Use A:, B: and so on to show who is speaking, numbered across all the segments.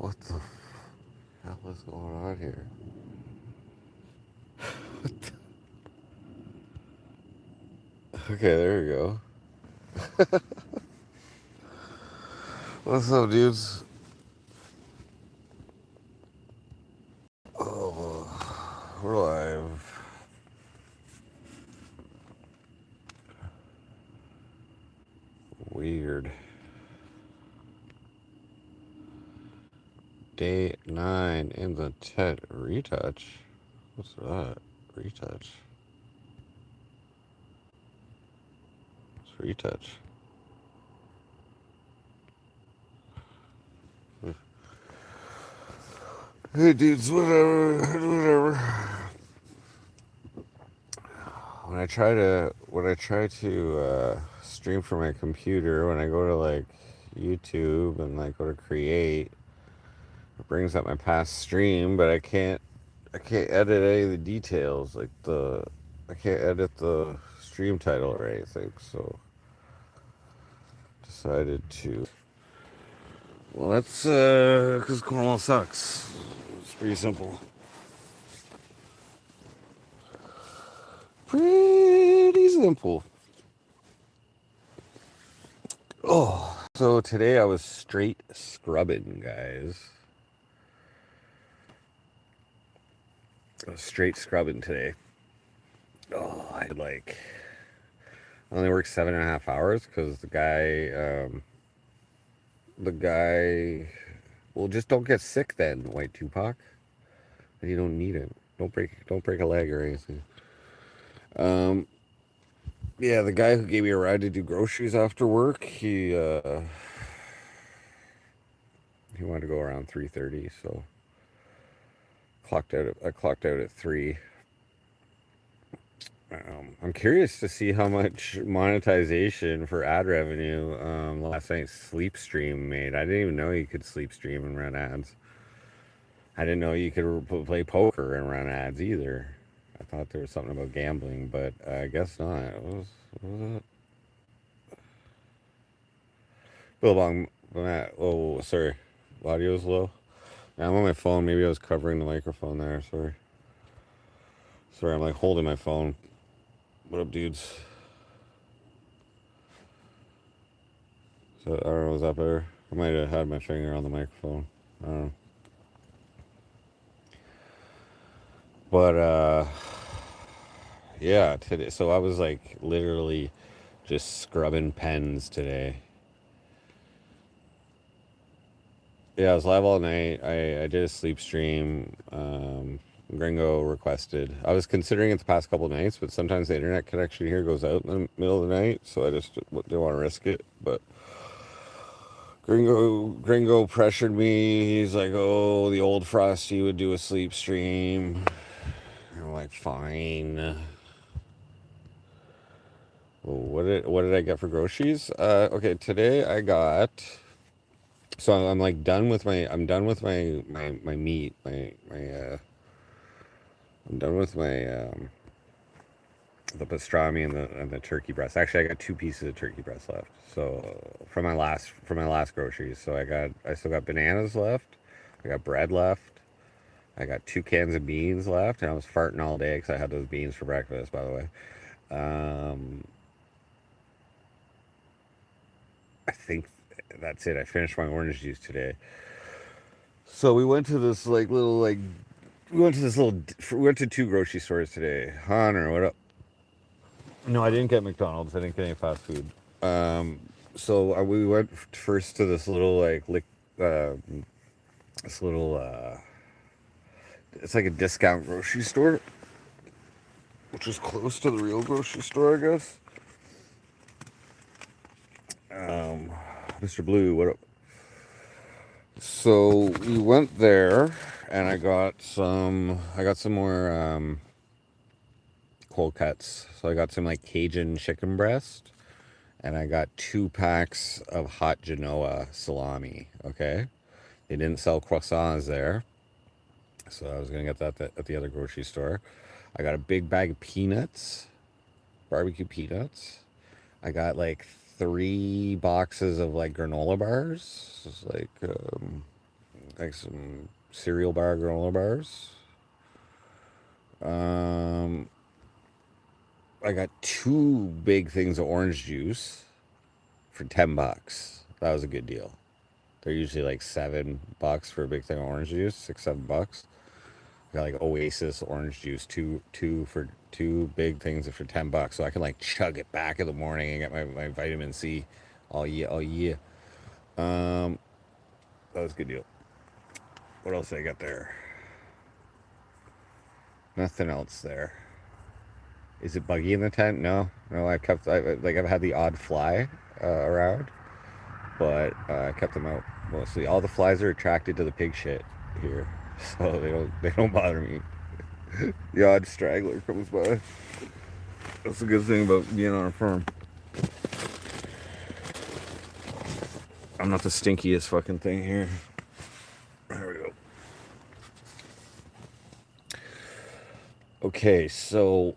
A: What the hell is going on here? Okay, there we go. What's up, dudes? Oh, we're live. Weird. Day 9 in the retouch. What's that? Retouch. What's retouch? Hey, dudes, whatever. When I try to stream from my computer, when I go to like YouTube and like go to create, it brings up my past stream, but I can't edit any of the details, I can't edit the stream title or anything, so decided to. Well, that's because Cornwall sucks. It's pretty simple. Pretty simple. Oh, so today I was straight scrubbing, guys. I was straight scrubbing today. Oh, I only worked 7.5 hours because the guy, well, just don't get sick then, White Tupac. You don't need it. Don't break a leg or anything. Um, yeah, the guy who gave me a ride to do groceries after work, he wanted to go around 3:30, so I clocked out at 3. I'm curious to see how much monetization for ad revenue last night's sleep stream made. I didn't even know you could sleep stream and run ads. I didn't know you could play poker and run ads either. I thought there was something about gambling, but I guess not. What was it? Billabong, Matt. Oh, sorry. Audio's low. Yeah, I'm on my phone. Maybe I was covering the microphone there. Sorry. Sorry, I'm like holding my phone. What up, dudes? So, I don't know, was that better? I might have had my finger on the microphone. I don't know. But, yeah, today. So I was like literally just scrubbing pens today. Yeah, I was live all night. I did a sleep stream. Gringo requested. I was considering it the past couple of nights, but sometimes the internet connection here goes out in the middle of the night, so I just didn't want to risk it. But Gringo pressured me. He's like, "Oh, the old Frosty would do a sleep stream." I'm like, "Fine." Well, what did I get for groceries? Okay, today I got. So I'm like done with my meat, I'm done with my the pastrami and the turkey breast. Actually, I got 2 pieces of turkey breast left. So from my last groceries. So I still got bananas left. I got bread left. I got 2 cans of beans left, and I was farting all day because I had those beans for breakfast. By the way, um, I think that's it. I finished my orange juice today. So we went to 2 grocery stores today. Hunter, what up? No, I didn't get McDonald's. I didn't get any fast food. Um, so we went first to uh, this little, it's like a discount grocery store, which is close to the real grocery store, I guess. Um, Mr. Blue, what up? So we went there, and I got some more cold cuts. So I got some like Cajun chicken breast, and I got 2 packs of hot Genoa salami. Okay, they didn't sell croissants there, so I was gonna get that at the other grocery store. I got a big bag of peanuts, barbecue peanuts. I got like 3 boxes of like granola bars. It's like like some cereal bar granola bars. Um, I got two big things of orange juice for $10. That was a good deal. They're usually like $7 for a big thing of orange juice, 6, $7. I got like Oasis orange juice, two big things for $10, so I can like chug it back in the morning and get my vitamin C. Oh yeah, oh yeah. Um, that was a good deal. What else did I got there? Nothing else there. Is it buggy in the tent? No, no. I've had the odd fly around, but I kept them out mostly. All the flies are attracted to the pig shit here, so they don't bother me. The odd straggler comes by. That's the good thing about being on a farm. I'm not the stinkiest fucking thing here. There we go. Okay, so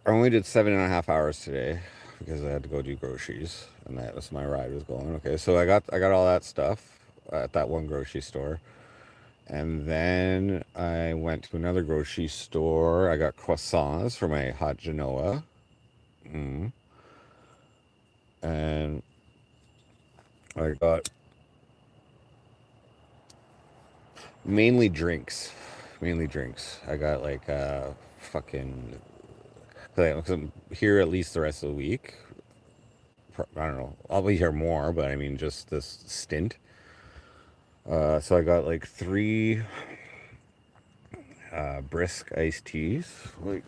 A: I only did 7.5 hours today because I had to go do groceries, and that was my ride was going. Okay, so I got all that stuff at that one grocery store, and then I went to another grocery store. I got croissants for my hot Genoa, and I got mainly drinks. Mainly drinks. I got like fucking. Cause I'm here at least the rest of the week. I don't know. I'll be here more, but I mean just this stint. So I got like three brisk iced teas. Like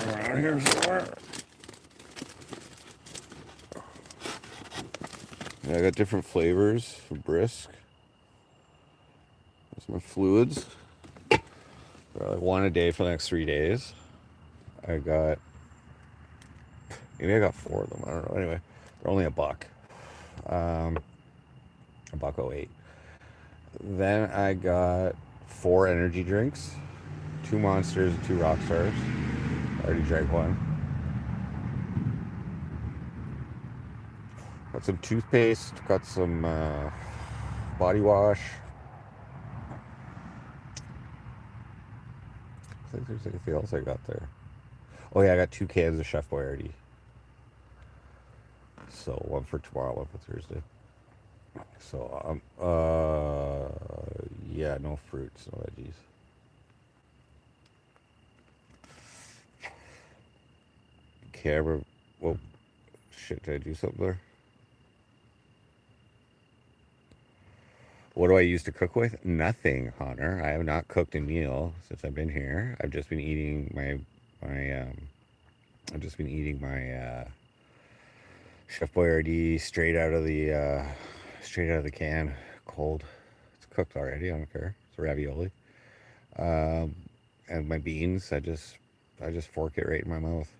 A: around here somewhere. Yeah, I got different flavors for brisk. That's my fluids. Like one a day for the next 3 days. I got maybe I got four of them. I don't know. Anyway, they're only $1. $1.08. Then I got four energy drinks, two monsters and two rock stars. I already drank one. Got some toothpaste, got some body wash. I think there's anything else I got there. Oh yeah, I got 2 cans of Chef Boyardee. So one for tomorrow, one for Thursday. So yeah, no fruits, no veggies. Camera. Whoa, shit! Did I do something there? What do I use to cook with? Nothing, Hunter. I have not cooked a meal since I've been here. I've just been eating my I've just been eating my Chef Boyardee straight out of the can, cold. It's cooked already. I don't care. It's ravioli. Um, and my beans, I just fork it right in my mouth.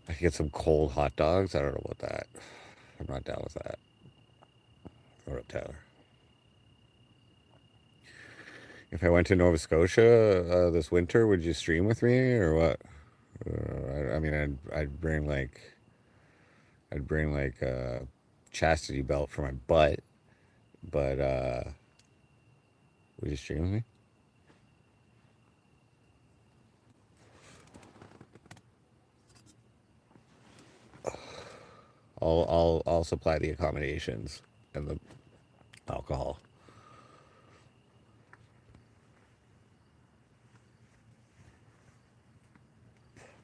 A: I could get some cold hot dogs. I don't know about that. I'm not down with that. What up, Tyler? If I went to Nova Scotia this winter, would you stream with me or what? I mean, I'd bring like a chastity belt for my butt, but would you stream with me? I'll supply the accommodations and the alcohol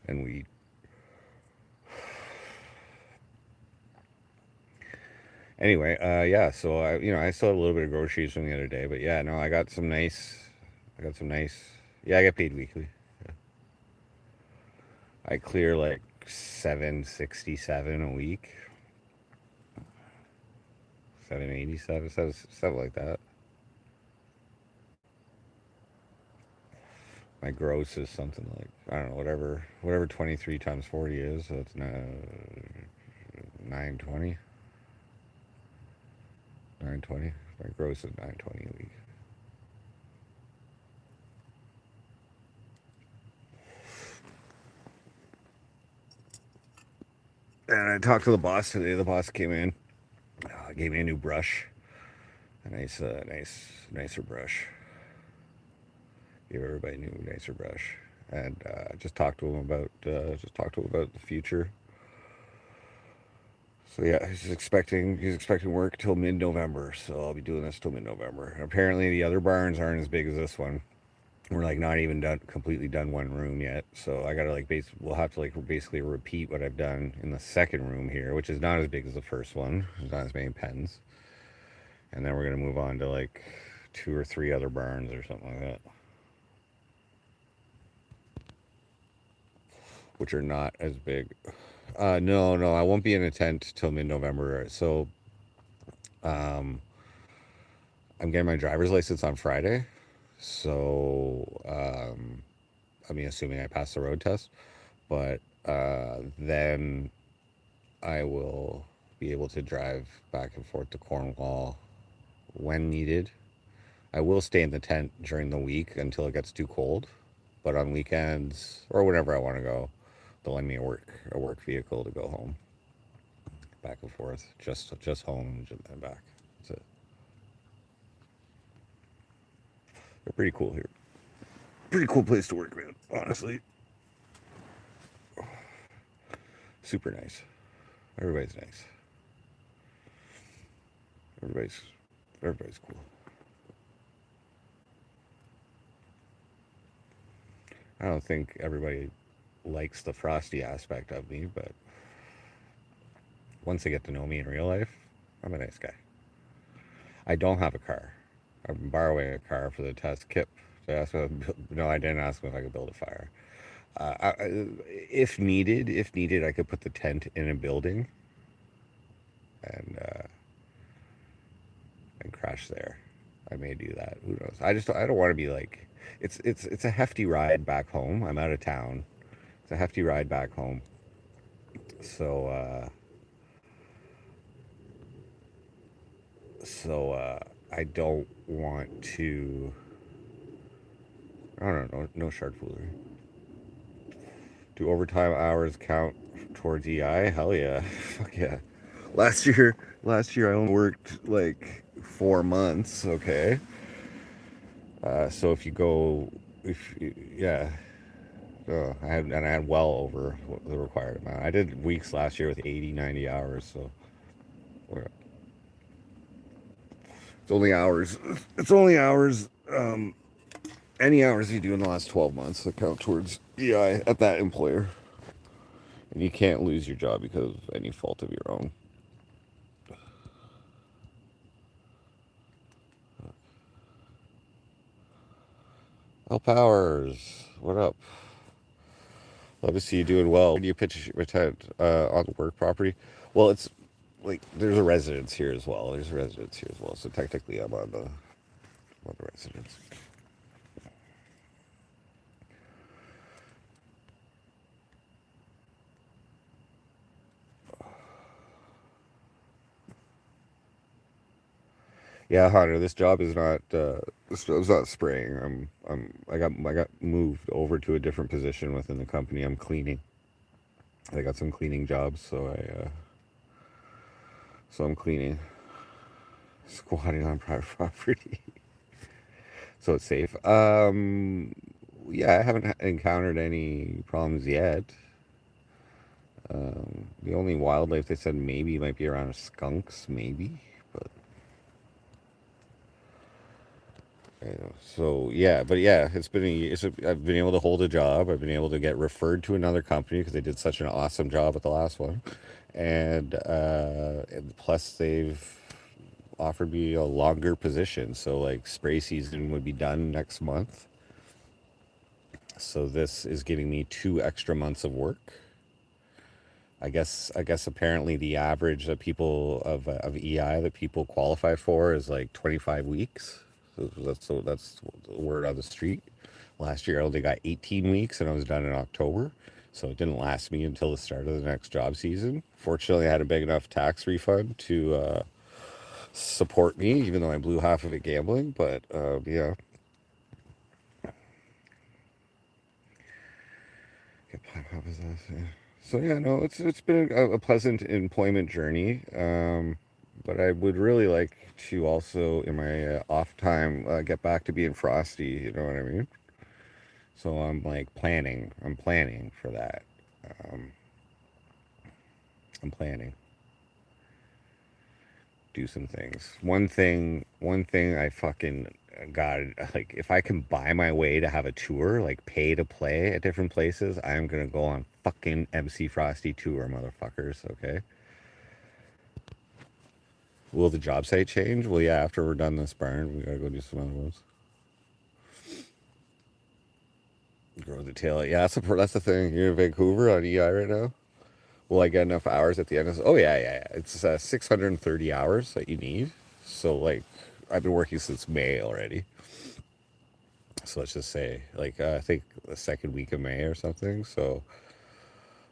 A: and weed. Anyway, yeah. So I still have a little bit of groceries from the other day, but yeah, no, I got some nice. Yeah, I get paid weekly. I clear like 767 a week, 787, something like that. My gross is something like I don't know, whatever 23 times 40 is. So it's 920, 920. My gross is 920 a week. And I talked to the boss today. The boss came in, gave me a new brush, a nicer brush. Gave everybody a new, nicer brush, and just talked to him about the future. So yeah, he's expecting work till mid-November. So I'll be doing this till mid-November. Apparently, the other barns aren't as big as this one. We're like not even completely done one room yet. So I gotta we'll have to like basically repeat what I've done in the second room here, which is not as big as the first one. There's not as many pens, and then we're gonna move on to like two or three other barns or something like that, which are not as big. No, I won't be in a tent till mid-November. So, um, I'm getting my driver's license on Friday. So, I mean, assuming I pass the road test, but then I will be able to drive back and forth to Cornwall when needed. I will stay in the tent during the week until it gets too cold, but on weekends or whenever I want to go, they'll lend me a work vehicle to go home, back and forth, just home and back. That's it. They're pretty cool here. Pretty cool place to work, man. Honestly, super nice. Everybody's nice. Everybody's everybody's cool. I don't think everybody likes the Frosty aspect of me, but once they get to know me in real life, I'm a nice guy. I don't have a car. I'm borrowing a car for the test kit. So I asked no, I didn't ask him if I could build a fire. If needed, I could put the tent in a building and and crash there. I may do that. Who knows? I don't want to be like it's a hefty ride back home. I'm out of town. It's a hefty ride back home. So I don't want to. I don't know. No shark foolery. Do overtime hours count towards EI? Hell yeah. Fuck yeah. Last year, I only worked like 4 months. Okay. So if you go, if yeah, I had well over the required amount. I did weeks last year with 80, 90 hours. So it's only hours. It's only hours. Any hours you do in the last 12 months that count towards EI at that employer, and you can't lose your job because of any fault of your own. El Powers, what up? Love to see you doing well. Where do you pitch your tent on the work property? Well, it's like there's a residence here as well. There's a residence here as well. So technically, I'm on the residence. Yeah, Hunter, this job's not spraying. I got moved over to a different position within the company. I'm cleaning. I got some cleaning jobs, so I'm cleaning, squatting on private property, so it's safe. Yeah, I haven't encountered any problems yet. The only wildlife they said maybe might be around skunks, maybe, but so yeah, but yeah, I've been able to hold a job. I've been able to get referred to another company because they did such an awesome job at the last one, and plus they've offered me a longer position. So like spray season would be done next month. So this is giving me 2 extra months of work. I guess apparently the average of people of EI that people qualify for is like 25 weeks. So that's the word on the street. Last year I only got 18 weeks and I was done in October. So it didn't last me until the start of the next job season. Fortunately, I had a big enough tax refund to support me, even though I blew half of it gambling. But yeah, what was that? So yeah, no, it's been a pleasant employment journey. But I would really like to also, in my off time, get back to being Frosty. You know what I mean? So I'm like planning. I'm planning for that. Um, I'm planning do some things. One thing I fucking got like if I can buy my way to have a tour, like pay to play at different places, I'm gonna go on fucking MC Frosty tour, motherfuckers. Okay. Will the job site change? Well, yeah. After we're done this barn, we gotta go do some other ones. Grow the tail. Yeah, that's the thing. You're in Vancouver on EI right now. Will I get enough hours at the end? Oh yeah. It's 630 hours that you need. So like, I've been working since May already. So let's just say like I think the second week of May or something. So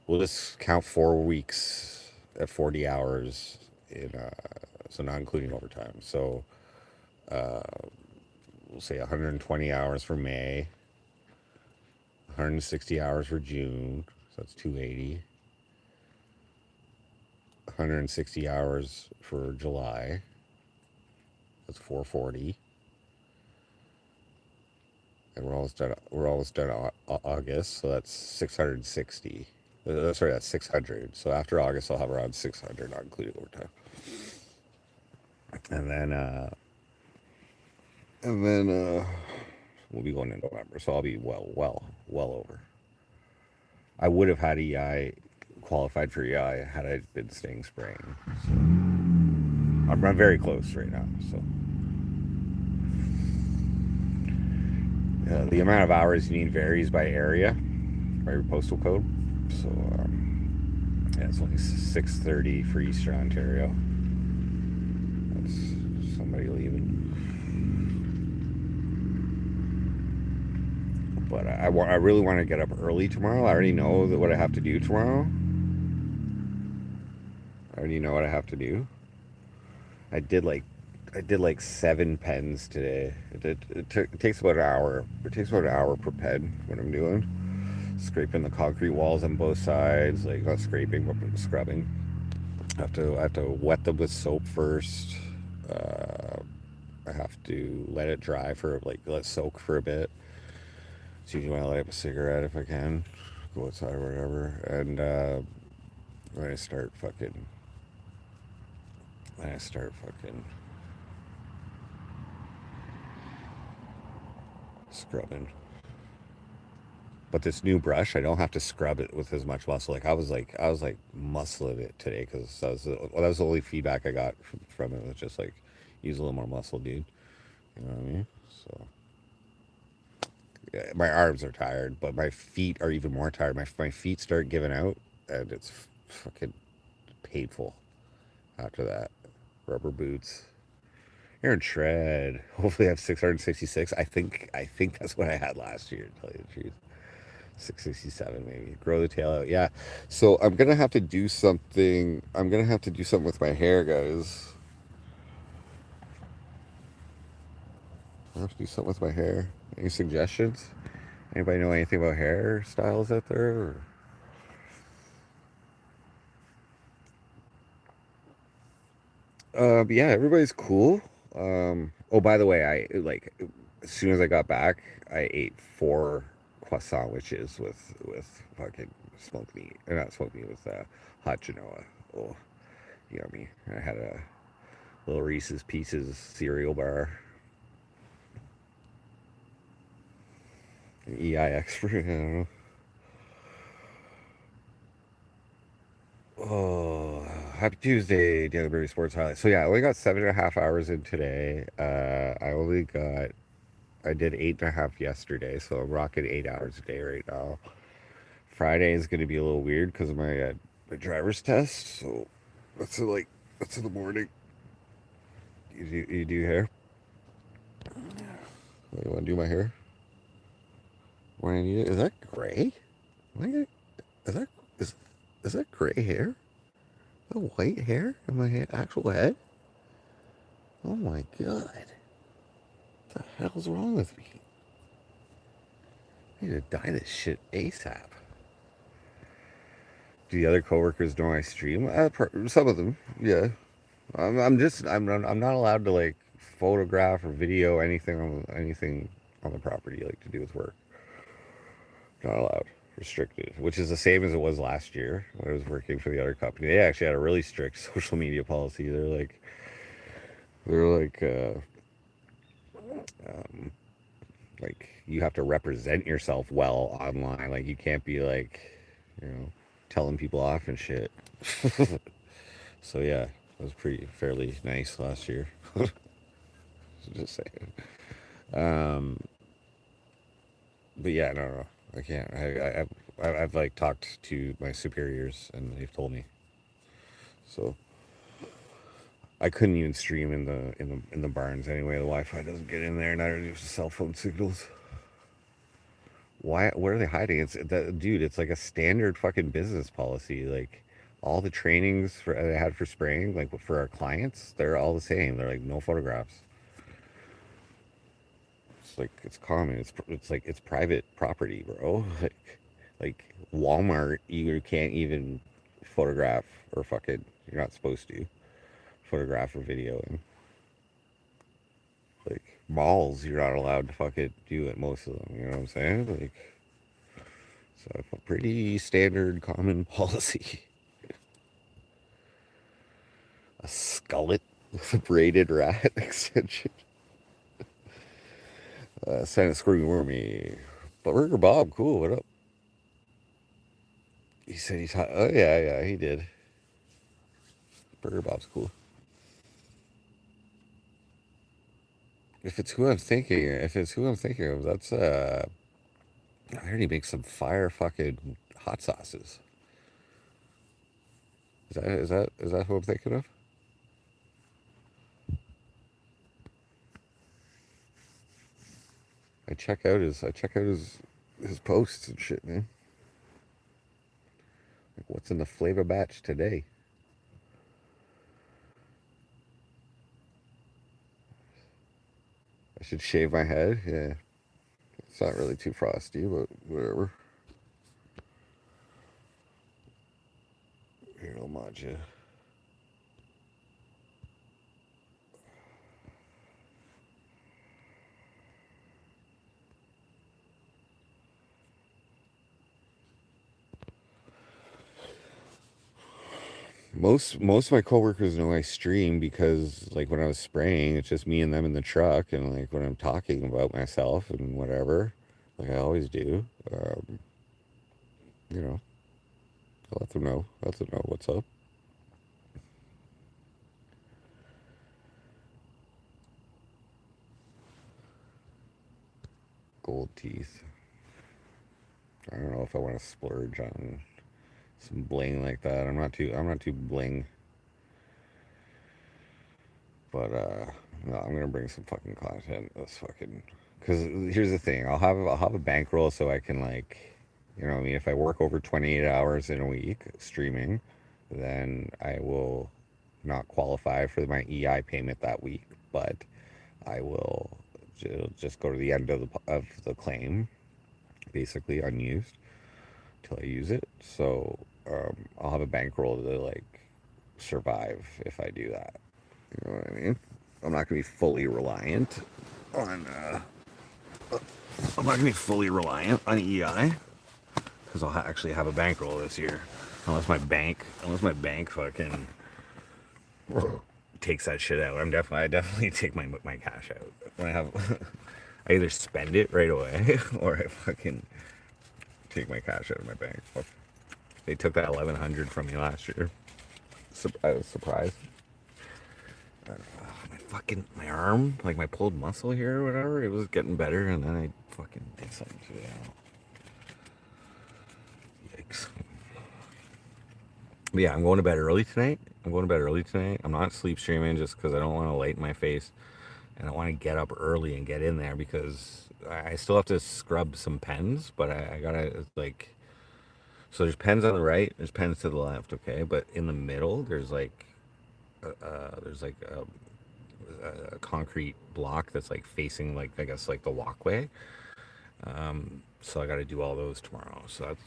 A: we'll just count 4 weeks at 40 hours in so not including overtime. So we'll say 120 hours for May, 160 hours for June. So that's 280. 160 hours for July. That's 440. And we're almost done August, so that's 660. Sorry, that's 600. So after August, I'll have around 600, not including overtime. And then, we'll be going in November, so I'll be well over. I would have had EI qualified for EI had I been staying spring. So I'm very close right now. So the amount of hours you need varies by area, by your postal code. So yeah, it's only 6:30 for Eastern Ontario. That's somebody leaving. But I really want to get up early tomorrow. I already know that what I have to do tomorrow. I already know what I have to do. I did like I did like 7 pens today. It takes about an hour. It takes about an hour per pen. What I'm doing, scraping the concrete walls on both sides, like not scraping but scrubbing. I have to wet them with soap first. Uh, I have to let it dry for like let it soak for a bit. It's usually when I light up a cigarette if I can, go outside or whatever, and then I start fucking. Then I start fucking scrubbing. But this new brush, I don't have to scrub it with as much muscle. Like I was like muscling it today because that was the only feedback I got from it. Was just like use a little more muscle, dude. You know what I mean? So yeah, my arms are tired, but my feet are even more tired. My feet start giving out, and it's fucking painful after that. Rubber boots. You're in shred. Hopefully, I have 666. I think that's what I had last year. To tell you the truth. 667 maybe. Grow the tail out. Yeah. So I'm gonna have to do something. I'm gonna have to do something with my hair, guys. I have to do something with my hair. Any suggestions? Anybody know anything about hairstyles out there? But yeah, everybody's cool. Oh, by the way, I like as soon as I got back, I ate 4 croissant sandwiches with fucking smoked meat, or not smoked meat with hot genoa. Oh, yummy! I had a little Reese's Pieces cereal bar. An EI expert. I don't know. Oh, happy Tuesday, Daily Berry Sports Highlights. So yeah, I only got 7.5 hours in today. I did 8.5 yesterday, so I'm rocking 8 hours a day right now. Friday is going to be a little weird because of my driver's test. So that's in the morning. You do hair? You want to do my hair? Why I need it? Is that gray? Am I gonna, is that is is that gray hair? The white hair in my actual head? Oh my god! What the hell's wrong with me? I need to dye this shit ASAP. Do the other coworkers know I stream? Some of them, yeah. I'm not allowed to like photograph or video anything on the property like to do with work. Not allowed. Restricted, which is the same as it was last year when I was working for the other company. They actually had a really strict social media policy. Um, like you have to represent yourself well online. Like you can't be like, you know, telling people off and shit. So yeah, it was pretty fairly nice last year. Just saying. Um, but yeah, no, I can't. I've like talked to my superiors and they've told me. So I couldn't even stream in the barns anyway. The Wi-Fi doesn't get in there, neither do the cell phone signals. Why? What are they hiding? Dude. It's like a standard fucking business policy. Like all the trainings I had for spraying, like for our clients, they're all the same. They're like no photographs. It's like it's common. It's like it's private property, bro. Like Walmart, you can't even photograph or fucking. You're not supposed to photograph or video in. Like malls, you're not allowed to fucking do it. Most of them, you know what I'm saying? Like, so a pretty standard common policy. A skullet with a braided rat extension. Santa Screaming Wormy. But Burger Bob, cool. What up? He said he's hot. Oh yeah, he did. Burger Bob's cool. If it's who I'm thinking of, that's I heard he makes some fire fucking hot sauces. Is that who I'm thinking of? I check out his posts and shit, man. Like what's in the flavor batch today? I should shave my head. Yeah, it's not really too frosty, but whatever. Here, I'll mod you. Most of my coworkers know I stream because like when I was spraying, it's just me and them in the truck, and like when I'm talking about myself and whatever, like I always do. You know, I'll let them know. Let them know what's up. Gold teeth. I don't know if I want to splurge on some bling like that. I'm not too bling, but no, I'm gonna bring some fucking content. That's fucking. Because here's the thing, I'll have a bankroll so I can like, you know, what I mean, if I work over 28 hours in a week streaming, then I will not qualify for my EI payment that week, but I will just go to the end of the claim, basically unused, till I use it. So I'll have a bankroll to like survive if I do that. You know what I mean? I'm not gonna be fully reliant on. I'm not gonna be fully reliant on EI because I'll actually have a bankroll this year, unless my bank fucking takes that shit out. I definitely take my cash out when I have. I either spend it right away or I fucking take my cash out of my bank. They took that 1,100 from me last year. I was surprised. My arm, like my pulled muscle here or whatever, it was getting better, and then I fucking did something to it. Yikes. But yeah, I'm going to bed early tonight. I'm not sleep streaming just because I don't want to light my face, and I want to get up early and get in there because I still have to scrub some pens, but I gotta like. So there's pens on the right, there's pens to the left, okay, but in the middle there's like a concrete block that's like facing like I guess like the walkway. So I got to do all those tomorrow. So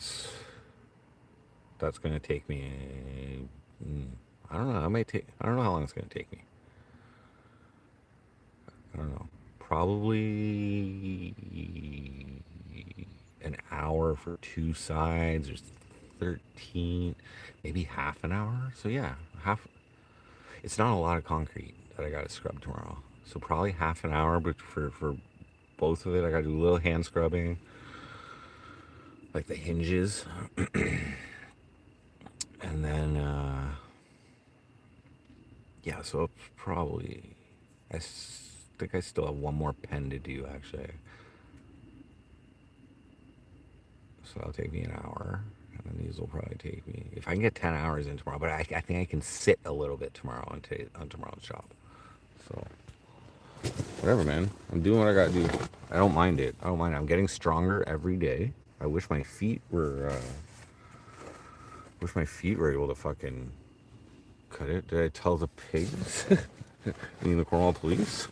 A: that's gonna take me. I don't know. I might take. I don't know how long it's gonna take me. I don't know. Probably an hour for two sides. There's 13, maybe half an hour. So yeah, half. It's not a lot of concrete that I got to scrub tomorrow. So probably half an hour, but for both of it, I got to do a little hand scrubbing, like the hinges, and then yeah. So probably think I still have one more pen to do actually. So that'll take me an hour. And then these will probably take me, if I can get 10 hours in tomorrow, but I think I can sit a little bit tomorrow on tomorrow's shop. So, whatever, man. I'm doing what I gotta do. I don't mind it. I don't mind it. I'm getting stronger every day. I wish my feet were, able to fucking cut it. Did I tell the pigs? You mean the Cornwall police?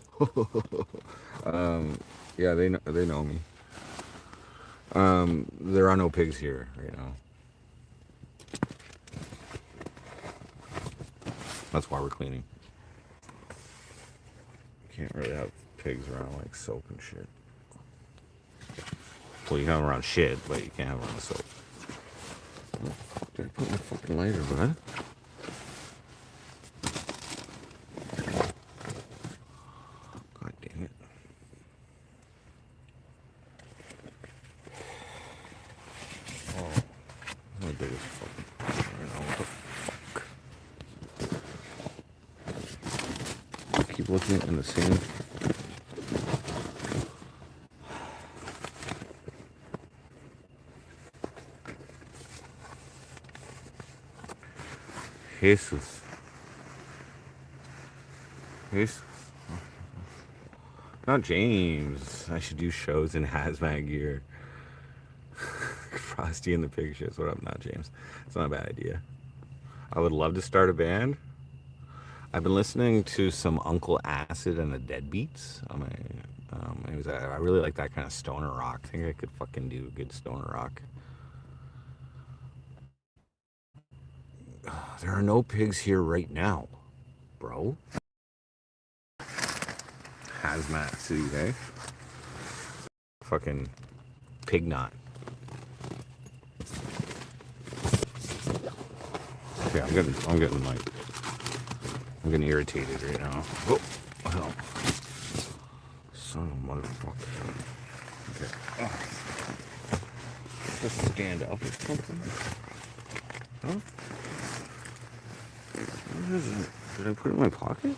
A: Yeah, they know me. There are no pigs here right now. That's why we're cleaning. Can't really have pigs around like soap and shit. Well, you can have them around shit, but you can't have them around soap. Where the fuck did I put my fucking lighter, bud? God damn it. Oh, my biggest fucking right now. What the fuck? Keep looking in the same. Jesus. Jesus. Not James. I should do shows in hazmat gear. Frosty and the pig shits. What up? Not James. It's not a bad idea. I would love to start a band. I've been listening to some Uncle Acid and the Deadbeats on my. I really like that kind of stoner rock. I think I could fucking do good stoner rock. There are no pigs here right now, bro. Hazmat city, eh? Fucking pig knot. Yeah, I'm getting irritated right now. Oh, hell. Son of a motherfucker. Okay. Oh. Just stand up or something? Huh? What is it? Did I put it in my pocket?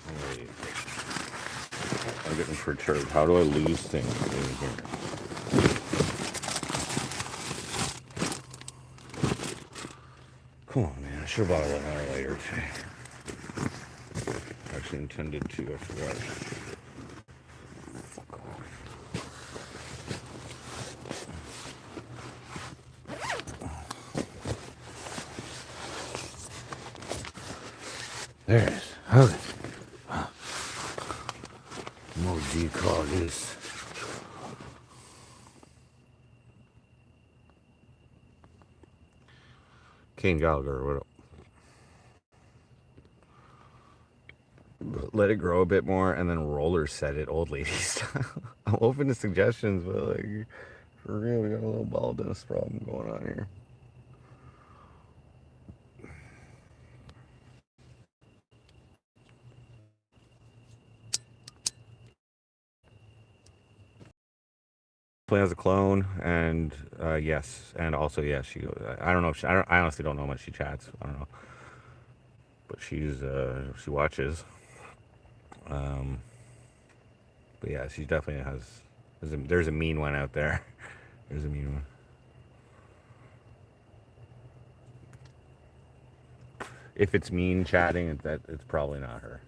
A: Wait. I'm getting perturbed. How do I lose things in here? Come on, man. I should have bought a little later today. Actually intended to. I forgot. Fuck off. There it is. Okay. What do you call this? Kane Gallagher, what up? Let it grow a bit more and then roller set it old lady style. I'm open to suggestions, but like for real, we got a little baldness problem going on here. Has a clone, and yes, and also yes, she. I don't know if she, I honestly don't know how much she chats. I don't know, but she watches. But yeah, she definitely has. There's a mean one out there. There's a mean one. If it's mean chatting, it's probably not her.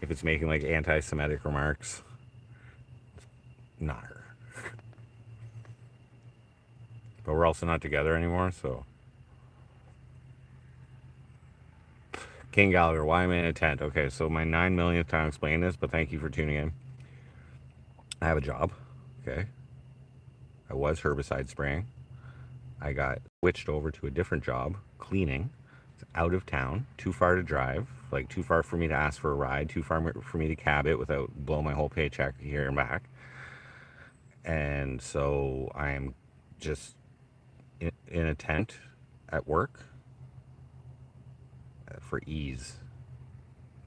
A: If it's making like anti-Semitic remarks, not her. But we're also not together anymore, so King Gallagher, why am I in a tent? Okay, so my 9 millionth time explaining this, but thank you for tuning in. I have a job. Okay. I was herbicide spraying. I got switched over to a different job, cleaning. It's out of town, too far to drive, like too far for me to ask for a ride, too far for me to cab it without blow my whole paycheck here and back. And so I'm just in a tent at work for ease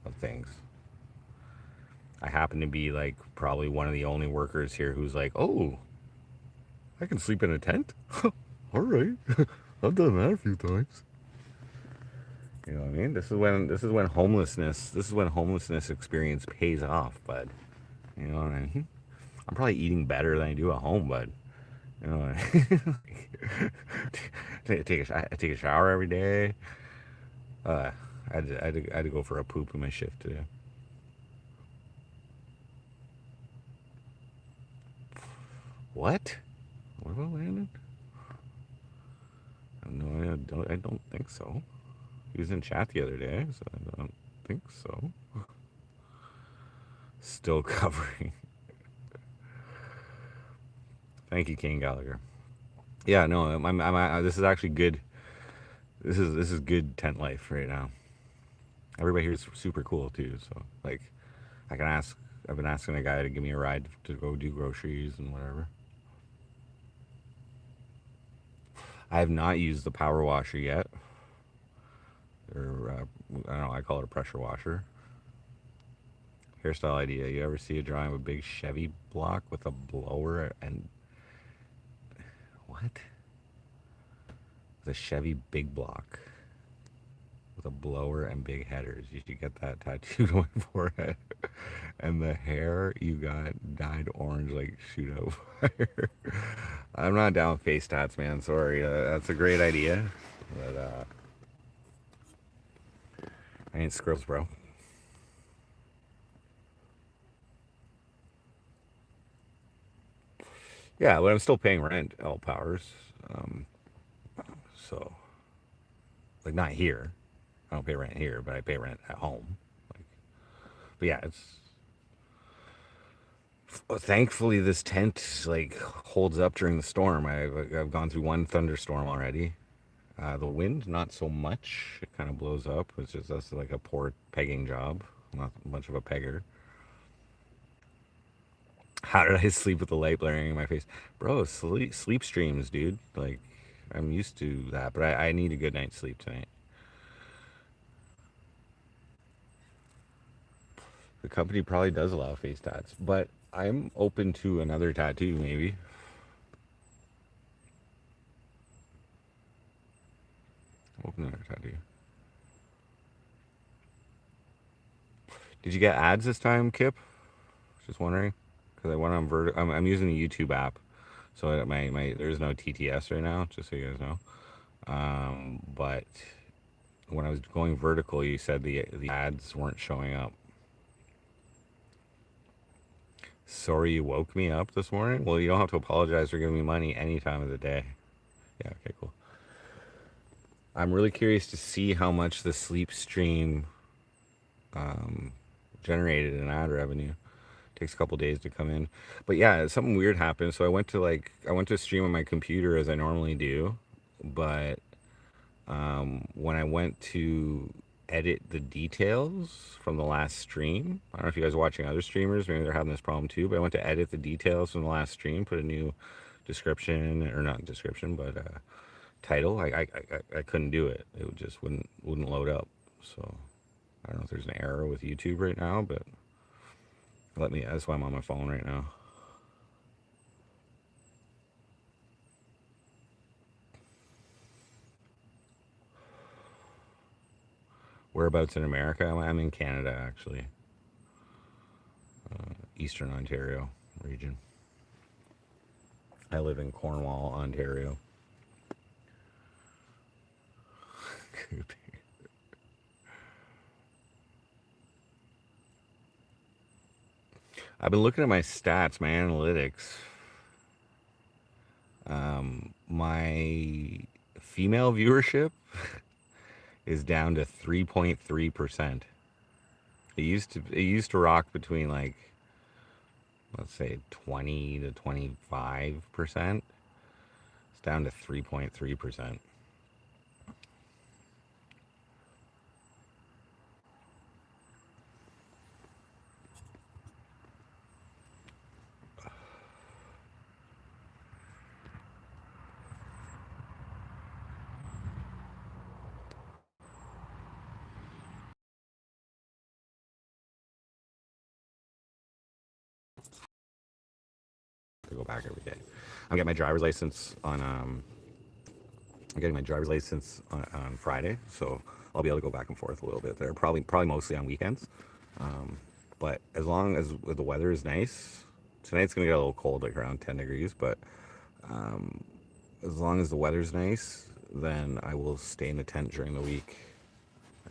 A: of things. I happen to be like probably one of the only workers here who's like, oh, I can sleep in a tent? All right. I've done that a few times. You know what I mean? This is when homelessness experience pays off, bud. You know what I mean? I'm probably eating better than I do at home, bud. You know what I mean? I take a shower every day. Uh, I had to go for a poop in my shift today. What? What about Landon? No, I don't think so. He was in chat the other day, so I don't think so. Still covering. Thank you, King Gallagher. Yeah, no, this is actually good. This is good tent life right now. Everybody here is super cool too. So like, I can ask. I've been asking a guy to give me a ride to go do groceries and whatever. I have not used the power washer yet, or I don't know. I call it a pressure washer. Hairstyle idea. You ever see a drawing of a big Chevy block with a blower and what? The Chevy big block with a blower and big headers. You should get that tattooed on my forehead. And the hair you got dyed orange like shoot out fire. I'm not down with face tats, man. Sorry. That's a great idea, but I ain't scripts, bro. Yeah, but I'm still paying rent, L Powers. Um, so, like, not here. I don't pay rent here, but I pay rent at home. Like, but yeah, it's thankfully this tent like holds up during the storm. I've gone through one thunderstorm already. The wind, not so much. It kind of blows up. It's just that's like a poor pegging job. Not much of a pegger. How did I sleep with the light blaring in my face, bro? Sleep streams, dude. Like I'm used to that, but I need a good night's sleep tonight. The company probably does allow face tats, but I'm open to another tattoo, maybe. Open another tattoo. Did you get ads this time, Kip? Just wondering, because I went on I'm using the YouTube app, so my there's no TTS right now, just so you guys know. But when I was going vertical, you said the ads weren't showing up. Sorry you woke me up this morning. Well, you don't have to apologize for giving me money any time of the day. Yeah, okay, cool. I'm really curious to see how much the sleep stream um, generated in ad revenue. Takes a couple days to come in, but yeah, something weird happened. So I went to stream on my computer as I normally do, but when I went to edit the details from the last stream, I don't know if you guys are watching other streamers, maybe they're having this problem too, but I went to edit the details from the last stream, put a new description, or not description, but title. I couldn't do it. It would just wouldn't load up. So I don't know if there's an error with YouTube right now, but let me. That's why I'm on my phone right now. Whereabouts in America? I'm in Canada, actually. Eastern Ontario region. I live in Cornwall, Ontario. I've been looking at my stats, my analytics. My female viewership is down to 3.3%. It used to rock between like, let's say, 20 to 25%. It's down to 3.3%. To go back every day. I'm getting my driver's license on I'm getting my driver's license on Friday, so I'll be able to go back and forth a little bit there. Probably mostly on weekends. But as long as the weather is nice, tonight's gonna get a little cold, like around 10 degrees. But as long as the weather's nice, then I will stay in the tent during the week.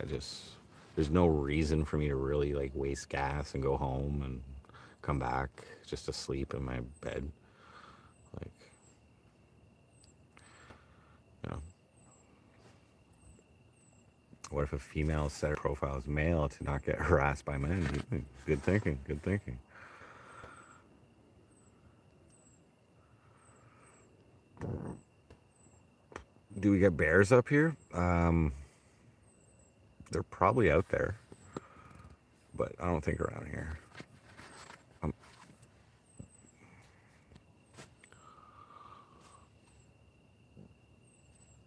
A: I just There's no reason for me to really like waste gas and go home and come back just to sleep in my bed. Like, you know, what if a female set her profile as male to not get harassed by men? Good thinking. Good thinking. Do we get bears up here? They're probably out there, but I don't think around here. Um,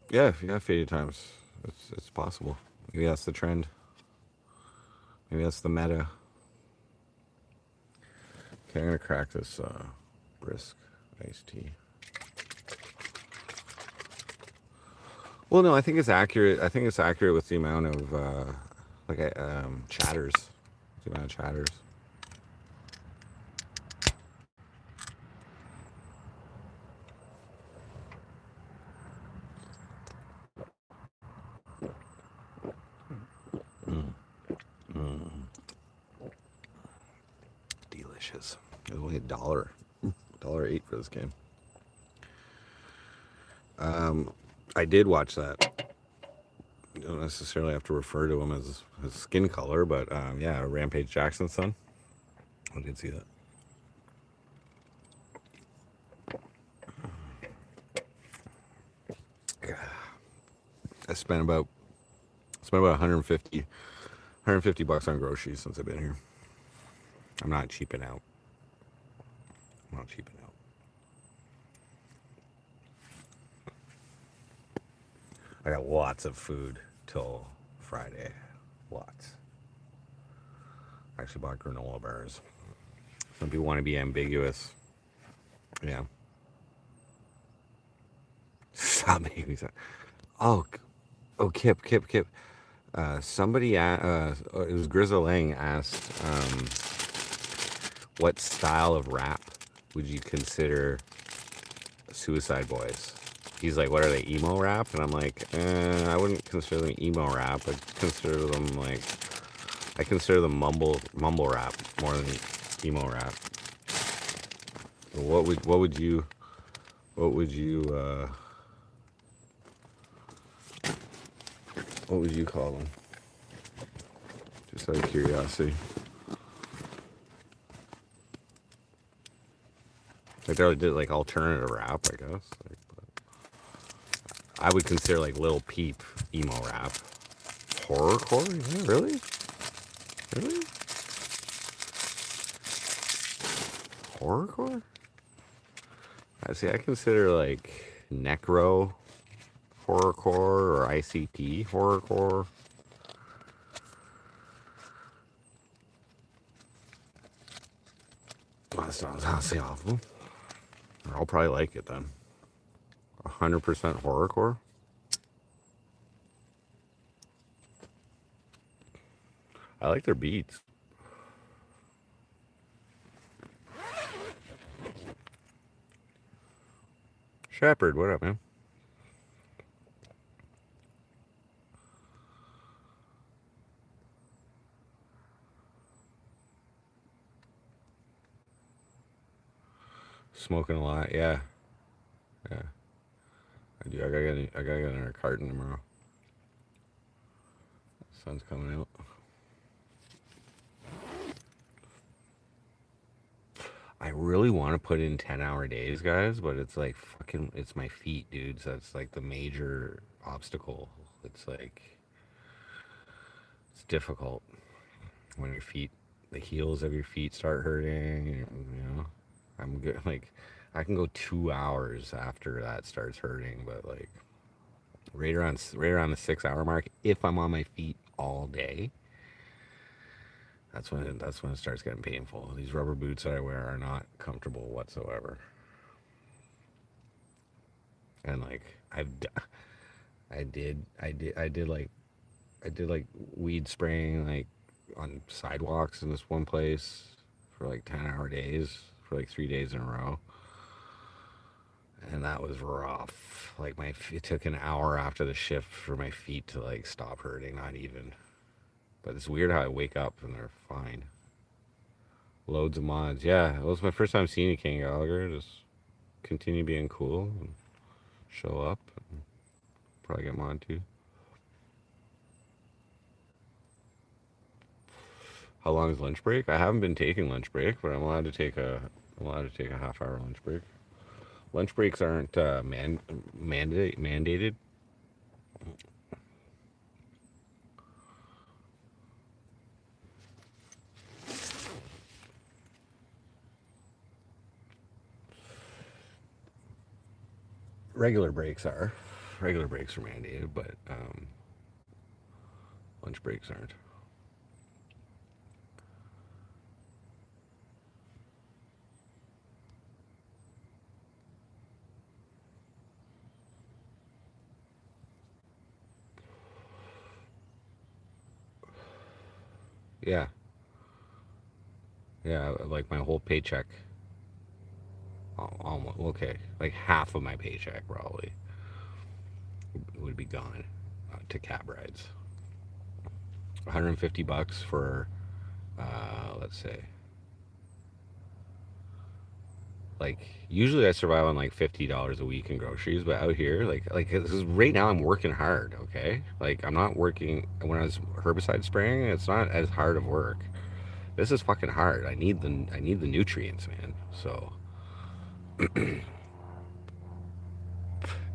A: yeah, yeah, faded times. It's possible. Maybe that's the trend. Maybe that's the meta. Okay, I'm gonna crack this brisk iced tea. Well, no, I think it's accurate. I think it's accurate with the amount of chatters. The amount of chatters. Mm, mm, delicious. It was only $1.08 for this game. I did watch that. You don't necessarily have to refer to him as his skin color, but yeah, Rampage Jackson's son. I did see that. I spent about 150 bucks on groceries since I've been here. I'm not cheaping out. I'm not cheaping out. I got lots of food till Friday. Lots. I actually bought granola bars. Some people want to be ambiguous. Yeah. Stop making me sound. Oh, Kip. It was Grizzle Lang asked, what style of rap would you consider Suicide Boys? He's like, what are they, emo rap? And I'm like, I wouldn't consider them emo rap. I consider them mumble rap more than emo rap. What would you what would you call them? Just out of curiosity. Like they did like alternative rap, I guess. Like, I would consider like Lil Peep emo rap. Horrorcore? Yeah, really? Really? Horrorcore? I see. I consider like Necro horrorcore or ICP horrorcore. That sounds honestly awful. I'll probably like it then. 100% horrorcore. I like their beats. Shepard, what up, man? Smoking a lot, yeah. Yeah. I do. I gotta get another carton tomorrow. sun's coming out. I really want to put in 10-hour days, guys, but it's like fucking, it's my feet, dude. So that's like the major obstacle. It's like, it's difficult when your feet, the heels of your feet start hurting, you know. I'm good. Like, I can go 2 hours after that starts hurting, but like right around the 6 hour mark, if I'm on my feet all day, that's when it starts getting painful. These rubber boots that I wear are not comfortable whatsoever. And like I did like weed spraying like on sidewalks in this one place for like 10-hour days for like 3 days in a row. And that was rough. Like it took an hour after the shift for my feet to like stop hurting, not even. But it's weird how I wake up and they're fine. Loads of mods. Yeah, it was my first time seeing a King Gallagher. Just continue being cool and show up. And probably get mod too. How long is lunch break? I haven't been taking lunch break, but I'm allowed to take a half-hour lunch break. Lunch breaks aren't mandated. Regular breaks are. Regular breaks are mandated, but lunch breaks aren't. Yeah, yeah. Like my whole paycheck, almost okay. Like half of my paycheck probably would be gone to cab rides. $150 for, let's say, like usually I survive on like $50 a week in groceries, but out here, like this is right now I'm working hard. Okay, like I'm not working when I was herbicide spraying. It's not as hard of work. This is fucking hard. I need the nutrients, man. So, and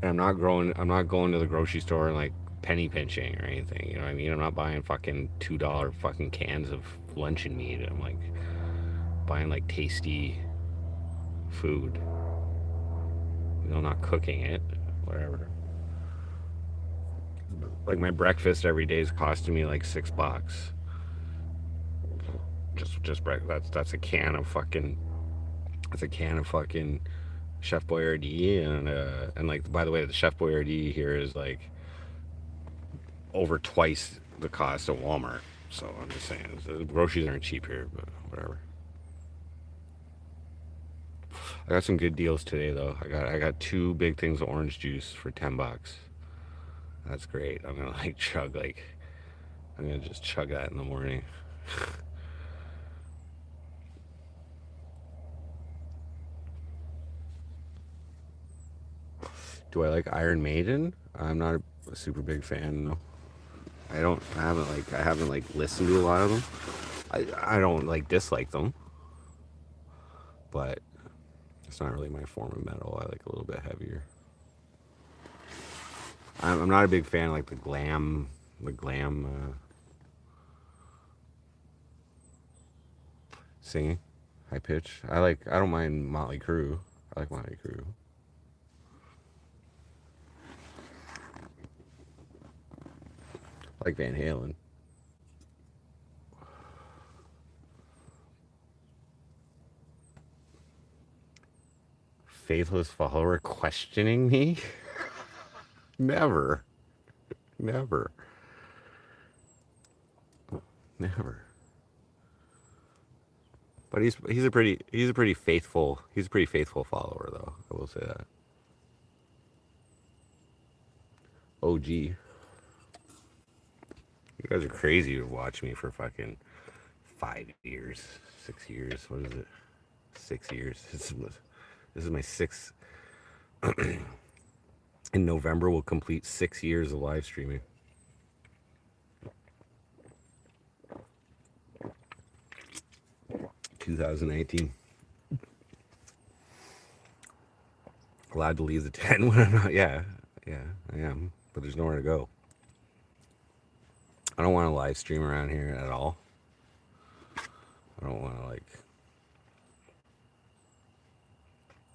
A: I'm not going to the grocery store and like penny pinching or anything. You know what I mean? I'm not buying fucking $2 fucking cans of luncheon meat. I'm like buying like tasty food. You know, not cooking it, whatever. Like my breakfast every day is costing me like $6. Just breakfast. That's a can of fucking. That's a can of fucking Chef Boyardee and like by the way, the Chef Boyardee here is like over twice the cost of Walmart. So I'm just saying the groceries aren't cheap here, but whatever. I got some good deals today though. I got two big things of orange juice for $10. That's great. I'm gonna just chug that in the morning. Do I like Iron Maiden? I'm not a super big fan. No. I haven't like listened to a lot of them. I don't like dislike them, but it's not really my form of metal. I like a little bit heavier. I'm not a big fan of like the glam singing, high pitch. I don't mind Motley Crue. I like Motley Crue. I like Van Halen. Faithless follower questioning me? Never, never, never. But he's a pretty faithful follower though. I will say that. OG. You guys are crazy to watch me for fucking 5 years, 6 years. What is it? 6 years. This is my sixth. In November, we'll complete 6 years of live streaming. 2019. Allowed to leave the tent when I'm not. Yeah, yeah, I am. But there's nowhere to go. I don't want to live stream around here at all. I don't want to like.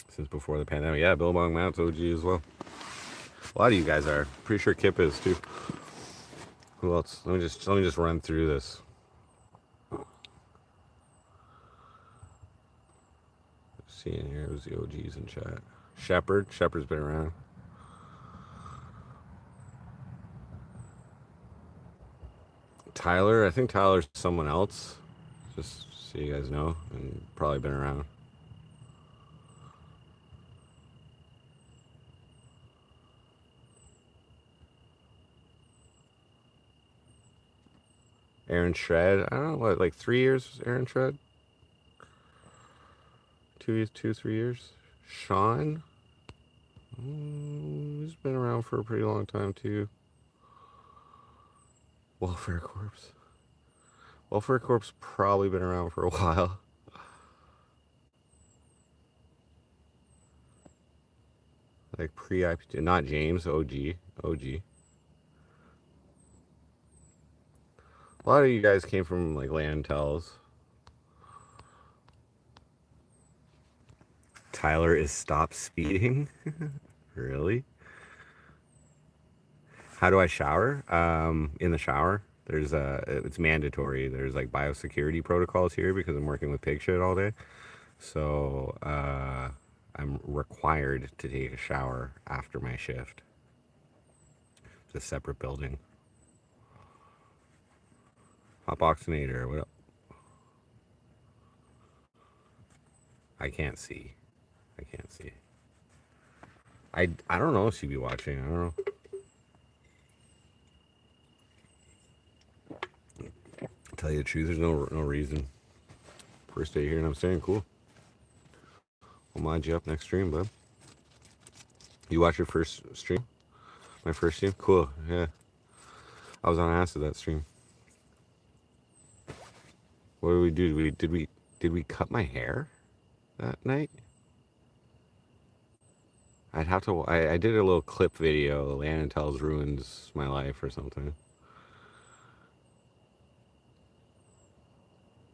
A: Since before the pandemic, yeah, Billabong Mounts OG as well. A lot of you guys are. Pretty sure Kip is too. Who else? Let me just run through this. Seeing here, who's the OGs in chat? Shepherd's been around. Tyler, I think Tyler's someone else. Just so you guys know, and probably been around. Aaron Shred, I don't know what, like 3 years. Aaron Shred, 3 years. Sean, he's been around for a pretty long time too. Welfare Corpse. Welfare Corpse probably been around for a while. Like pre-IP, not James, OG. A lot of you guys came from like Land Tells. Tyler is stop speeding. Really? How do I shower? In the shower. It's mandatory. There's like biosecurity protocols here because I'm working with pig shit all day. So I'm required to take a shower after my shift. It's a separate building. Hot Boxinator, what up? I can't see. I don't know if she'd be watching. I don't know. Tell you the truth, there's no reason. First day here and I'm staying cool. I'll mod you up next stream, bud. You watch your first stream? My first stream? Cool, yeah. I was on acid that stream. What did we do? Did we cut my hair that night? I'd have to. I did a little clip video. Land Tells ruins my life or something.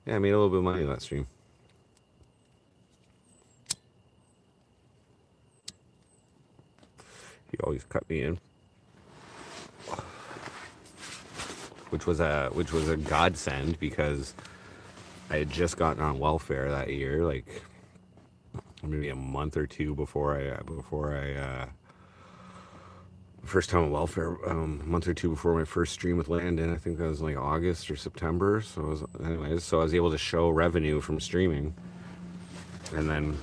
A: Yeah, I made a little bit of money on that stream. He always cut me in, which was a godsend because I had just gotten on welfare that year, like maybe a month or two before I first time on welfare, a month or two before my first stream with Landon. I think that was like August or September. So I was able to show revenue from streaming, and then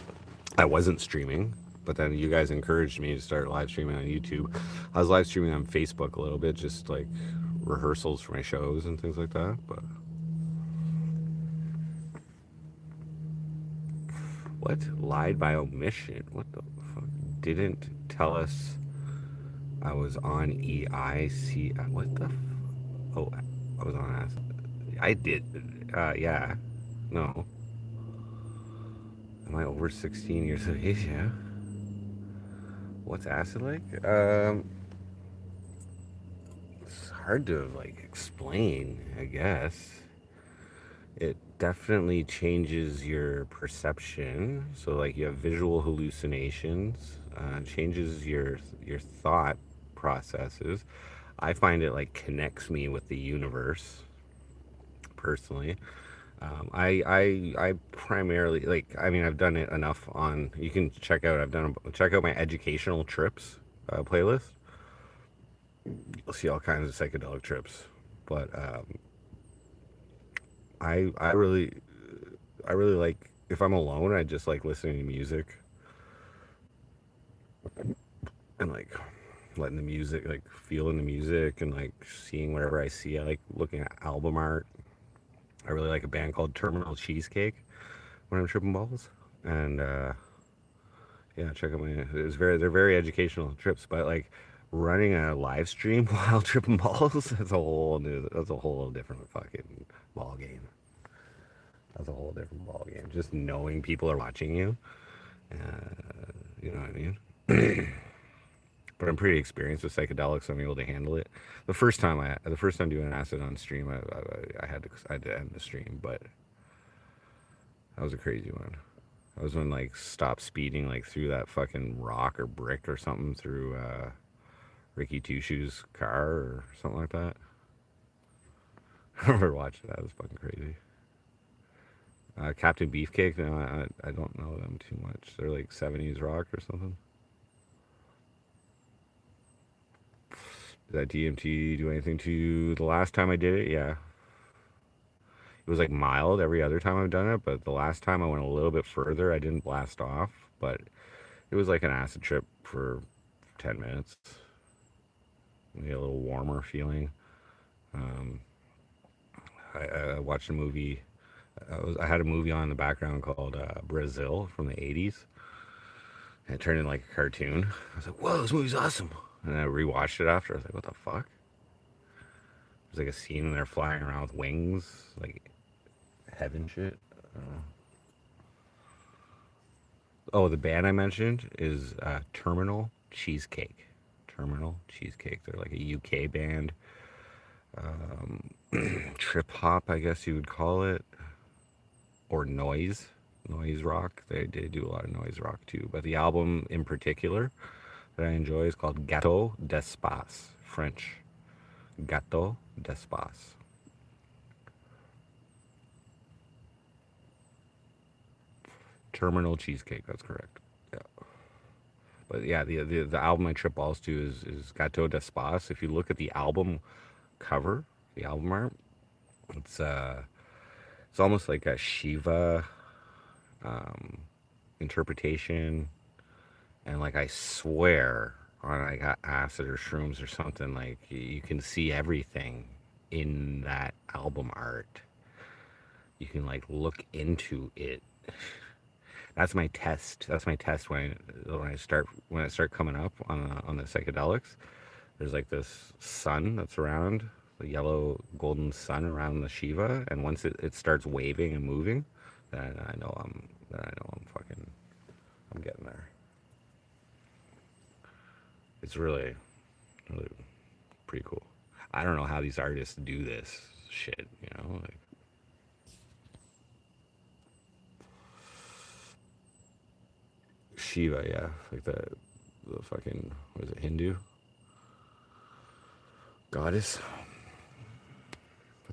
A: I wasn't streaming. But then you guys encouraged me to start live streaming on YouTube. I was live streaming on Facebook a little bit, just like rehearsals for my shows and things like that. But what? Lied by omission? What the fuck? Didn't tell us I was on EIC. What the? Oh, I was on acid. I did. Yeah. No. Am I over 16 years of age? Yeah. What's acid like? It's hard to like explain, I guess. It definitely changes your perception. So like you have visual hallucinations, changes your thought processes. I find it like connects me with the universe personally. I primarily like, I mean, I've done it enough on, you can check out, check out my educational trips playlist. You'll see all kinds of psychedelic trips, but I really like, if I'm alone, I just like listening to music and like letting the music, like feeling the music and like seeing whatever I see. I like looking at album art. I really like a band called Terminal Cheesecake when I'm tripping balls. And yeah, check out they're very educational trips, but like running a live stream while tripping balls, that's a whole different fucking ball game. That's a whole different ball game. Just knowing people are watching you, you know what I mean. But I'm pretty experienced with psychedelics. So I'm able to handle it. The first time doing acid on stream, I had to end the stream, but that was a crazy one. That was when like stopped speeding like through that fucking rock or brick or something through Ricky Two Shoes' car or something like that. I remember watching that. It was fucking crazy. Captain Beefcake. No, I don't know them too much. They're like 70s rock or something. Did that DMT do anything to you the last time I did it? Yeah. It was like mild every other time I've done it, but the last time I went a little bit further, I didn't blast off, but it was like an acid trip for 10 minutes. Maybe a little warmer feeling. Um, I watched a movie. I had a movie on in the background called Brazil from the 80s. And it turned into like a cartoon. I was like, whoa, this movie's awesome. And I rewatched it after. I was like, what the fuck? There's like a scene when they're flying around with wings, like heaven shit. Oh, the band I mentioned is Terminal Cheesecake. Terminal Cheesecake. They're like a UK band. Trip hop, I guess you would call it. Or noise rock. They do a lot of noise rock too. But the album in particular that I enjoy is called Gâteau d'Espace, French. Gâteau d'Espace. Terminal Cheesecake, that's correct. Yeah. But yeah, the album I trip balls to is Gâteau d'Espace. If you look at the album cover, the album art, it's uh it's almost like a Shiva interpretation, and like I swear on like acid or shrooms or something, like you can see everything in that album art. You can like look into it. That's my test. That's my test when I start coming up on the psychedelics. There's like this sun that's around the yellow golden sun around the Shiva, and once it starts waving and moving, then I'm getting there. It's really pretty cool. I don't know how these artists do this shit, you know? Like, Shiva, yeah, like the fucking, what is it, Hindu goddess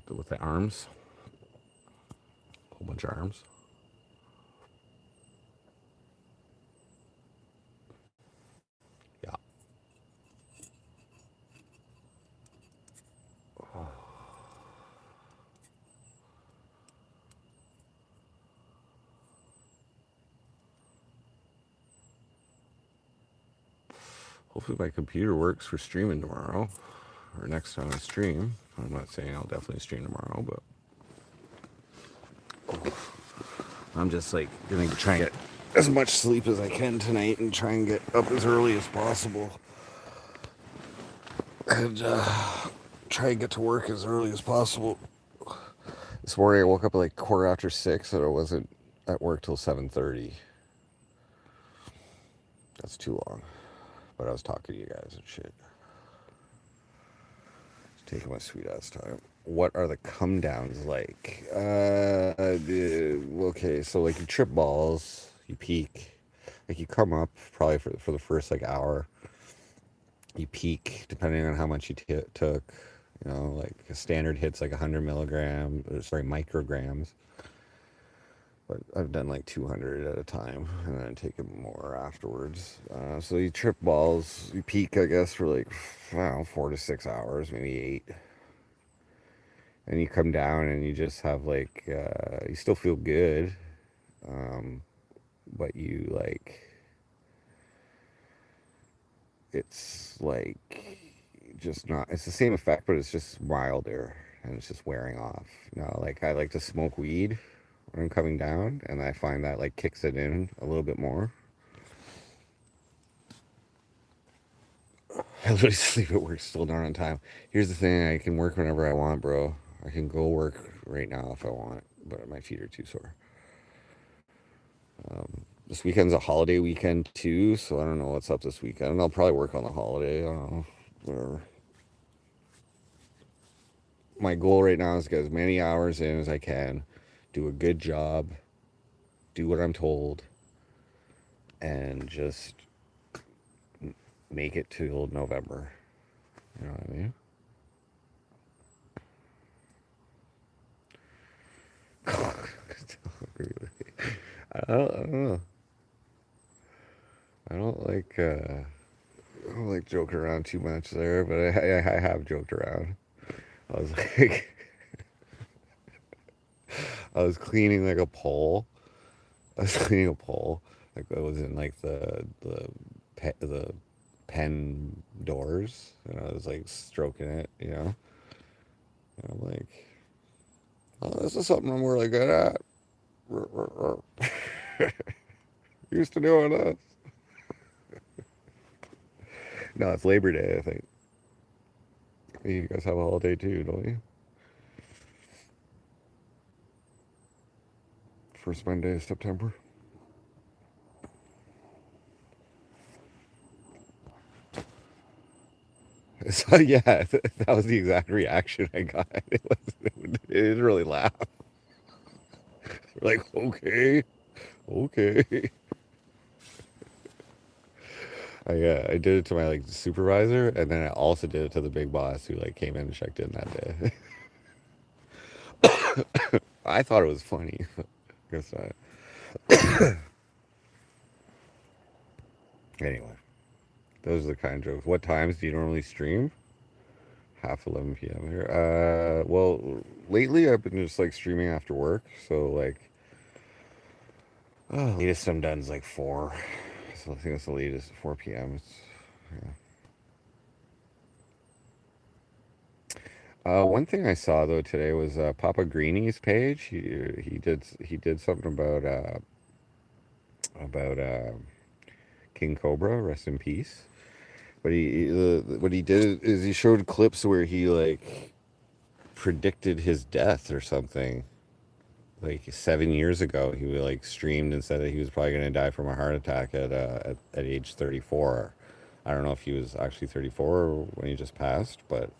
A: with the arms, a whole bunch of arms. Yeah. Hopefully my computer works for streaming tomorrow or next time I stream. I'm not saying I'll definitely stream tomorrow, but I'm just like gonna try and get as much sleep as I can tonight and try and get up as early as possible and try and get to work as early as possible. This morning I woke up at like 6:15 and I wasn't at work till 7:30. That's too long. But I was talking to you guys and shit. It's taking my sweet ass time. What are the come downs like? Okay, so like you trip balls, you peak, like you come up probably for the first like hour. You peak depending on how much you took. You know, like a standard hits like 100 milligrams, sorry, micrograms. But I've done like 200 at a time and then taken more afterwards. So you trip balls, you peak, I guess, for like, I don't know, 4 to 6 hours, maybe 8. And you come down and you just have like, you still feel good, um, but you like, it's like just not, it's the same effect, but it's just milder and it's just wearing off. You know, like I like to smoke weed when I'm coming down, and I find that like kicks it in a little bit more. I literally sleep at work still darn on time. Here's the thing, I can work whenever I want, bro. I can go work right now if I want. but my feet are too sore. This weekend's a holiday weekend too, so I don't know what's up this weekend. I'll probably work on the holiday. I don't know, whatever. My goal right now is to get as many hours in as I can, do a good job, do what I'm told, and just make it till November. You know what I mean? I don't know. I don't like I don't like joking around too much there, but I have joked around. I was like, I was cleaning like a pole. I was cleaning a pole. Like I was in like the pen doors, and I was like stroking it, you know. And I'm like, oh, this is something I'm really good at. Used to doing this. No, it's Labor Day, I think. You guys have a holiday too, don't you? First Monday of September. So yeah, that was the exact reaction I got. It didn't really laugh. Like, okay, okay. I did it to my like supervisor, and then I also did it to the big boss who like came in and checked in that day. I thought it was funny. Guess not. Anyway, those are the kind of jokes. What times do you normally stream? Half 11 p.m. here. Well, lately I've been just like streaming after work, so like, oh, latest I'm done is like 4. So I think that's the latest, 4 p.m. It's, yeah. One thing I saw though today was Papa Greeny's page. He did something about King Cobra, rest in peace. But what he did is he showed clips where he like predicted his death or something. Like 7 years ago, he like streamed and said that he was probably going to die from a heart attack at age 34. I don't know if he was actually 34 or when he just passed, but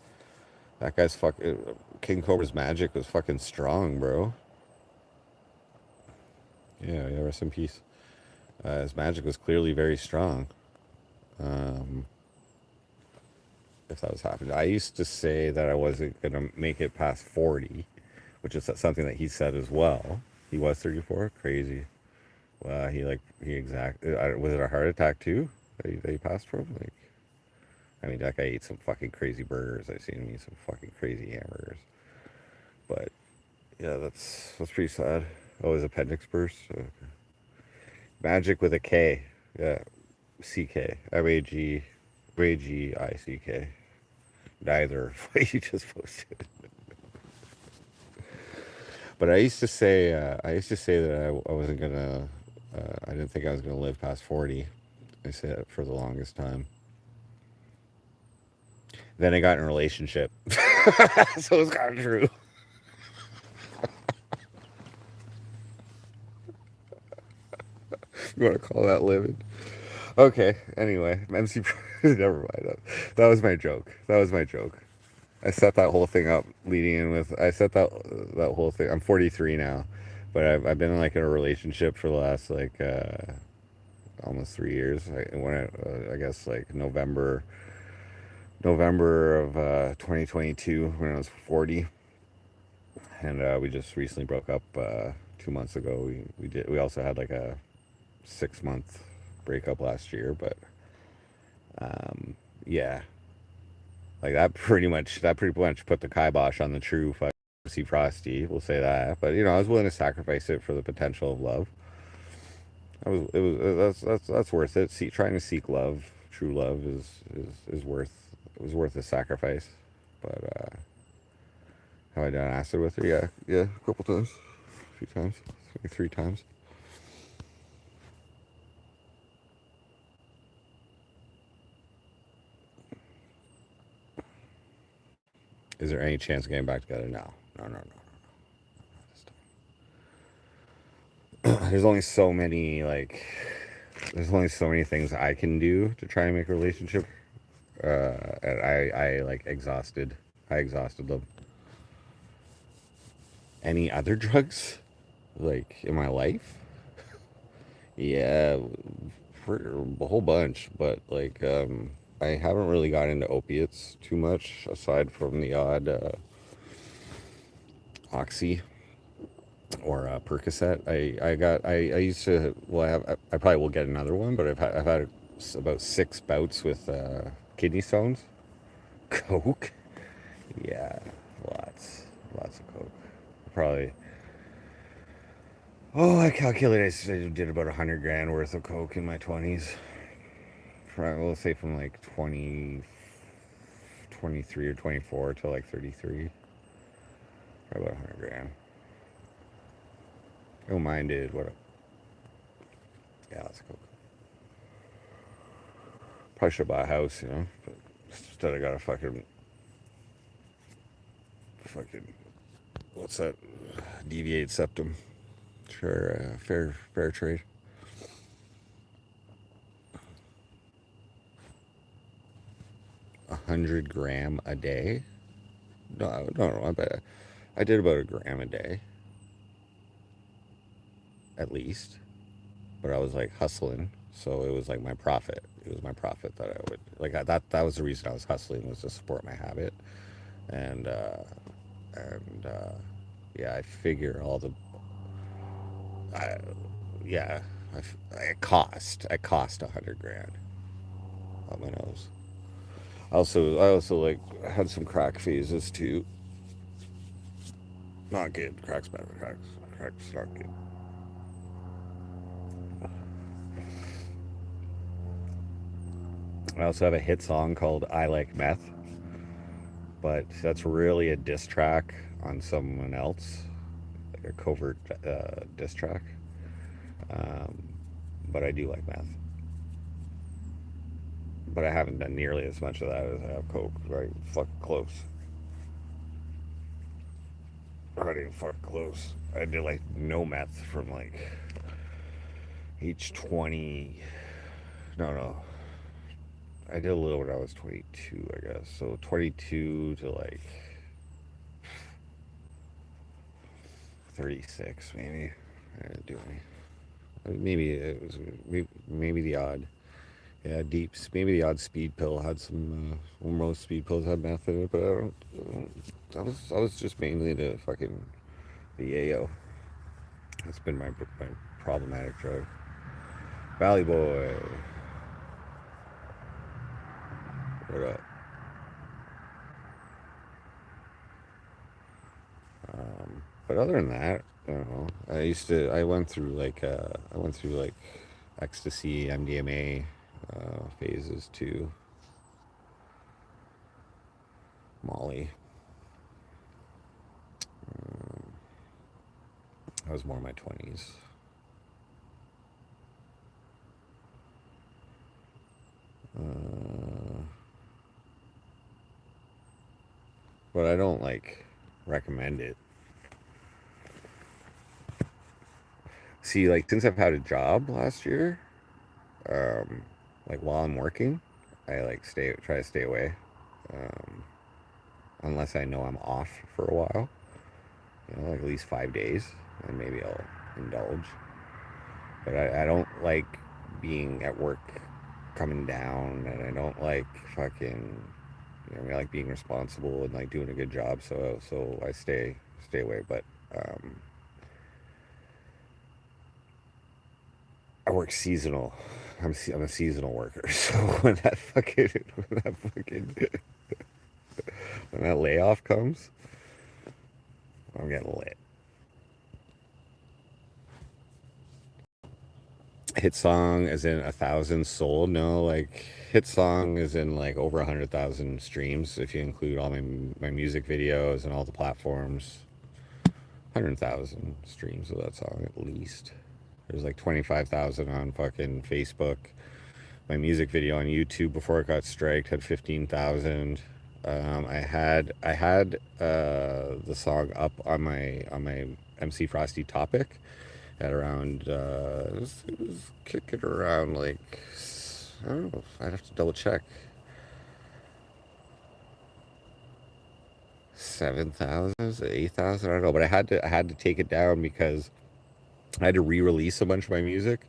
A: that guy's King Cobra's magic was fucking strong, bro. Yeah, yeah, rest in peace. His magic was clearly very strong. Um, if that was happening, I used to say that I wasn't gonna make it past 40, which is something that he said as well. He was 34. Crazy. Well, was it a heart attack too that he passed from? Like, I mean, that guy ate some fucking crazy burgers. I seen him eat some fucking crazy hamburgers. But yeah, that's pretty sad. Oh, his appendix burst. Magic with a K. Yeah, CK. MAGICK. Neither of what you just posted. But I used to say that I wasn't gonna. I didn't think I was gonna live past 40. I said it for the longest time. Then I got in a relationship, so it's kind of true. You want to call that living? Okay. Anyway, MC. Never mind. That was my joke. That was my joke. I set that whole thing up leading in with. I set that whole thing. I'm 43 now, but I've been like in a relationship for the last like almost 3 years. I guess like November of 2022 when I was 40, and we just recently broke up 2 months ago. We also had like a 6 month breakup last year, but yeah, like that pretty much put the kibosh on the true fucking Frosty. We'll say that, but I was willing to sacrifice it for the potential of love. I was it was that's worth it. Trying to seek love, true love is worth it was worth the sacrifice. But have I done acid with her? Yeah, yeah, a couple times, a few times, like 3 times. Is there any chance of getting back together? No, no, no, no, no, no. This time. there's only so many like there's only so many things I can do to try and make a relationship. And I like exhausted. I exhausted them. Any other drugs like in my life? Yeah, for a whole bunch, but like I haven't really got into opiates too much aside from the odd oxy or Percocet. I used to, well, I probably will get another one, but I've had about 6 bouts with kidney stones. Coke, yeah, lots of coke. Probably. Oh, I calculated I did about 100 grand worth of coke in my 20s. We'll say from like 23 or 24 to like 33. Probably about 100 grand. Oh, mine did. What? Yeah, that's coke. Probably should buy a house, you know. But instead, I got a fucking, what's that? Deviate septum. Sure, fair trade. 100 gram a day? No. I bet I did about a gram a day, at least. But I was like hustling, so it was like my profit. It was my profit that I would like. That was the reason I was hustling, was to support my habit, and and yeah, I figure all the I, yeah, I cost 100 grand on my nose. I also like had some crack phases too. Not good. Crack's bad. Crack's not good. I also have a hit song called "I Like Meth," but that's really a diss track on someone else, like a covert diss track. Um, but I do like meth. But I haven't done nearly as much of that as I have coke. Right, fucking close. Not even fucking close. I did like no meth from like age 20. No. I did a little when I was 22, I guess. So 22 to like 36, maybe. I didn't do any. Maybe it was maybe the odd, yeah, deeps. Maybe the odd speed pill had some. Well, most speed pills had meth in it, but I was just mainly the yayo. That's been my problematic drug. Valley Boy, what up? But other than that, I don't know. I went through like ecstasy, MDMA phases too. Molly. I was more in my 20s. Uh, but I don't like recommend it. See, like since I've had a job last year, um, like while I'm working, I like try to stay away, um, unless I know I'm off for a while. You know, like at least 5 days, and maybe I'll indulge. But I don't like being at work coming down, and I don't like fucking, you know, I like being responsible and like doing a good job. So I stay away. But um, I work seasonal. I'm a seasonal worker. So when that fucking when that layoff comes, I'm getting lit. Hit song as in 1,000 sold? No, like hit song is in like over 100,000 streams if you include all my music videos and all the platforms. 100,000 streams of that song at least. There's like 25,000 on fucking Facebook. My music video on YouTube before it got striked had 15,000. I had the song up on my MC Frosty topic, at around it was kicking around like I don't know. I'd have to double check. 7,000, 8,000. I don't know, but I had to take it down because I had to re-release a bunch of my music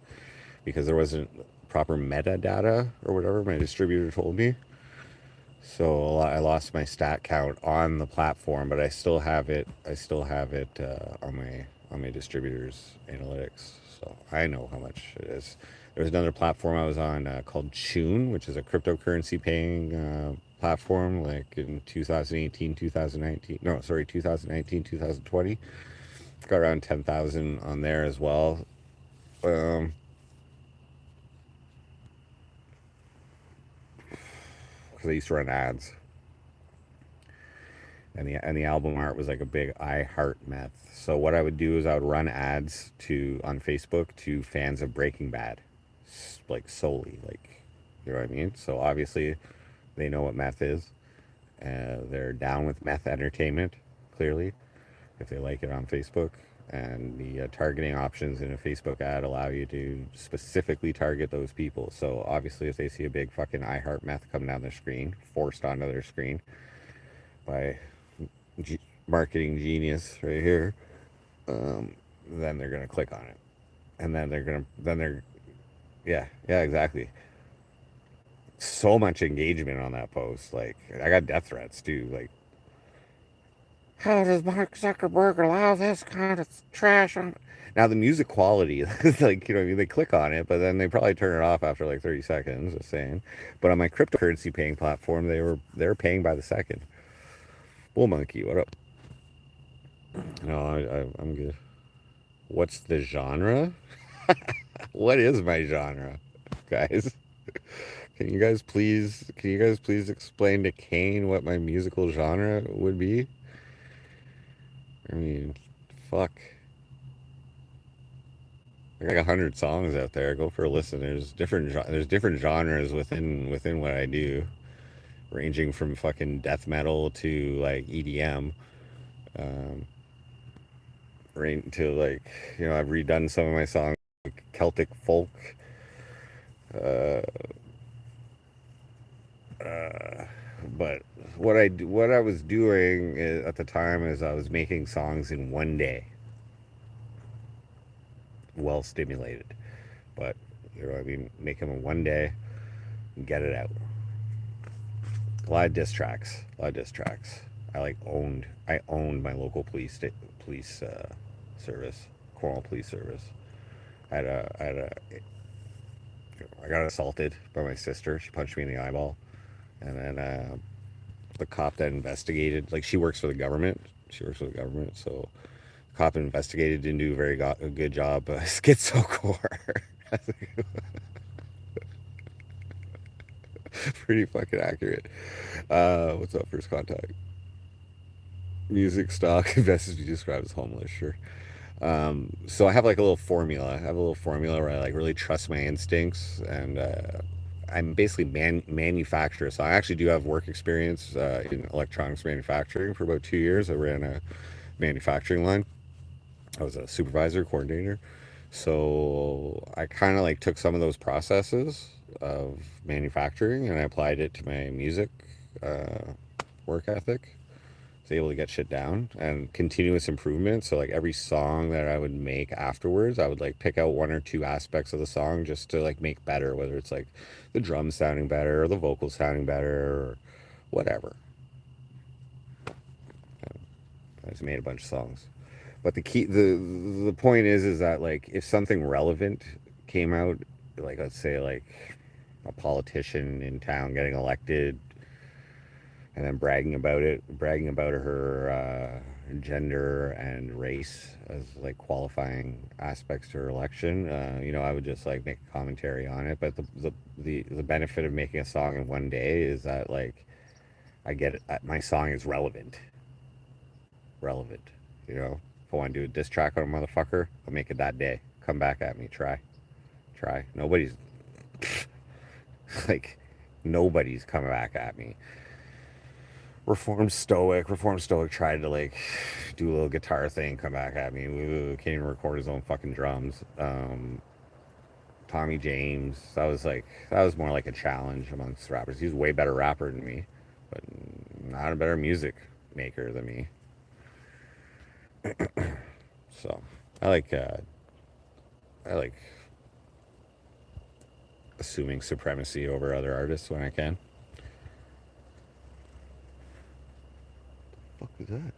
A: because there wasn't proper metadata or whatever my distributor told me. So I lost my stat count on the platform, but I still have it. I still have it on my distributor's analytics, so I know how much it is. There was another platform I was on called Tune, which is a cryptocurrency paying platform, like in 2018, 2019. No, sorry, 2019, 2020. Got around 10,000 on there as well. Um, because I used to run ads, and the album art was like a big I heart meth. So what I would do is I would run ads to on Facebook to fans of Breaking Bad, like solely, like you know what I mean. So obviously they know what meth is. They're down with meth entertainment, clearly, if they like it on Facebook. And the targeting options in a Facebook ad allow you to specifically target those people. So obviously, if they see a big fucking I heart meth come down their screen, forced onto their screen by marketing genius right here, then they're gonna click on it, and yeah, yeah, exactly. So much engagement on that post. Like I got death threats too. Like, how does Mark Zuckerberg allow this kind of trash on? Now the music quality, like you know, what I mean, they click on it, but then they probably turn it off after like 30 seconds. Just saying. But on my cryptocurrency paying platform, they're paying by the second. Bull monkey, what up? No, I'm good. What's the genre? What is my genre, guys? Can you guys please explain to Kane what my musical genre would be? I mean, fuck. I got 100 songs out there. Go for a listen. There's different genres within what I do, ranging from fucking death metal to like EDM, um, right to like I've redone some of my songs like Celtic folk. Uh, uh, but what I was doing at the time is I was making songs in one day, well stimulated. But I mean, make them in one day and get it out. A lot of diss tracks. A lot of diss tracks. I owned my local police service, Cornwall Police Service. I got assaulted by my sister. She punched me in the eyeball, and then the cop that investigated, like she works for the government. She works for the government, so the cop investigated, didn't do a good job. Schizocore. Pretty fucking accurate. What's up, first contact? Music stock investors be described as homeless, sure. So I have like a little formula. I have a little formula where I like really trust my instincts, and I'm basically manufacturer. So I actually do have work experience in electronics manufacturing for about 2 years. I ran a manufacturing line. I was a supervisor, coordinator. So I kind of like took some of those processes of manufacturing and I applied it to my music uh, work ethic. Was able to get shit down and continuous improvement. So like every song that I would make afterwards, I would like pick out one or two aspects of the song just to like make better, whether it's like the drums sounding better or the vocals sounding better or whatever. I just made a bunch of songs. But the point is that like if something relevant came out, like let's say like a politician in town getting elected and then bragging about her gender and race as like qualifying aspects to her election. I would just like make a commentary on it. But the benefit of making a song in one day is that like I get it, my song is relevant. If I want to do a diss track on a motherfucker, I'll make it that day. Come back at me, try. Nobody's like nobody's coming back at me Reformed Stoic tried to like do a little guitar thing, come back at me. Can't even record his own fucking drums. Tommy James, that was more like a challenge amongst rappers. He's a way better rapper than me, but not a better music maker than me. So I like assuming supremacy over other artists when I can. What the fuck is that?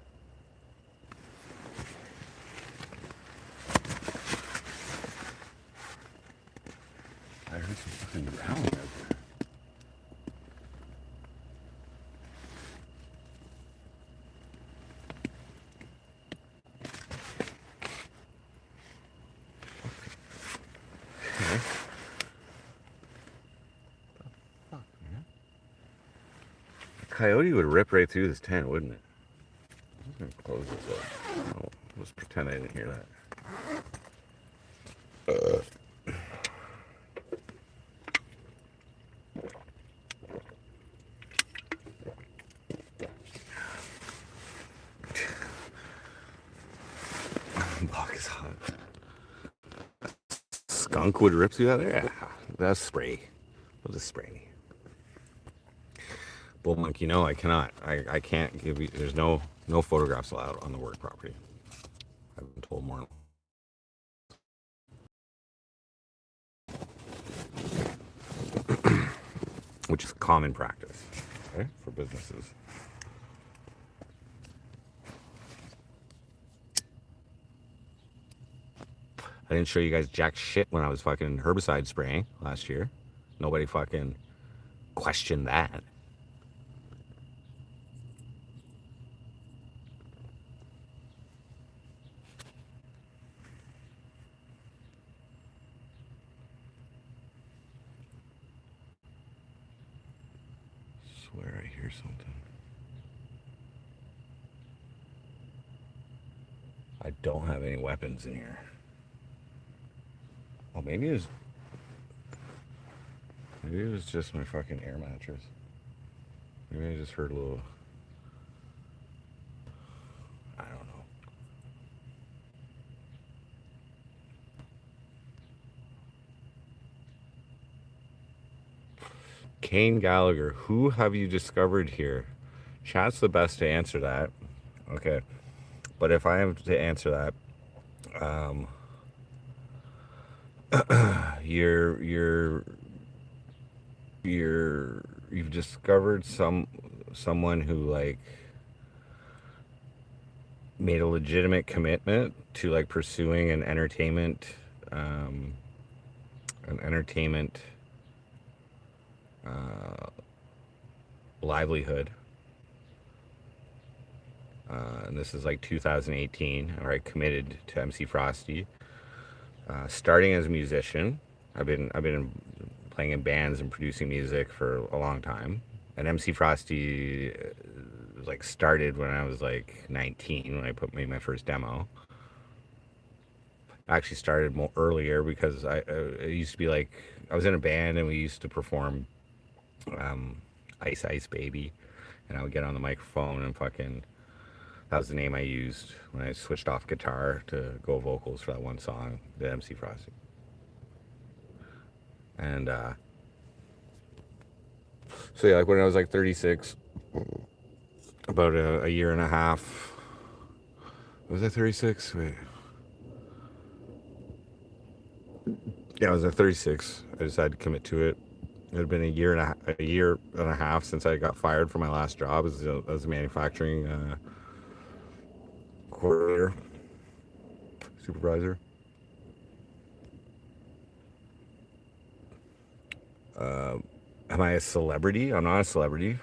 A: I heard some fucking growling out there. Okay. Fuck, man. A coyote would rip right through this tent, wouldn't it? I'm gonna close this up. Oh, let's pretend I didn't hear that. Block is hot. Skunk would rip through that? Yeah, that's spray. We'll just spray. Bull monkey, no, I cannot. I can't give you. There's no photographs allowed on the work property. I've been told more. Which is common practice, okay, for businesses. I didn't show you guys jack shit when I was fucking herbicide spraying last year. Nobody fucking questioned that. I swear I hear something. I don't have any weapons in here. Oh, maybe it was just my fucking air mattress. Maybe I just heard a little. I don't know. Kane Gallagher, who have you discovered here? Chat's the best to answer that. Okay. But if I have to answer that, you've discovered someone who like made a legitimate commitment to like pursuing an entertainment livelihood. And this is like 2018. All right, committed to MC Frosty. Starting as a musician, I've been playing in bands and producing music for a long time. And MC Frosty like started when I was like 19 when I made my first demo. I actually started more earlier because I used to be like I was in a band and we used to perform Ice Ice Baby, and I would get on the microphone and fucking. That was the name I used when I switched off guitar to go vocals for that one song, the MC Frosty. And so yeah, like when I was like 36, about a year and a half. Was I 36? Wait. Yeah, I was at 36. I decided to commit to it. It had been a year and a half since I got fired from my last job as a manufacturing coordinator, supervisor. Am I a celebrity? I'm not a celebrity,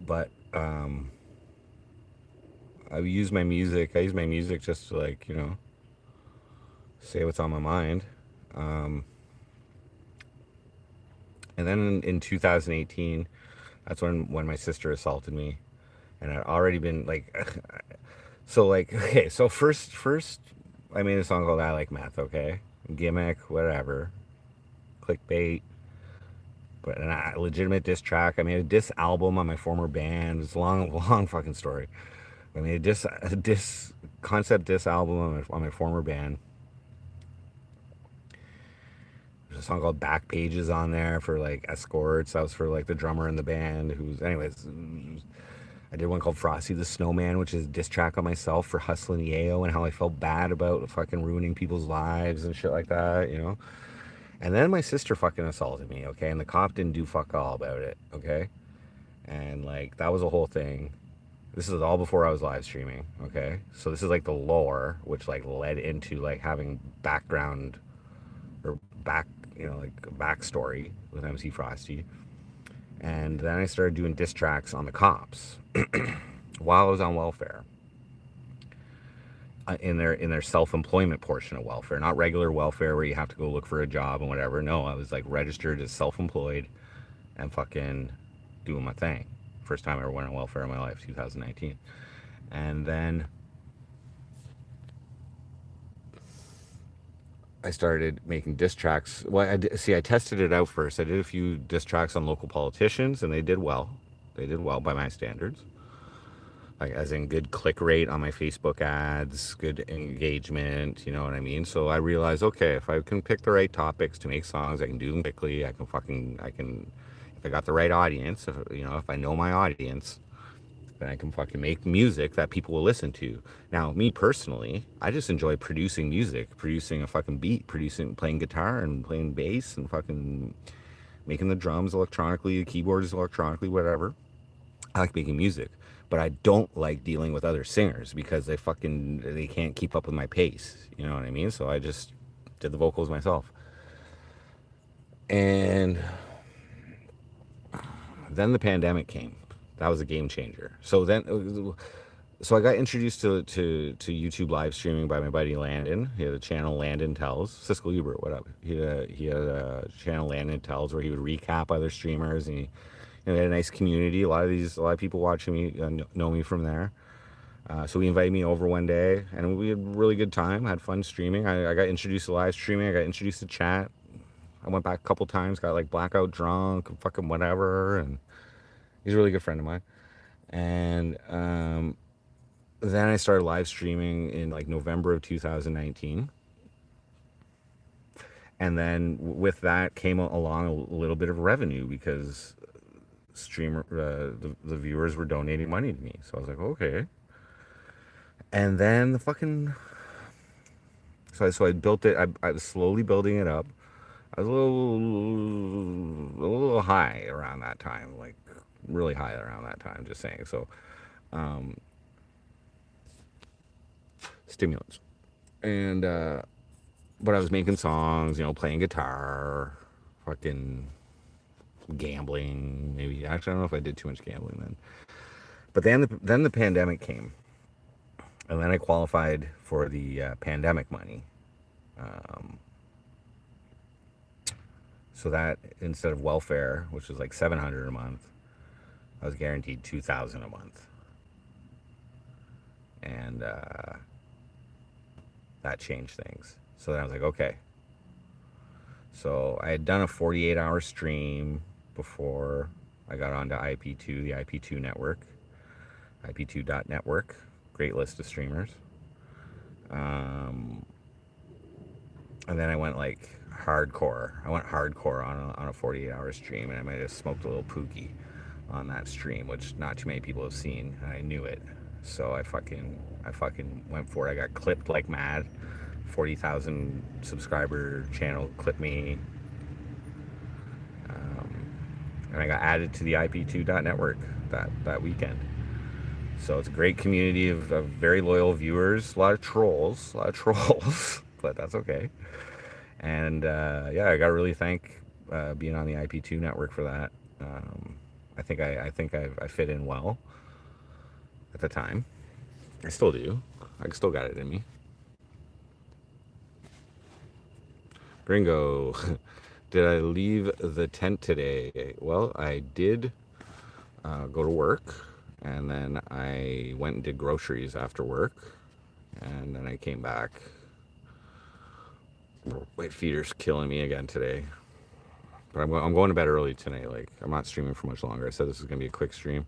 A: but I use my music just to like say what's on my mind. And then in 2018, that's when my sister assaulted me, and I'd already been like, so like okay, so first I made a song called "I Like Meth." Okay, gimmick, whatever, clickbait. but a legitimate diss track. I made a diss album on my former band. It's a long, long fucking story. I made a concept diss album on my former band. There's a song called Back Pages on there for like Escorts. That was for like the drummer in the band. Anyways, I did one called Frosty the Snowman, which is a diss track on myself for hustling Yale and how I felt bad about fucking ruining people's lives and shit like that, you know? And then my sister fucking assaulted me, okay? And the cop didn't do fuck all about it, okay? And like, that was a whole thing. This is all before I was live streaming, okay? So this is like the lore, which like led into like having background or back, like a backstory with MC Frosty. And then I started doing diss tracks on the cops while I was on welfare. In their self-employment portion of welfare, not regular welfare where you have to go look for a job and whatever. No, I was like registered as self-employed and fucking doing my thing. First time I ever went on welfare in my life, 2019. And then I started making diss tracks. Well, I tested it out first. I did a few diss tracks on local politicians, and they did well. They did well by my standards. Like, as in good click rate on my Facebook ads, good engagement, you know what I mean? So I realized, okay, if I can pick the right topics to make songs, I can do them quickly. If I got the right audience, if I know my audience, then I can fucking make music that people will listen to. Now, me personally, I just enjoy producing music, producing a fucking beat, playing guitar and playing bass and fucking making the drums electronically, the keyboards electronically, whatever. I like making music, but I don't like dealing with other singers because they can't keep up with my pace. You know what I mean? So I just did the vocals myself. And then the pandemic came. That was a game changer. So I got introduced to YouTube live streaming by my buddy Landon. He had a channel, Landon Tells. Siskel Hubert, what up? He had a channel, Landon Tells, where he would recap other streamers, and he had a nice community. A lot of people watching me know me from there. So he invited me over one day, and we had a really good time. I had fun streaming. I got introduced to live streaming. I got introduced to chat. I went back a couple times, got like blackout drunk and fucking whatever. And he's a really good friend of mine. And then I started live streaming in like November of 2019. And then with that came along a little bit of revenue because the viewers were donating money to me. So I was like, okay. And then so I built it. I was slowly building it up. I was a little high around that time, like really high around that time, just saying. So stimulants. And but I was making songs, playing guitar, fucking gambling, maybe. Actually, I don't know if I did too much gambling then. But then the pandemic came, and then I qualified for the pandemic money. So that instead of welfare, which was like $700 a month, I was guaranteed $2,000 a month, and that changed things. So then I was like, okay. So I had done a 48-hour stream before I got onto IP2, the IP2 network, IP2.network, great list of streamers. And then I went like hardcore. I went hardcore on a 48-hour stream, and I might have smoked a little pookie on that stream, which not too many people have seen, and I knew it. So I fucking went for it. I got clipped like mad. 40,000 subscriber channel clipped me. And I got added to the IP2.network that weekend. So it's a great community of very loyal viewers. A lot of trolls, but that's okay. And I got to really thank being on the IP2 network for that. I think I fit in well at the time. I still do. I still got it in me. Gringo, did I leave the tent today? Well, I did go to work, and then I went and did groceries after work, and then I came back. My feeder's killing me again today. But I'm going to bed early tonight. Like, I'm not streaming for much longer. I said this is gonna be a quick stream.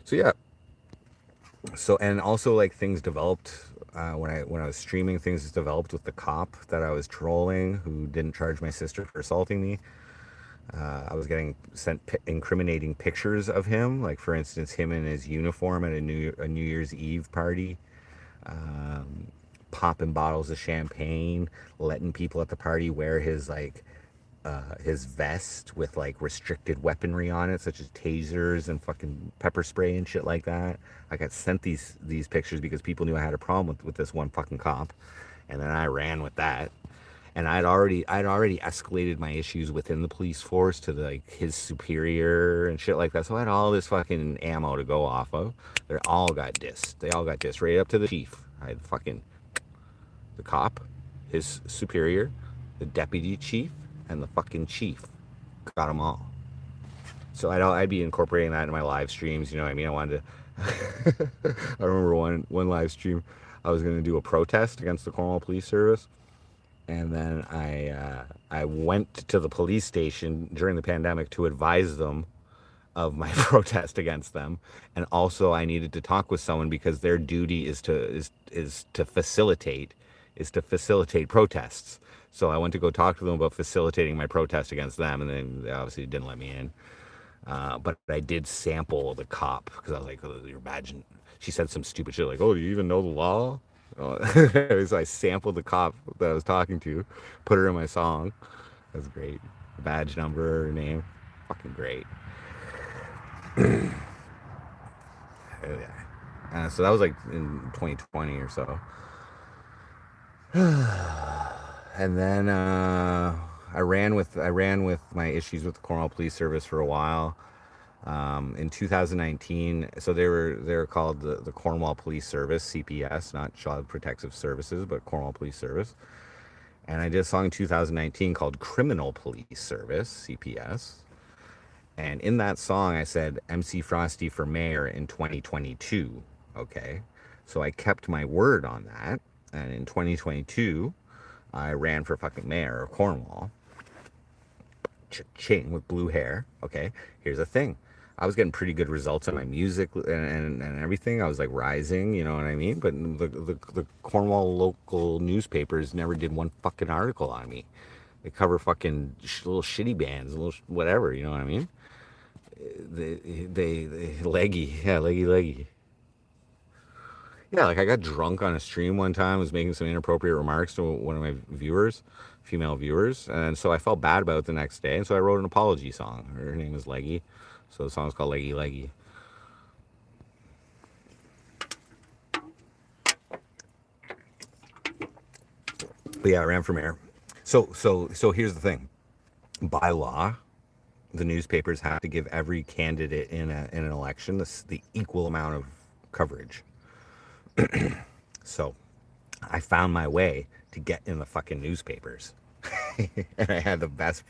A: So yeah. So and also like things developed when I was streaming. Things developed with the cop that I was trolling, who didn't charge my sister for assaulting me. I was getting sent incriminating pictures of him, like for instance, him in his uniform at a New Year's Eve party, um, popping bottles of champagne, letting people at the party wear his vest with like restricted weaponry on it, such as tasers and fucking pepper spray and shit like that. I got sent these pictures because people knew I had a problem with this one fucking cop, and then I ran with that. And I'd already escalated my issues within the police force to like his superior and shit like that. So I had all this fucking ammo to go off of. They all got dissed. They all got dissed right up to the chief. I had fucking the cop, his superior, the deputy chief, and the fucking chief. Got them all. So I'd be incorporating that in my live streams. You know what I mean? I wanted to. I remember one live stream. I was going to do a protest against the Cornwall Police Service, and then I went to the police station during the pandemic to advise them of my protest against them, and also I needed to talk with someone because their duty is to facilitate protests. So I went to go talk to them about facilitating my protest against them, and then they obviously didn't let me in. But I did sample the cop because I was like, oh, you're imagine. She said some stupid shit like, "Oh, do you even know the law?" So I sampled the cop that I was talking to, put her in my song. That's great. Badge number, name, fucking great. Hell yeah. So that was like in 2020 or so. And then I ran with my issues with the Cornwall Police Service for a while. In 2019, so they were called the Cornwall Police Service, CPS, not Child Protective Services, but Cornwall Police Service. And I did a song in 2019 called Criminal Police Service, CPS. And in that song, I said MC Frosty for mayor in 2022. Okay. So I kept my word on that. And in 2022, I ran for fucking mayor of Cornwall. Chain with blue hair. Okay. Here's the thing. I was getting pretty good results on my music and everything. I was like rising, you know what I mean? But the Cornwall local newspapers never did one fucking article on me. They cover fucking little shitty bands, little whatever, you know what I mean? They leggy, yeah, leggy. Yeah, like I got drunk on a stream one time, was making some inappropriate remarks to one of my viewers, female viewers, and so I felt bad about it the next day, and so I wrote an apology song. Her name is Leggy, so the song's called Leggy Leggy. But yeah, I ran for mayor. So here's the thing. By law, the newspapers have to give every candidate in an election the equal amount of coverage. So I found my way to get in the fucking newspapers. And I had the best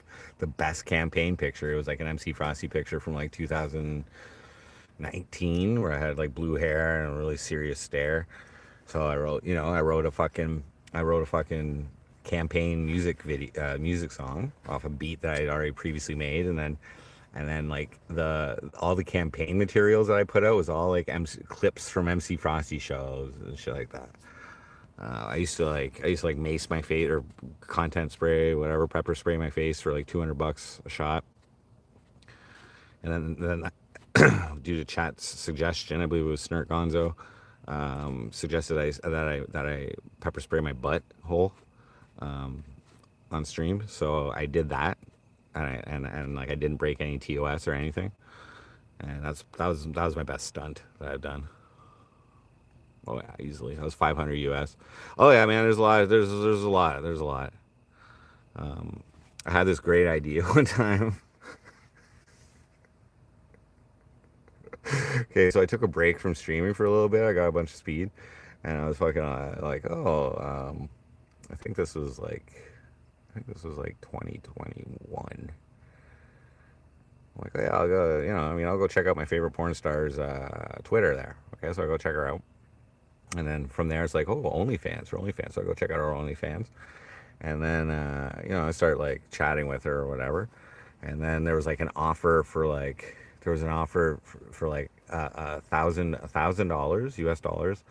A: campaign picture. It was like an MC Frosty picture from like 2019 where I had like blue hair and a really serious stare. So I wrote a fucking campaign music song off a beat that I had already previously made, and then like all the campaign materials that I put out was all like clips from MC Frosty shows and shit like that. I used to like mace my face or content spray, whatever, pepper spray my face for like $200 a shot. And then due to chat's suggestion, I believe it was Snert Gonzo, suggested that I pepper spray my butt hole on stream. So I did that, and like I didn't break any TOS or anything. And that was my best stunt that I've done. Oh yeah, easily. That was 500 US. Oh yeah, man. There's a lot. There's a lot. I had this great idea one time. Okay, so I took a break from streaming for a little bit. I got a bunch of speed, and I was fucking like, I think this was like 2021. I'm like, oh, yeah, I'll go. I'll go check out my favorite porn star's Twitter there. Okay, so I go check her out. And then from there, it's like, oh, OnlyFans. So I go check out our OnlyFans. And then, I started like chatting with her or whatever. And then there was like an offer for like, there was an offer for like $1,000 US dollars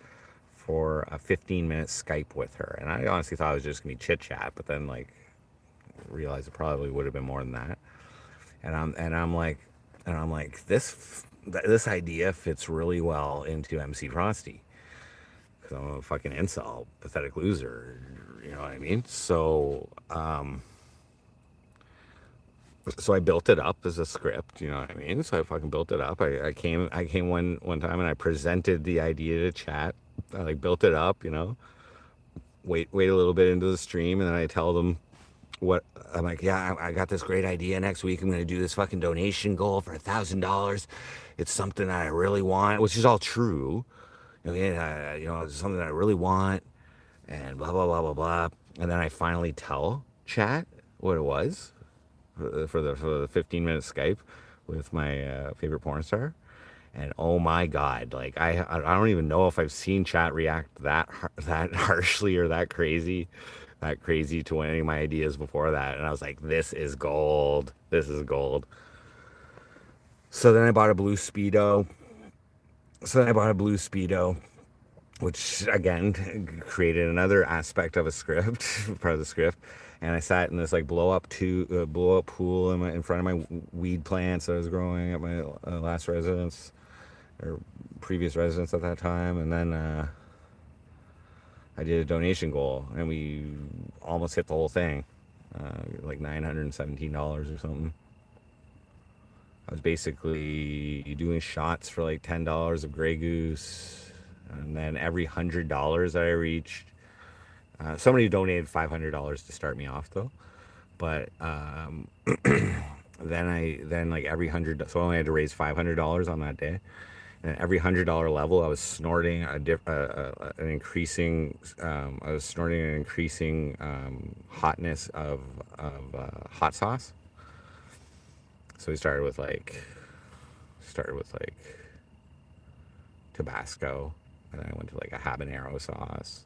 A: for a 15-minute Skype with her. And I honestly thought it was just gonna be chit chat, but then like realized it probably would have been more than that. And I'm like this idea fits really well into MC Frosty because I'm a fucking incel, pathetic loser. You know what I mean? So I built it up as a script. You know what I mean? So I fucking built it up. I came one time and I presented the idea to chat. I like built it up. Wait a little bit into the stream, and then I tell them what I'm like. Yeah, I got this great idea. Next week I'm gonna do this fucking donation goal for $1,000. It's something that I really want, which is all true. It's something that I really want, and blah blah blah blah blah. And then I finally tell chat what it was for the 15-minute Skype with my favorite porn star. And oh my god, like I don't even know if I've seen chat react that harshly or that crazy to any of my ideas before that. And I was like, this is gold. This is gold. So then I bought a blue Speedo. Which again created another aspect of a script, part of the script. And I sat in this like blow up pool in front of my weed plants that I was growing at my last residence or previous residence at that time. And then I did a donation goal, and we almost hit the whole thing, like $917 or something. I was basically doing shots for like $10 of Grey Goose, and then every $100 that I reached, somebody donated $500 to start me off though, but then like every hundred, so I only had to raise $500 on that day. And at every $100 level, I was snorting an increasing hotness of hot sauce. So we started with like Tabasco, and then I went to like a habanero sauce,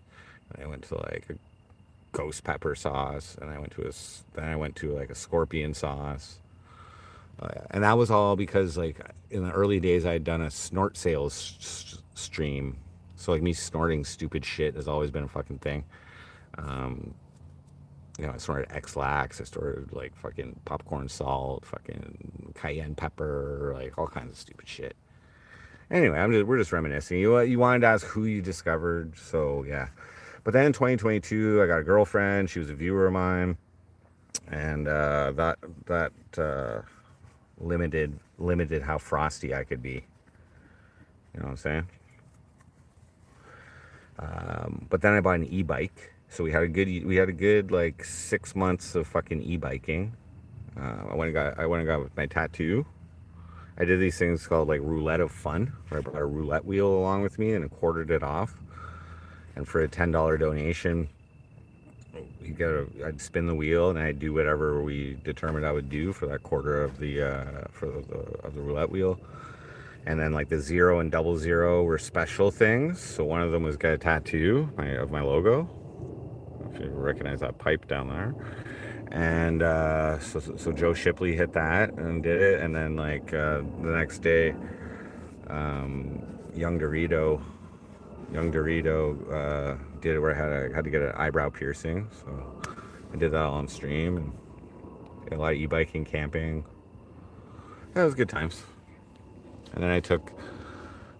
A: and I went to like a ghost pepper sauce, and then I went to like a scorpion sauce. And that was all because like in the early days I had done a snort sales stream. So like me snorting stupid shit has always been a fucking thing. I snorted X-Lax, I snorted like fucking popcorn salt, fucking cayenne pepper, like all kinds of stupid shit. Anyway, we're just reminiscing. You wanted to ask who you discovered, so yeah. But then in 2022, I got a girlfriend. She was a viewer of mine, and that limited how frosty I could be. You know what I'm saying? But then I bought an e-bike, so we had a good like 6 months of fucking e-biking. I went and got my tattoo. I did these things called like roulette of fun, where I brought a roulette wheel along with me and I quartered it off. And for a $10 donation, I'd spin the wheel and I'd do whatever we determined I would do for that quarter of the roulette wheel. And then like the 0 and 00 were special things. So one of them was get a tattoo of my logo. If you recognize that pipe down there. And so Joe Shipley hit that and did it. And then like the next day, Young Dorito did it where I had to get an eyebrow piercing. So I did that on stream and did a lot of e-biking, camping. Yeah, it was good times. And then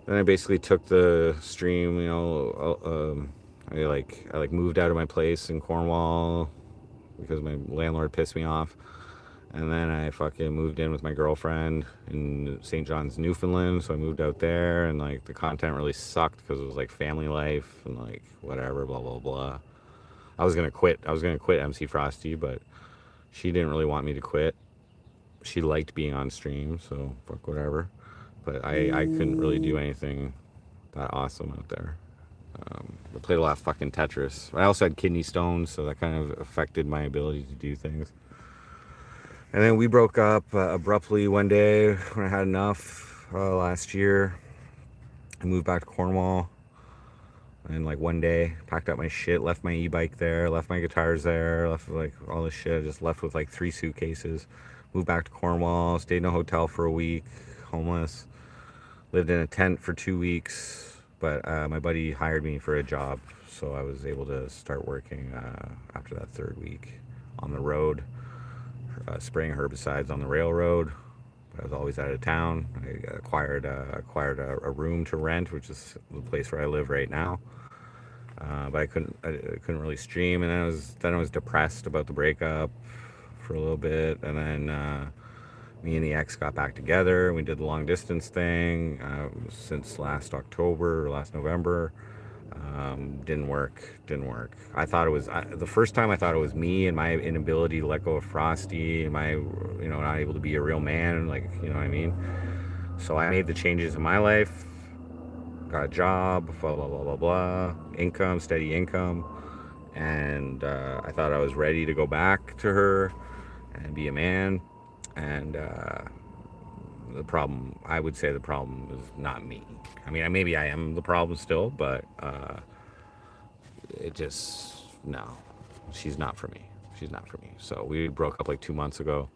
A: I basically took the stream, I moved out of my place in Cornwall because my landlord pissed me off. And then I fucking moved in with my girlfriend in St. John's, Newfoundland. So I moved out there, and like the content really sucked because it was like family life and like whatever, blah blah blah. I was gonna quit MC Frosty, but she didn't really want me to quit. She liked being on stream, so fuck whatever. But I couldn't really do anything that awesome out there. I played a lot of fucking Tetris. I also had kidney stones, so that kind of affected my ability to do things. And then we broke up abruptly one day when I had enough last year. I moved back to Cornwall. And like one day, packed up my shit, left my e-bike there, left my guitars there, left like all this shit. I just left with like 3 suitcases. Moved back to Cornwall, stayed in a hotel for a week, homeless. Lived in a tent for 2 weeks, but my buddy hired me for a job, so I was able to start working after that third week on the road, spraying herbicides on the railroad. I was always out of town. I acquired a room to rent, which is the place where I live right now. But I couldn't really stream, and then I was depressed about the breakup for a little bit, and then me and the ex got back together. We did the long distance thing since last October or last November. Didn't work. Didn't work. I thought it was the first time. I thought it was me and my inability to let go of Frosty. My, not able to be a real man. Like, you know what I mean. So I made the changes in my life. Got a job. Blah blah blah blah blah. Income, steady income, and I thought I was ready to go back to her and be a man. And the problem, I would say, the problem is not me. I mean, maybe I am the problem still, but it just, no, she's not for me. She's not for me. So we broke up like 2 months ago,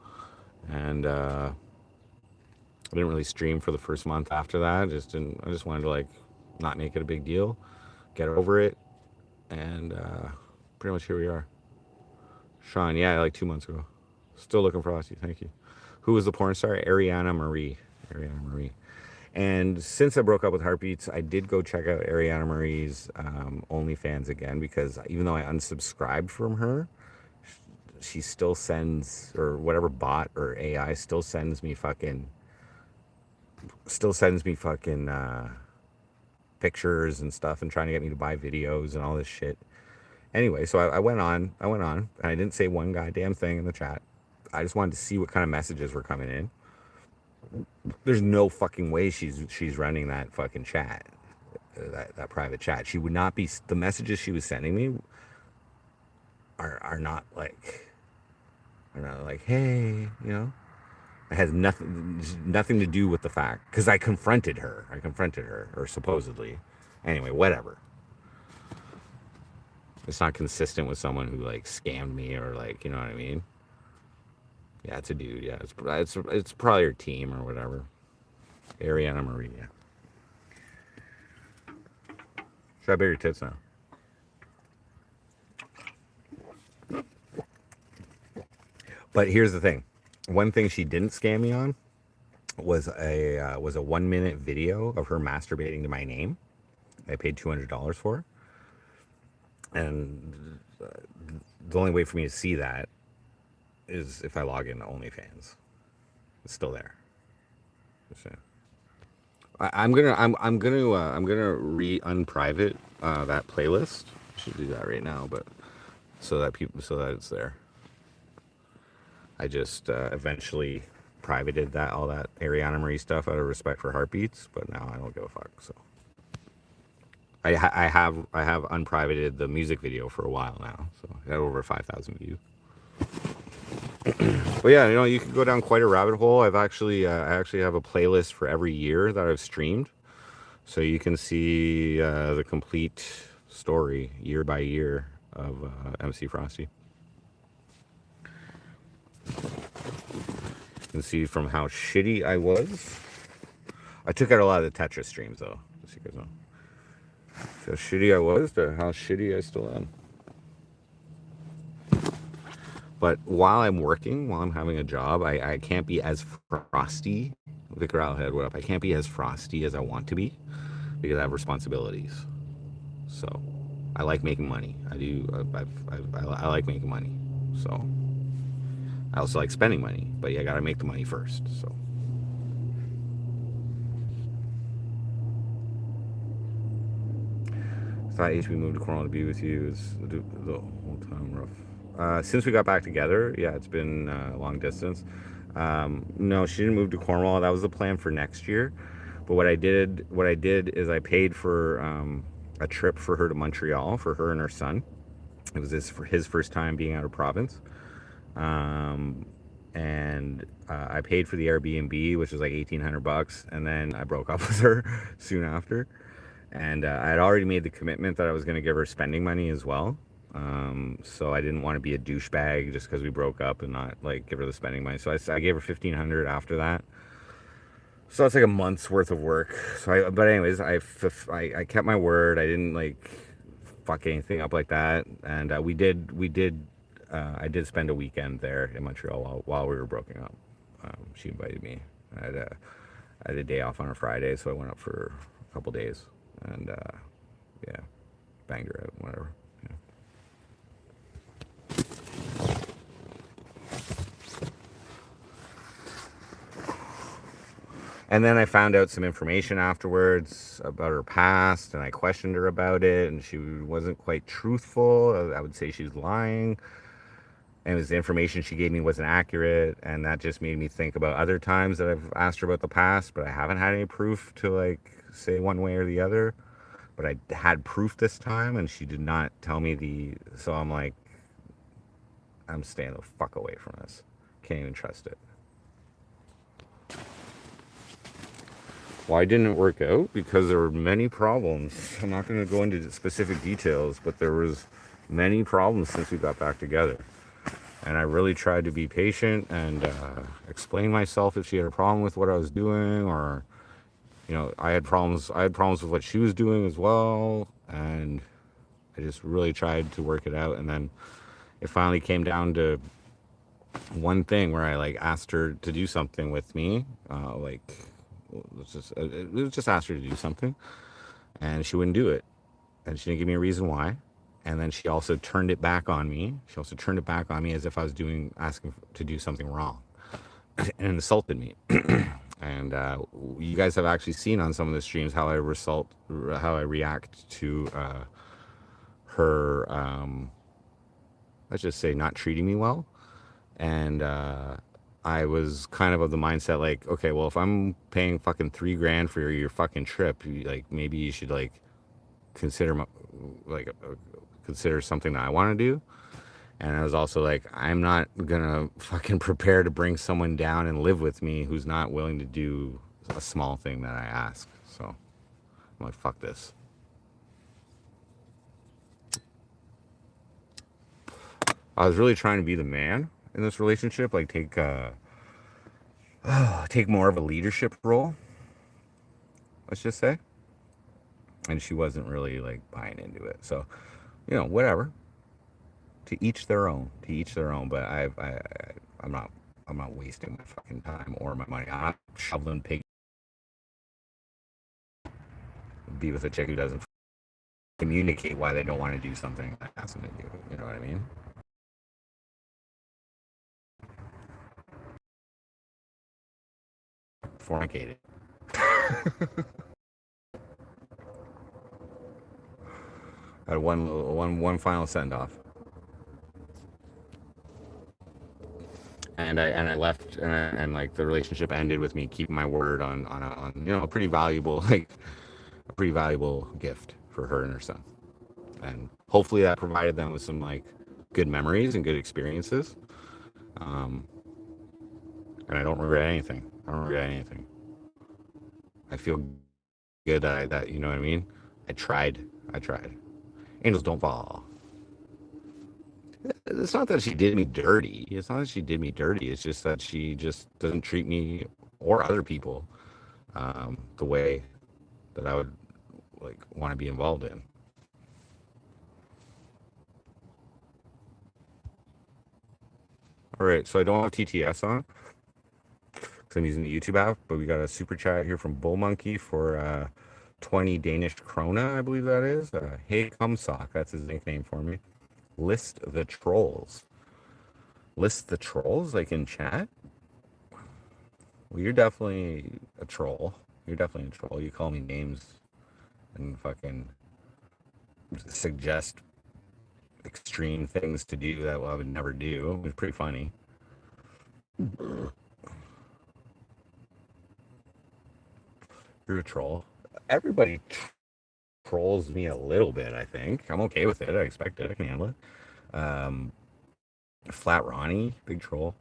A: and I didn't really stream for the first month after that. I just wanted to like not make it a big deal, get over it, and pretty much here we are. Sean, yeah, like 2 months ago. Still looking for Frosty. Thank you. Who was the porn star? Ariana Marie. Ariana Marie. And since I broke up with Heartbeats, I did go check out Ariana Marie's OnlyFans again, because even though I unsubscribed from her, she still sends, or whatever bot or AI still sends me fucking pictures and stuff and trying to get me to buy videos and all this shit. Anyway, so I went on, and I didn't say one goddamn thing in the chat. I just wanted to see what kind of messages were coming in. There's no fucking way she's running that fucking chat, that private chat. She would not be. The messages she was sending me are not like, hey, it has nothing to do with the fact, because I confronted her, or supposedly. Anyway, whatever. It's not consistent with someone who like scammed me, or like, you know what I mean. Yeah, it's a dude. Yeah, it's probably her team or whatever. Ariana Marie. Yeah. Should I bet your tits now? But here's the thing. One thing she didn't scam me on was a 1 minute video of her masturbating to my name. I paid $200 for, and the only way for me to see that is if I log into OnlyFans. It's still there. I'm gonna unprivate that playlist. I should do that right now, but so that it's there. I just eventually privated all that Ariana Marie stuff out of respect for Heartbeats, but now I don't give a fuck. So I have unprivated the music video for a while now, so I got over 5,000 views. But yeah, you can go down quite a rabbit hole. I actually have a playlist for every year that I've streamed, so you can see the complete story year by year of MC Frosty. You can see from how shitty I was. I took out a lot of the Tetris streams though, just so you guys know. How shitty I was to how shitty I still am. But while I'm working, while I'm having a job, I can't be as frosty. Vicar Owlhead, what up? I can't be as frosty as I want to be because I have responsibilities. So I like making money. I do. I like making money. So I also like spending money, but I gotta make the money first. So. I thought HB moved to Cornwall to be with you. It's the whole time rough. Since we got back together, yeah, it's been long distance. No, she didn't move to Cornwall. That was the plan for next year. But what I did is I paid for a trip for her to Montreal for her and her son. It was his first time being out of province. And I paid for the Airbnb, which was like $1,800, and then I broke up with her soon after. And I had already made the commitment that I was going to give her spending money as well. So I didn't want to be a douchebag just because we broke up and not like give her the spending money. So I gave her 1,500 after that. So that's like a month's worth of work. But anyways, I kept my word. I didn't like fuck anything up like that. And I did spend a weekend there in Montreal while we were broken up. She invited me. I had a, I had a day off on a Friday, so I went up for a couple days, and yeah, banged her out, whatever. Yeah. And then I found out some information afterwards about her past, and I questioned her about it, and she wasn't quite truthful. I would say she's lying, and it was the information she gave me wasn't accurate, and that just made me think about other times that I've asked her about the past, but I haven't had any proof to like say one way or the other. But I had proof this time, and she did not tell me the. So I'm like, I'm staying the fuck away from this. Can't even trust it. Why didn't it work out? Because there were many problems. I'm not going to go into specific details, but there was many problems since we got back together. And I really tried to be patient and explain myself if she had a problem with what I was doing, or I had problems. I had problems with what she was doing as well, and I just really tried to work it out. And then it finally came down to one thing where I like asked her to do something with me, it was just asked her to do something, and she wouldn't do it, and she didn't give me a reason why. And then she also turned it back on me. She also turned it back on me as if I was asking to do something wrong, and insulted me. And you guys have actually seen on some of the streams how I react to her. Let's just say not treating me well, and I was kind of the mindset like, okay, well, if I'm paying fucking $3,000 for your fucking trip, maybe you should like consider like consider something that I want to do. And I was also like, I'm not gonna fucking prepare to bring someone down and live with me who's not willing to do a small thing that I ask. So I'm like, fuck this. I was really trying to be the man in this relationship, like take more of a leadership role, let's just say. And she wasn't really like buying into it. So, whatever. To each their own. To each their own. But I'm not wasting my fucking time or my money. I'm not shoveling pig. Be with a chick who doesn't communicate why they don't want to do something that has them to do. You know what I mean? Fornicated. I had one final send off. And I left, and like the relationship ended with me keeping my word on a pretty valuable a pretty valuable gift for her and her son, and hopefully that provided them with some like good memories and good experiences. And I don't regret anything. I don't regret anything. I feel good that you know what I mean. I tried. Angels don't fall. It's not that she did me dirty. It's not that she did me dirty. It's just that she just doesn't treat me or other people the way that I would like want to be involved in. All right, so I don't have TTS on because I'm using the YouTube app, but we got a super chat here from Bull Monkey for 20 Danish krona, I believe that is. Hey, Cumsock, that's his nickname for me. List the trolls. List the trolls, like in chat? Well, you're definitely a troll. You're definitely a troll. You call me names and fucking suggest extreme things to do that I would never do. It was pretty funny. You're a troll. Everybody trolls me a little bit, I think. I'm okay with it. I expect it. I can handle it. Flat Ronnie, big troll.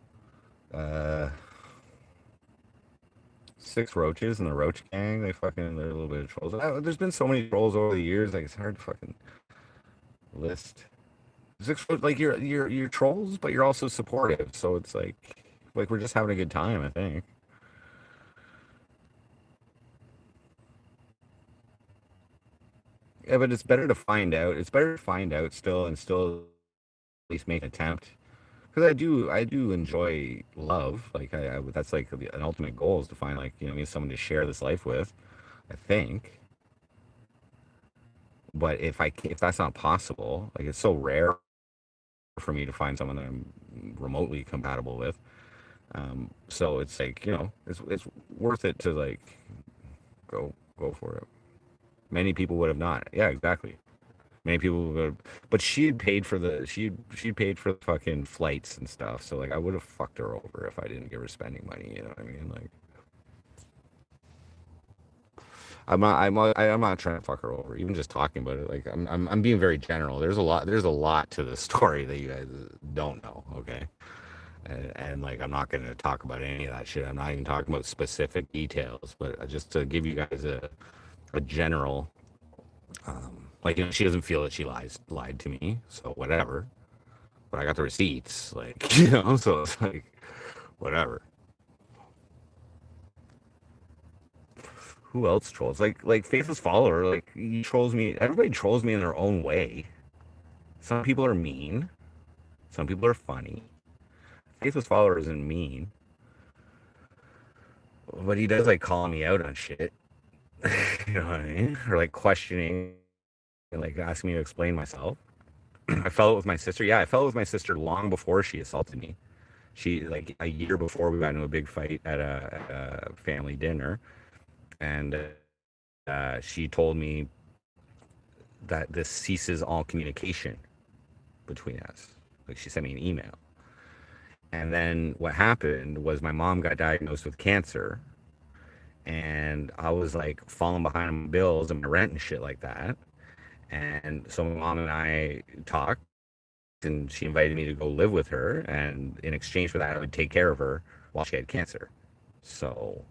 A: six roaches in the roach gang. They're a little bit of trolls. There's been so many trolls over the years, like it's hard to fucking list. Six like you're trolls, but you're also supportive. So it's like we're just having a good time, I think. Yeah, but it's better to find out. It's better to find out still and still at least make an attempt. Because I do enjoy love. Like I that's like an ultimate goal is to find like someone to share this life with. I think, but if that's not possible, like it's so rare for me to find someone that I'm remotely compatible with. So it's like it's worth it to like go for it. Many people would have not. Yeah, exactly. Many people would have, but she'd paid for the fucking flights and stuff. So like I would have fucked her over if I didn't give her spending money. You know what I mean? Like I'm not trying to fuck her over. Even just talking about it, like I'm being very general. There's a lot to the story that you guys don't know. Okay. And like I'm not going to talk about any of that shit. I'm not even talking about specific details, but just to give you guys a general, like she doesn't feel that she lied to me, so whatever. But I got the receipts, like so it's like whatever. Who else trolls? Like faithless follower, like he trolls me. Everybody trolls me in their own way. Some people are mean, some people are funny. Faithless follower isn't mean, but he does like call me out on shit. You know what I mean? Or like questioning and like asking me to explain myself. I fell out with my sister. Yeah, I fell out with my sister long before she assaulted me. She like a year before we got into a big fight at a family dinner, and she told me that this ceases all communication between us. Like she sent me an email, and then what happened was my mom got diagnosed with cancer, and I was like falling behind on my bills and my rent and shit like that. And so my mom and I talked, and she invited me to go live with her, and in exchange for that, I would take care of her while she had cancer. So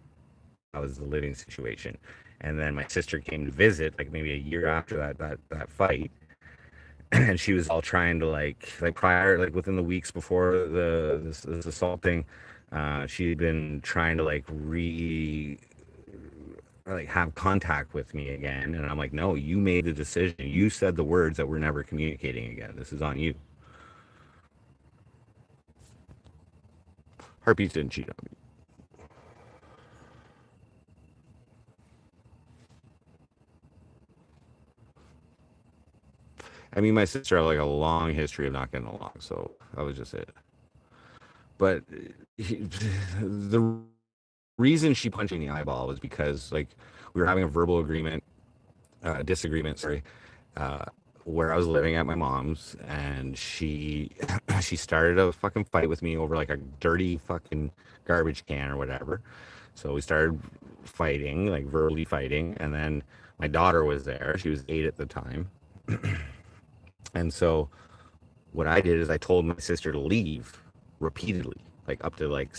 A: that was the living situation. And then my sister came to visit, like maybe a year after that fight, and she was all trying to like prior, like within the weeks before this assault thing, she had been trying to like have contact with me again, and I'm like, no, you made the decision. You said the words that we're never communicating again. This is on you. Harpies didn't cheat on me. I mean, my sister had like a long history of not getting along, so that was just it. But the reason she punched me in the eyeball was because like we were having a verbal agreement, disagreement, sorry, uh, where I was living at my mom's, and she she started a fucking fight with me over like a dirty fucking garbage can or whatever. So we started fighting, like verbally fighting, and then my daughter was there. She was 8 at the time, and so what I did is I told my sister to leave repeatedly, like up to like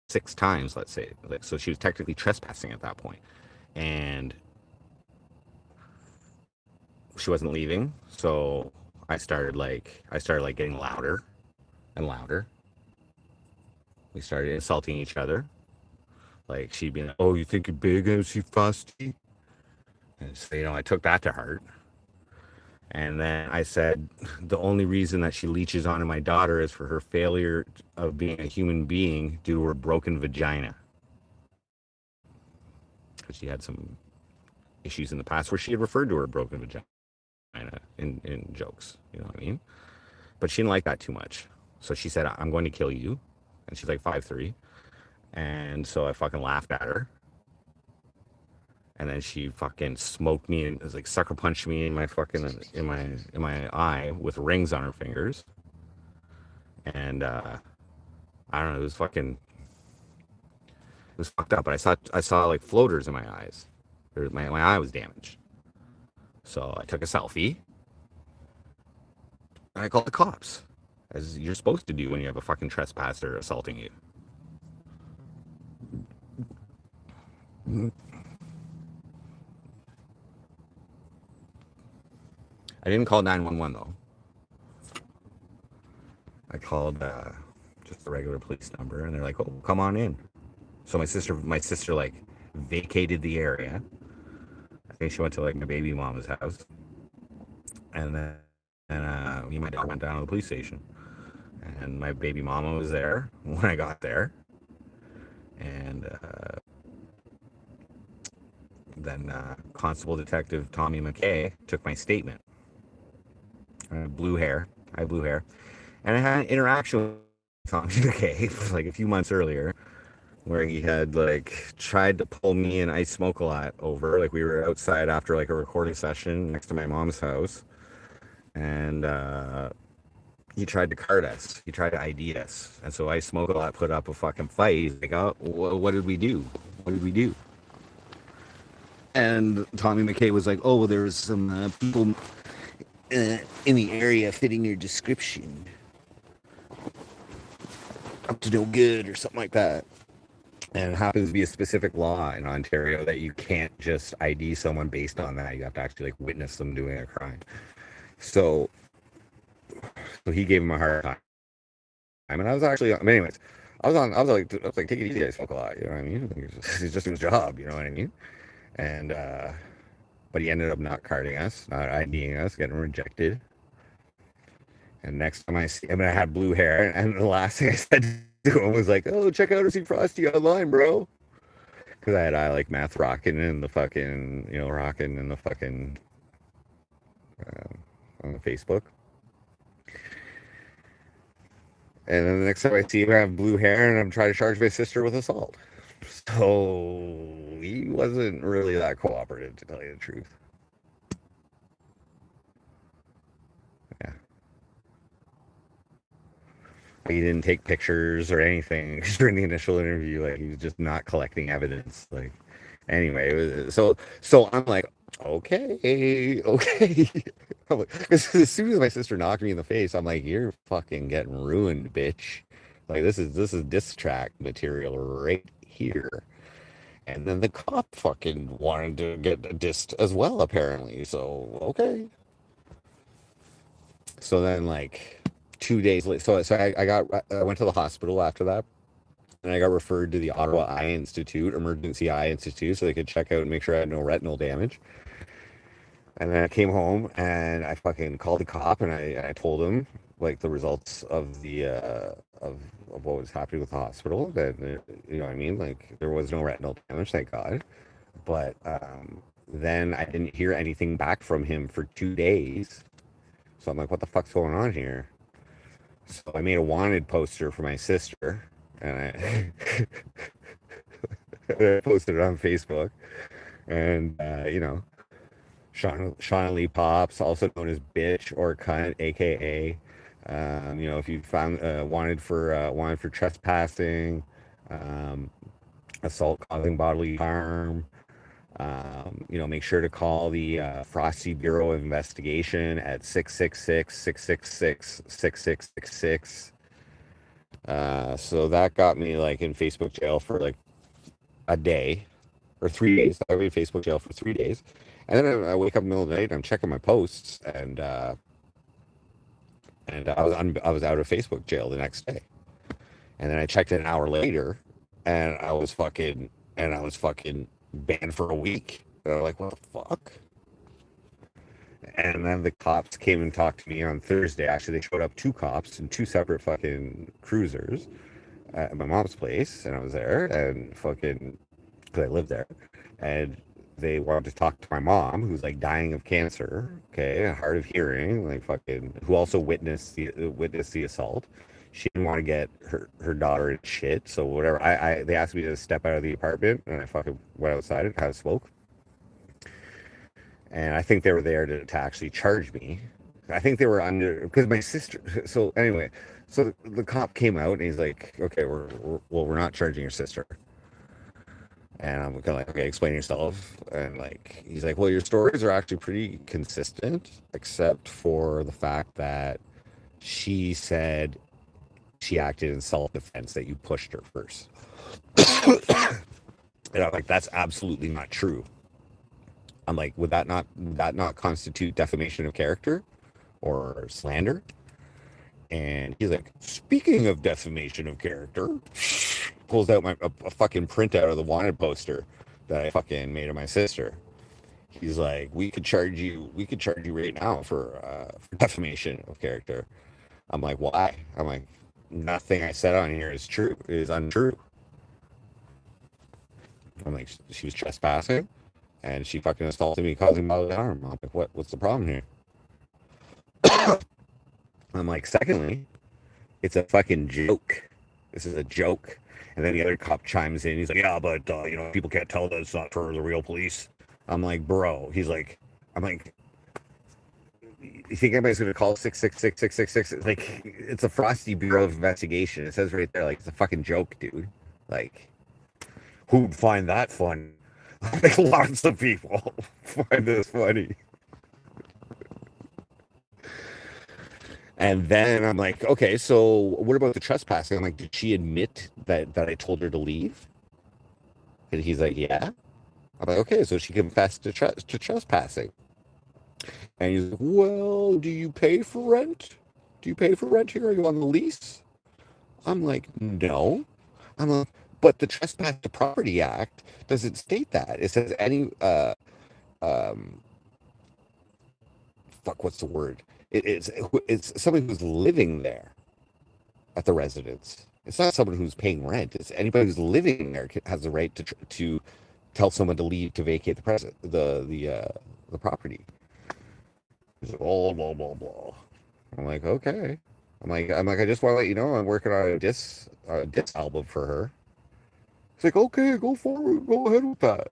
A: 6 times, let's say. Like, so she was technically trespassing at that point, and she wasn't leaving. So I started like getting louder and louder. We started insulting each other. Like she'd be like, "Oh, you think you're big, MC Frosty?" And so, I took that to heart. And then I said, the only reason that she leeches onto my daughter is for her failure of being a human being due to her broken vagina. Because she had some issues in the past where she had referred to her broken vagina in jokes. You know what I mean? But she didn't like that too much. So she said, I'm going to kill you. And she's like 5'3". And so I fucking laughed at her. And then she fucking smoked me and was like sucker punched me in my fucking in my eye with rings on her fingers. And I don't know, it was fucked up. But I saw like floaters in my eyes. My eye was damaged. So I took a selfie and I called the cops, as you're supposed to do when you have a fucking trespasser assaulting you. I didn't call 911 though. I called just the regular police number, and they're like, "Oh, come on in." So my sister like vacated the area. I think she went to like my baby mama's house, and then me and my dog went down to the police station, and my baby mama was there when I got there, and then Constable Detective Tommy McKay took my statement. I had blue hair. And I had an interaction with Tommy McKay like a few months earlier, where he had like tried to pull me and Ice Smoke a lot over. Like we were outside after like a recording session next to my mom's house, and he tried to card us. He tried to ID us, and so Ice Smoke a lot put up a fucking fight. He's like, "Oh, what did we do? What did we do?" And Tommy McKay was like, "Oh, well, there was some people in the area fitting your description, up to no good or something like that." And it happens to be a specific law in Ontario that you can't just ID someone based on that. You have to actually like witness them doing a crime. So he gave him a hard time. And I was actually, anyways, I was like, take it easy, I smoke a lot. You know what I mean? He's just doing his job. You know what I mean? And but he ended up not carding us, not IDing us, getting rejected. And next time I see him, I had blue hair, and the last thing I said to him was like, "Oh, check out or see Frosty online, bro." Because I like math rocking in the fucking, rocking in the fucking on the Facebook. And then the next time I see him, I have blue hair, and I'm trying to charge my sister with assault. So he wasn't really that cooperative, to tell you the truth. Yeah. He didn't take pictures or anything during the initial interview. Like he was just not collecting evidence. Like anyway, so I'm like, okay. Because as soon as my sister knocked me in the face, I'm like, you're fucking getting ruined, bitch. Like this is diss track material right here. And then the cop fucking wanted to get dissed as well, apparently. So okay. So then like 2 days later, I went to the hospital after that, and I got referred to the Ottawa Eye Institute, Emergency Eye Institute, so they could check out and make sure I had no retinal damage. And then I came home and I fucking called the cop, and I told him like the results of the of what was happening with the hospital. That you know what I mean, like there was no retinal damage, thank God. But then I didn't hear anything back from him for 2 days. So I'm like, what the fuck's going on here? So I made a wanted poster for my sister, and I posted it on Facebook. And Shauna Lee Pops, also known as Bitch or Cunt, aka, if you found wanted for trespassing, um, assault causing bodily harm. Make sure to call the Frosty Bureau of Investigation at 666-666-6666. So that got me like in Facebook jail for like a day or 3 days. I was in Facebook jail for 3 days. And then I wake up in the middle of the night and I'm checking my posts, and I was out of Facebook jail the next day. And then I checked it an hour later, and I was fucking banned for a week. And I'm like, what the fuck? And then the cops came and talked to me on Thursday. Actually, they showed up, two cops in two separate fucking cruisers at my mom's place, and I was there, and fucking, because I lived there, and they wanted to talk to my mom, who's like dying of cancer, okay, hard of hearing, like fucking, who also witnessed the assault. She didn't want to get her daughter in shit, so whatever. They asked me to step out of the apartment, and I fucking went outside and had a smoke. And I think they were there to actually charge me. I think they were under, because my sister. So anyway, so the cop came out and he's like, "Okay, we're not charging your sister." And I'm kind of like, "Okay, explain yourself." And like, he's like, "Well, your stories are actually pretty consistent, except for the fact that she said she acted in self-defense, that you pushed her first." And I'm like, that's absolutely not true. I'm like, would that not constitute defamation of character or slander? And he's like, speaking of defamation of character, pulls out a fucking printout of the wanted poster that I fucking made of my sister. He's like, we could charge you right now for defamation of character. I'm like, why? I'm like, nothing I said on here is true, is untrue. I'm like, she was trespassing, and she fucking assaulted me, causing bodily harm. I'm like, what's the problem here? I'm like, secondly, it's a fucking joke. This is a joke. And then the other cop chimes in. He's like, yeah, but people can't tell that it's not for the real police. I'm like, bro. I'm like, you think anybody's gonna call 666 666? Like, it's a Frosty Bureau of Investigation. It says right there, like, it's a fucking joke, dude. Like, who'd find that funny? Like, lots of people find this funny. And then I'm like, okay, so what about the trespassing? I'm like, did she admit that I told her to leave? And he's like, yeah. I'm like, okay, so she confessed to trespassing. And he's like, well, do you pay for rent? Do you pay for rent here? Are you on the lease? I'm like, no. I'm like, but the Trespass to Property Act doesn't state that. It says any um fuck, what's the word? It's somebody who's living there at the residence. It's not someone who's paying rent. It's anybody who's living there has the right to tell someone to leave to vacate the property. He's like, blah blah blah blah. I'm like, okay. I just want to let you know I'm working on a diss album for her. It's like, okay, go forward, go ahead with that.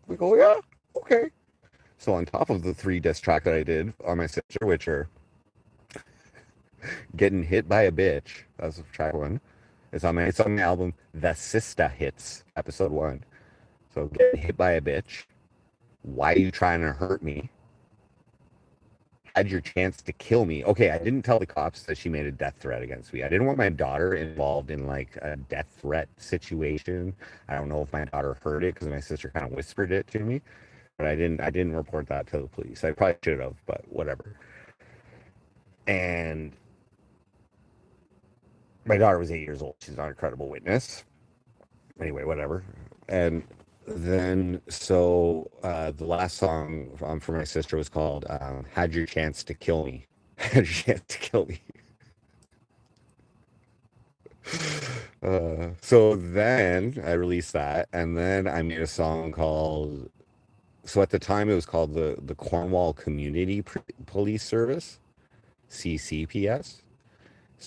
A: We go, yeah, okay. So on top of the 3 diss track that I did on my sister, which are Getting Hit by a Bitch, that's track 1. It's on the album The Sista Hits, episode 1. So Getting Hit by a Bitch, Why You Trying to Hurt Me, Had Your Chance to Kill Me. Okay, I didn't tell the cops that she made a death threat against me. I didn't want my daughter involved in like a death threat situation. I don't know if my daughter heard it because my sister kind of whispered it to me, but I didn't report that to the police. I probably should have, but whatever. And my daughter was 8 years old. She's not a credible witness. Anyway, whatever. And then the last song for my sister was called "Had Your Chance to Kill Me." Had your chance to kill me. So then I released that, and then I made a song called. So at the time, it was called the Cornwall Community Police Service, CCPS.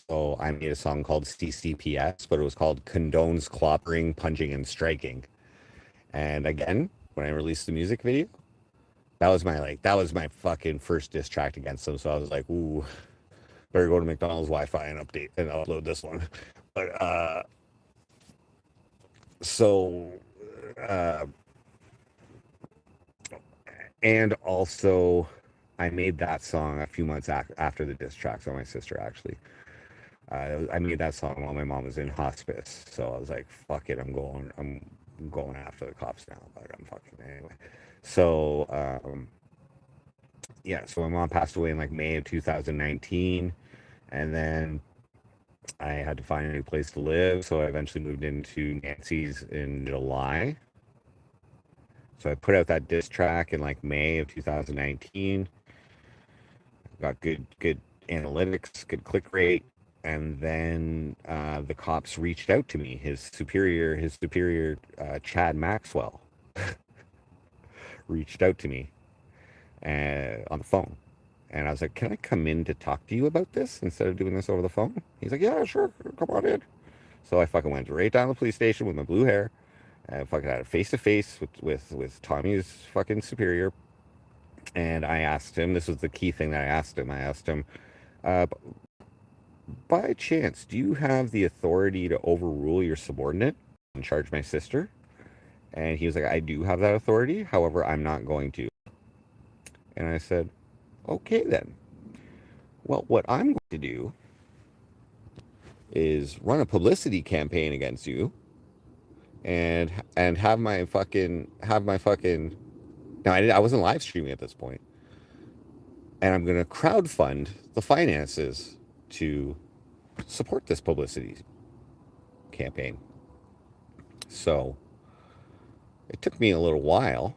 A: So I made a song called CCPS, but it was called Condones Clobbering, Punching, and Striking. And again, when I released the music video, that was my fucking first diss track against them. So I was like, ooh, better go to McDonald's Wi-Fi and upload this one. But so uh and also I made that song a few months after the diss tracks on my sister actually. I made that song while my mom was in hospice. So I was like, fuck it, I'm going after the cops now. Like I'm fucking anyway. So yeah, so my mom passed away in like May of 2019, and then I had to find a new place to live, so I eventually moved into Nancy's in July. So I put out that diss track in like May of 2019. Got good analytics, good click rate, and then the cops reached out to me. His superior, Chad Maxwell, reached out to me on the phone. And I was like, can I come in to talk to you about this instead of doing this over the phone? He's like, yeah, sure. Come on in. So I fucking went right down to the police station with my blue hair. I fucking had a face to face with Tommy's fucking superior. And I asked him, this was the key thing that I asked him. I asked him, uh, by chance, do you have the authority to overrule your subordinate and charge my sister? And he was like, I do have that authority. However, I'm not going to. And I said, okay then. Well, what I'm going to do is run a publicity campaign against you and have my fucking. No, I wasn't live streaming at this point, and I'm gonna crowdfund the finances to support this publicity campaign. So it took me a little while.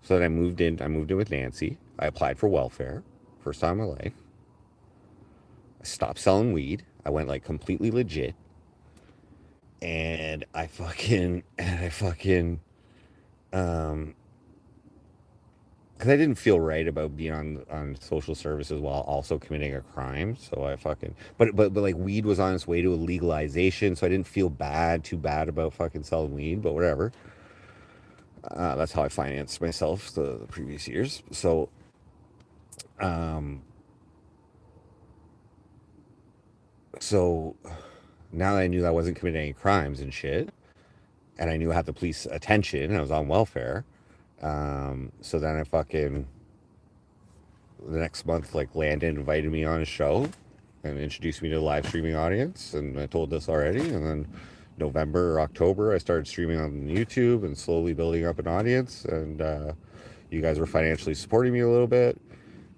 A: So then I moved in. I moved in with Nancy. I applied for welfare, first time in my life. I stopped selling weed. I went like completely legit, and I fucking um because I didn't feel right about being on social services while also committing a crime. So I fucking but like weed was on its way to a legalization, so I didn't feel too bad about fucking selling weed. But whatever. That's how I financed myself the previous years. Um, so now that I knew that I wasn't committing any crimes and shit, and I knew I had the police attention, and I was on welfare. So then I fucking the next month, like Landon invited me on his show and introduced me to the live streaming audience, and I told this already. And then November or October, I started streaming on YouTube and slowly building up an audience. And you guys were financially supporting me a little bit,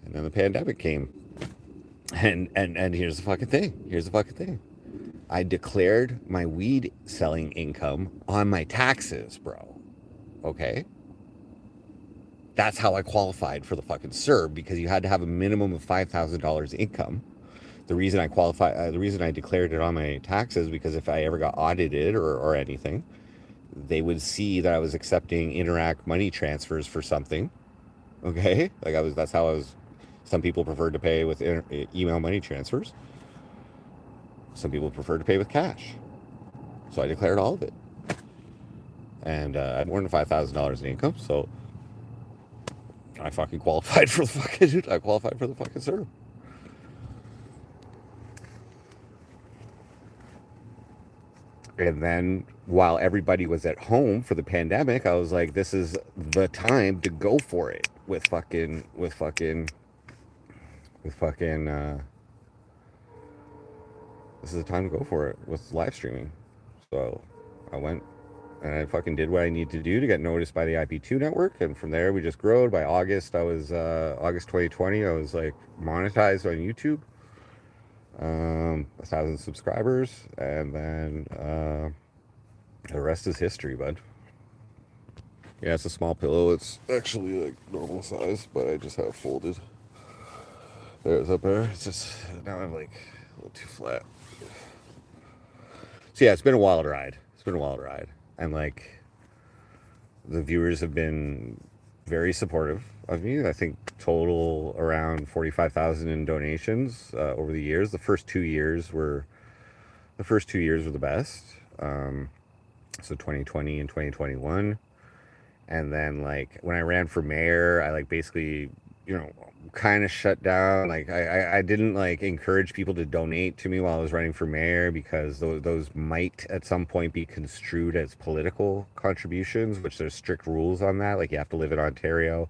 A: and then the pandemic came. And here's the fucking thing. Here's the fucking thing. I declared my weed selling income on my taxes, bro. Okay. That's how I qualified for the fucking CERB, because you had to have a minimum of $5,000 income. The reason I declared it on my taxes, because if I ever got audited or anything, they would see that I was accepting Interact money transfers for something. Okay, that's how I was. Some people preferred to pay with email money transfers. Some people preferred to pay with cash. So I declared all of it, and I had more than $5,000 in income. So I fucking qualified for the fucking. I qualified for the fucking CERB. And then while everybody was at home for the pandemic, I was like, this is the time to go for it with fucking this is the time to go for it with live streaming. So I went and I fucking did what I need to do to get noticed by the IP2 network, and from there we just growed. By August 2020, I was like monetized on YouTube, 1,000 subscribers, and then the rest is history, bud. Yeah, it's a small pillow. It's actually like normal size, but I just have it folded. There's up there. It's just now I'm like a little too flat. So yeah, it's been a wild ride. It's been a wild ride, and like the viewers have been very supportive of me. I think total around 45,000 in donations over the years. The first 2 years were the best. So 2020 and 2021. And then like when I ran for mayor, I like basically, kind of shut down. Like I didn't like encourage people to donate to me while I was running for mayor, because those might at some point be construed as political contributions, which there's strict rules on that. Like you have to live in Ontario.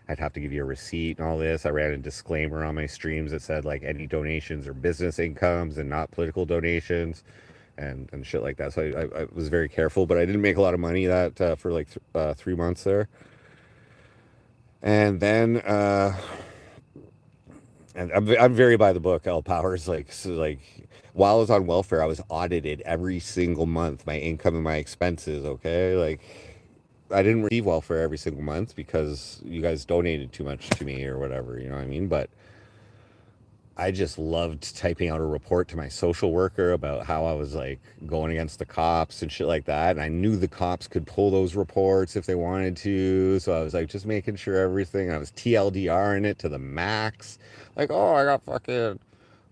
A: I'd have to give you a receipt and all this. I ran a disclaimer on my streams that said like any donations are business incomes and not political donations, and shit like that. So I was very careful, but I didn't make a lot of money for like 3 months there. And then and I'm very by the book. L Powers, like, so like while I was on welfare, I was audited every single month, my income and my expenses. Okay, like I didn't receive welfare every single month because you guys donated too much to me or whatever. You know what I mean? But I just loved typing out a report to my social worker about how I was like going against the cops and shit like that. And I knew the cops could pull those reports if they wanted to. So I was like just making sure everything. I was TLDR in it to the max. Like, oh, I got fucking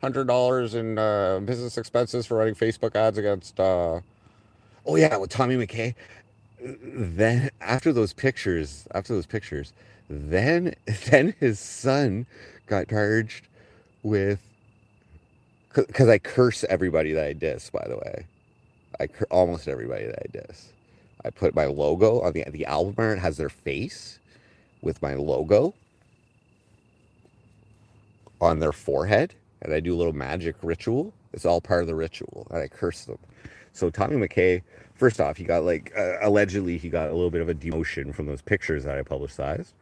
A: $100 in business expenses for running Facebook ads against. Oh yeah, with Tommy McKay. Then after those pictures, then then his son got charged with, because I curse everybody that I diss. By the way, almost everybody that I diss. I put my logo on the album art. Has their face with my logo on their forehead, and I do a little magic ritual. It's all part of the ritual, and I curse them. So Tommy McKay, first off, he got like allegedly he got a little bit of a demotion from those pictures that I publicized.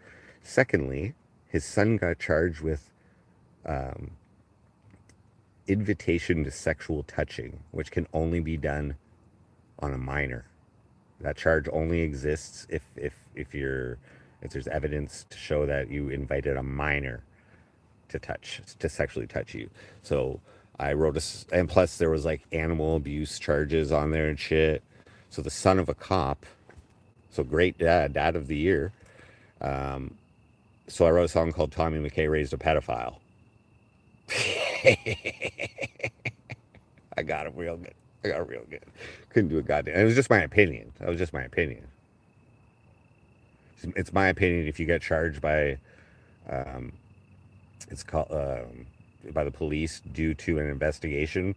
A: Secondly, his son got charged with um, invitation to sexual touching, which can only be done on a minor. That charge only exists if there's evidence to show that you invited a minor to sexually touch you. So I wrote and plus there was like animal abuse charges on there and shit. So the son of a cop, so great dad of the year. Um, so I wrote a song called Tommy McKay Raised a Pedophile. I got him real good. I got it real good. Couldn't do a goddamn. It was just my opinion. That was just my opinion. It's my opinion. If you get charged by, um, it's called by the police due to an investigation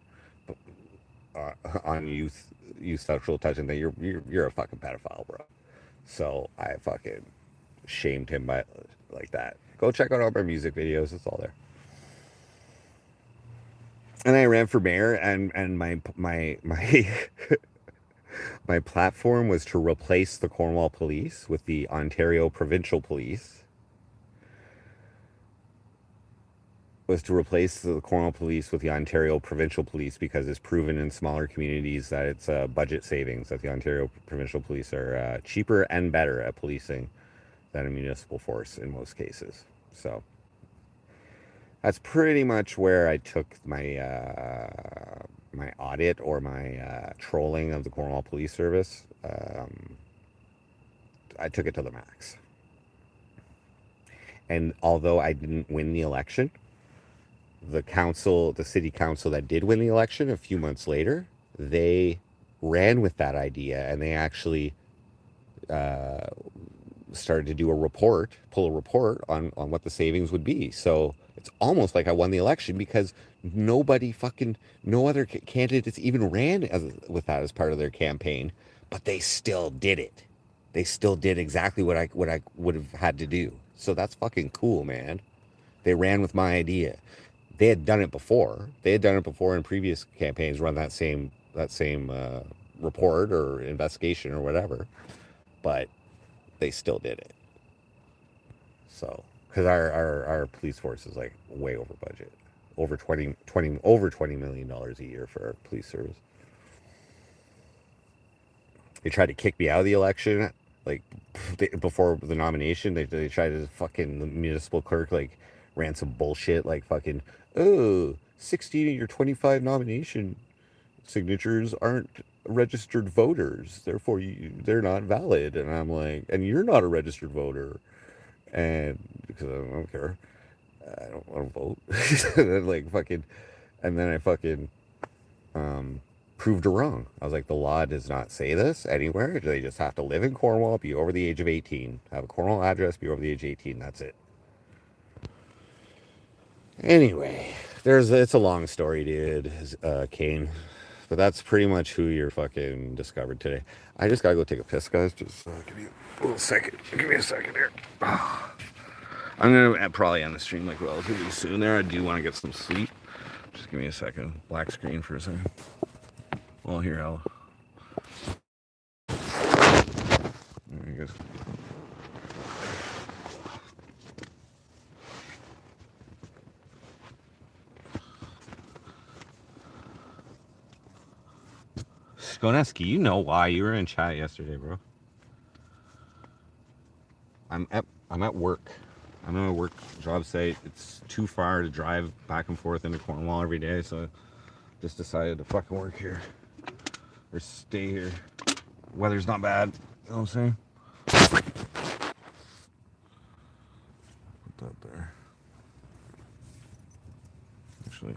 A: on youth sexual touching, that you're a fucking pedophile, bro. So I fucking shamed him by like that. Go check out all my music videos. It's all there. And I ran for mayor, and my my platform was to replace the Cornwall Police with the Ontario Provincial Police. Was to replace the Cornwall Police with the Ontario Provincial Police because it's proven in smaller communities that it's budget savings, that the Ontario Provincial Police are cheaper and better at policing than a municipal force in most cases. So that's pretty much where I took my audit or my trolling of the Cornwall Police Service. I took it to the max. And although I didn't win the election, the city council that did win the election a few months later, they ran with that idea, and they actually uh, started to pull a report on what the savings would be. So it's almost like I won the election because no other candidates even ran with that as part of their campaign, but they still did it. They still did exactly what I would have had to do. So that's fucking cool, man. They ran with my idea. They had done it before. They had done it before in previous campaigns, run that same report or investigation or whatever, but they still did it. So, because our police force is like way over budget, over $20 million a year for our police service. They tried to kick me out of the election, like before the nomination. They tried to fucking the municipal clerk like ran some bullshit like fucking 16 of your 25 nomination signatures aren't registered voters, therefore they're not valid. And I'm like, and you're not a registered voter, and because I don't care, I don't vote. And then, like fucking, and then I fucking proved her wrong. I was like, the law does not say this anywhere. They just have to live in Cornwall, be over the age of 18, have a Cornwall address, be over the age of 18. That's it. Anyway, it's a long story, dude, Kane. But that's pretty much who you're fucking discovered today. I just gotta go take a piss, guys. Just give me a little second. Give me a second here. I'm gonna probably end the stream like relatively soon. There, I do want to get some sleep. Just give me a second. Black screen for a second. Well, here I'll. There you go. Skoneski, you know why you were in chat yesterday, bro. I'm at work. I'm at a work job site. It's too far to drive back and forth into Cornwall every day, so just decided to fucking work here or stay here. Weather's not bad. You know what I'm saying? Put that there. Actually.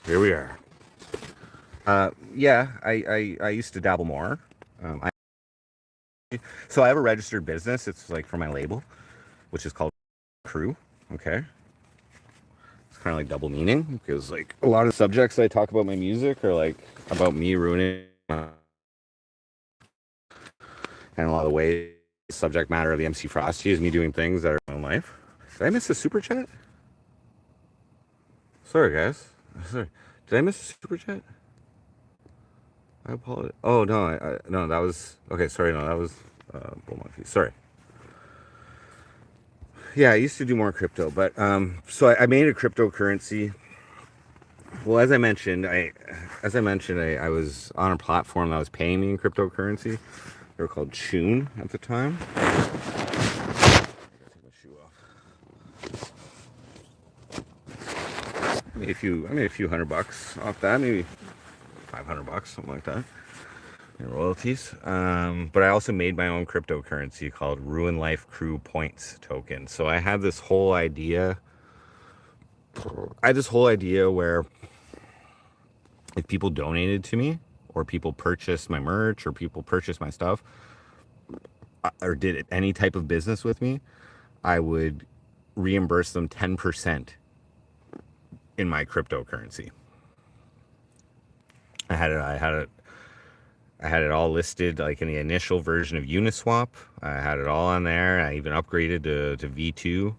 A: Here we are. Yeah, I used to dabble more. I so I have a registered business. It's like for my label, which is called Crew. Okay, it's kind of like double meaning because like a lot of subjects I talk about my music are like about me ruining, and a lot of the ways subject matter of the MC Frosty is me doing things that are in my own life. Did I miss a super chat? Sorry, guys. Sorry. Did I miss a super chat? I apologize. Oh no, no, that was okay. Sorry, no, that was Bull Monkey. Sorry. Yeah, I used to do more crypto, but so I made a cryptocurrency. Well, as I mentioned, I was on a platform that was paying me in cryptocurrency. They were called Tune at the time. Take my shoe off. I made a few $100 off that, maybe $500, something like that. In royalties. But I also made my own cryptocurrency called Ruin Life Crew Points token. So I had this whole idea. I had this whole idea where if people donated to me, or people purchased my merch, or people purchased my stuff, or did any type of business with me, I would reimburse them 10% in my cryptocurrency. I had it all listed like in the initial version of Uniswap. I had it all on there. I even upgraded to V2,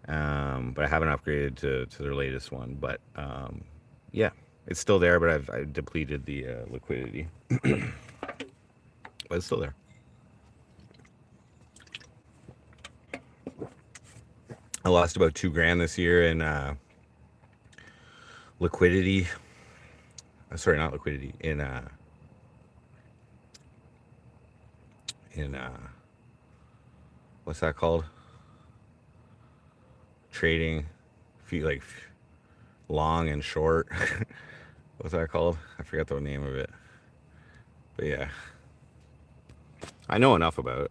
A: but I haven't upgraded to their latest one. But yeah, it's still there, but I've depleted the liquidity. But it's still there. I lost about $2,000 this year in liquidity. Sorry, not liquidity. In what's that called? Trading, like long and short. What's that called? I forgot the name of it. But yeah, I know enough about it.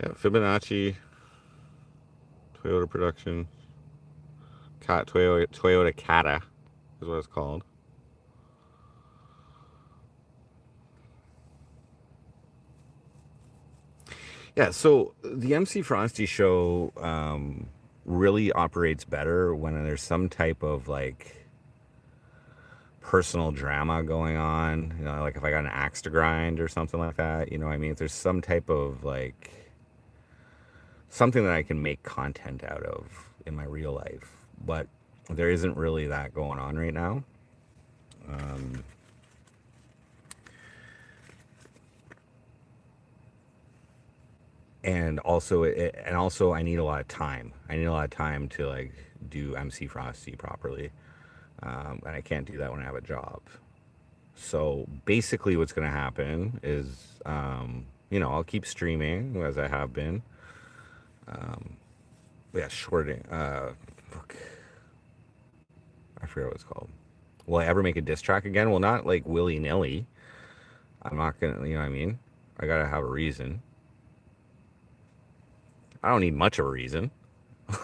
A: Yeah, Fibonacci, Toyota production, Toyota Kata is what it's called. Yeah, so the MC Frosty show really operates better when there's some type of like personal drama going on. You know, like if I got an axe to grind or something like that. You know what I mean? If there's some type of like something that I can make content out of in my real life, but there isn't really that going on right now. Um, and also I need a lot of time. I need a lot of time to like do MC Frosty properly, and I can't do that when I have a job. So basically, what's going to happen is, I'll keep streaming as I have been. Um, yeah, shorting. Fuck, I forget what it's called. Will I ever make a diss track again? Well, not like willy nilly. I'm not gonna. You know what I mean? I gotta have a reason. I don't need much of a reason,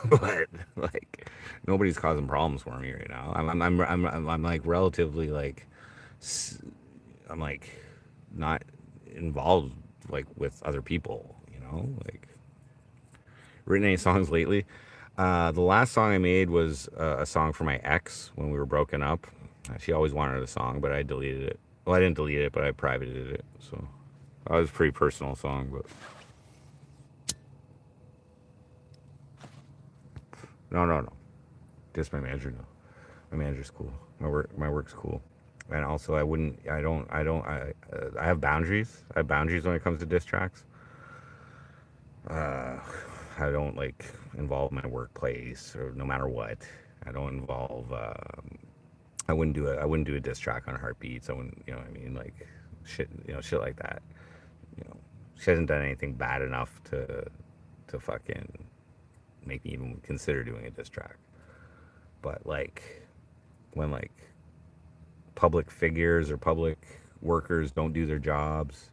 A: but like nobody's causing problems for me right now. I'm like relatively like I'm like not involved like with other people, like written any songs lately. The last song I made was a song for my ex when we were broken up. She always wanted a song, but I deleted it. Well, I didn't delete it, but I privated it. So that was a pretty personal song, but no. Just my manager, no. My manager's cool. My work's cool. And also, I have boundaries. I have boundaries when it comes to diss tracks. Uh, I don't like involve my workplace or no matter what. I don't involve. I wouldn't do a diss track on Heartbeats. I wouldn't. You know what I mean? Like shit. Shit like that. You know, she hasn't done anything bad enough to fucking make me even consider doing a diss track. But like when like public figures or public workers don't do their jobs,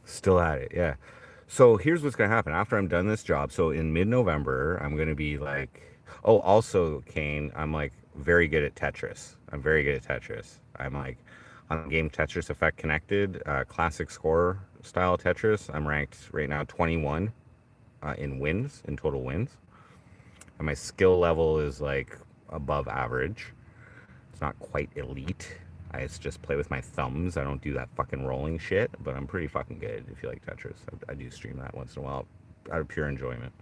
A: still at it. Yeah. So here's what's gonna happen after I'm done this job. So in mid-November, I'm gonna be like, Oh, also, Kane, I'm like very good at Tetris. I'm very good at Tetris. I'm like on the game Tetris Effect Connected, classic score style Tetris. I'm ranked right now 21 in wins, in total wins. And my skill level is like above average. It's not quite elite. I just play with my thumbs. I don't do that fucking rolling shit, but I'm pretty fucking good if you like Tetris. I do stream that once in a while out of pure enjoyment.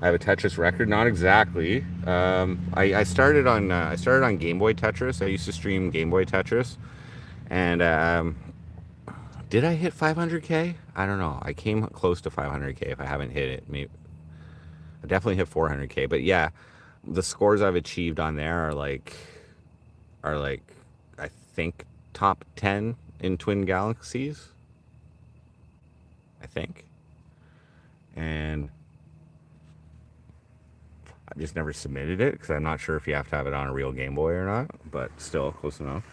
A: I have a Tetris record, not exactly. I started on Game Boy Tetris. I used to stream Game Boy Tetris, and did I hit 500K? I don't know. I came close to 500K. If I haven't hit it, maybe I definitely hit 400K. But yeah, the scores I've achieved on there are like I think top 10 in Twin Galaxies. I think, and I just never submitted it because I'm not sure if you have to have it on a real Game Boy or not. But still close enough.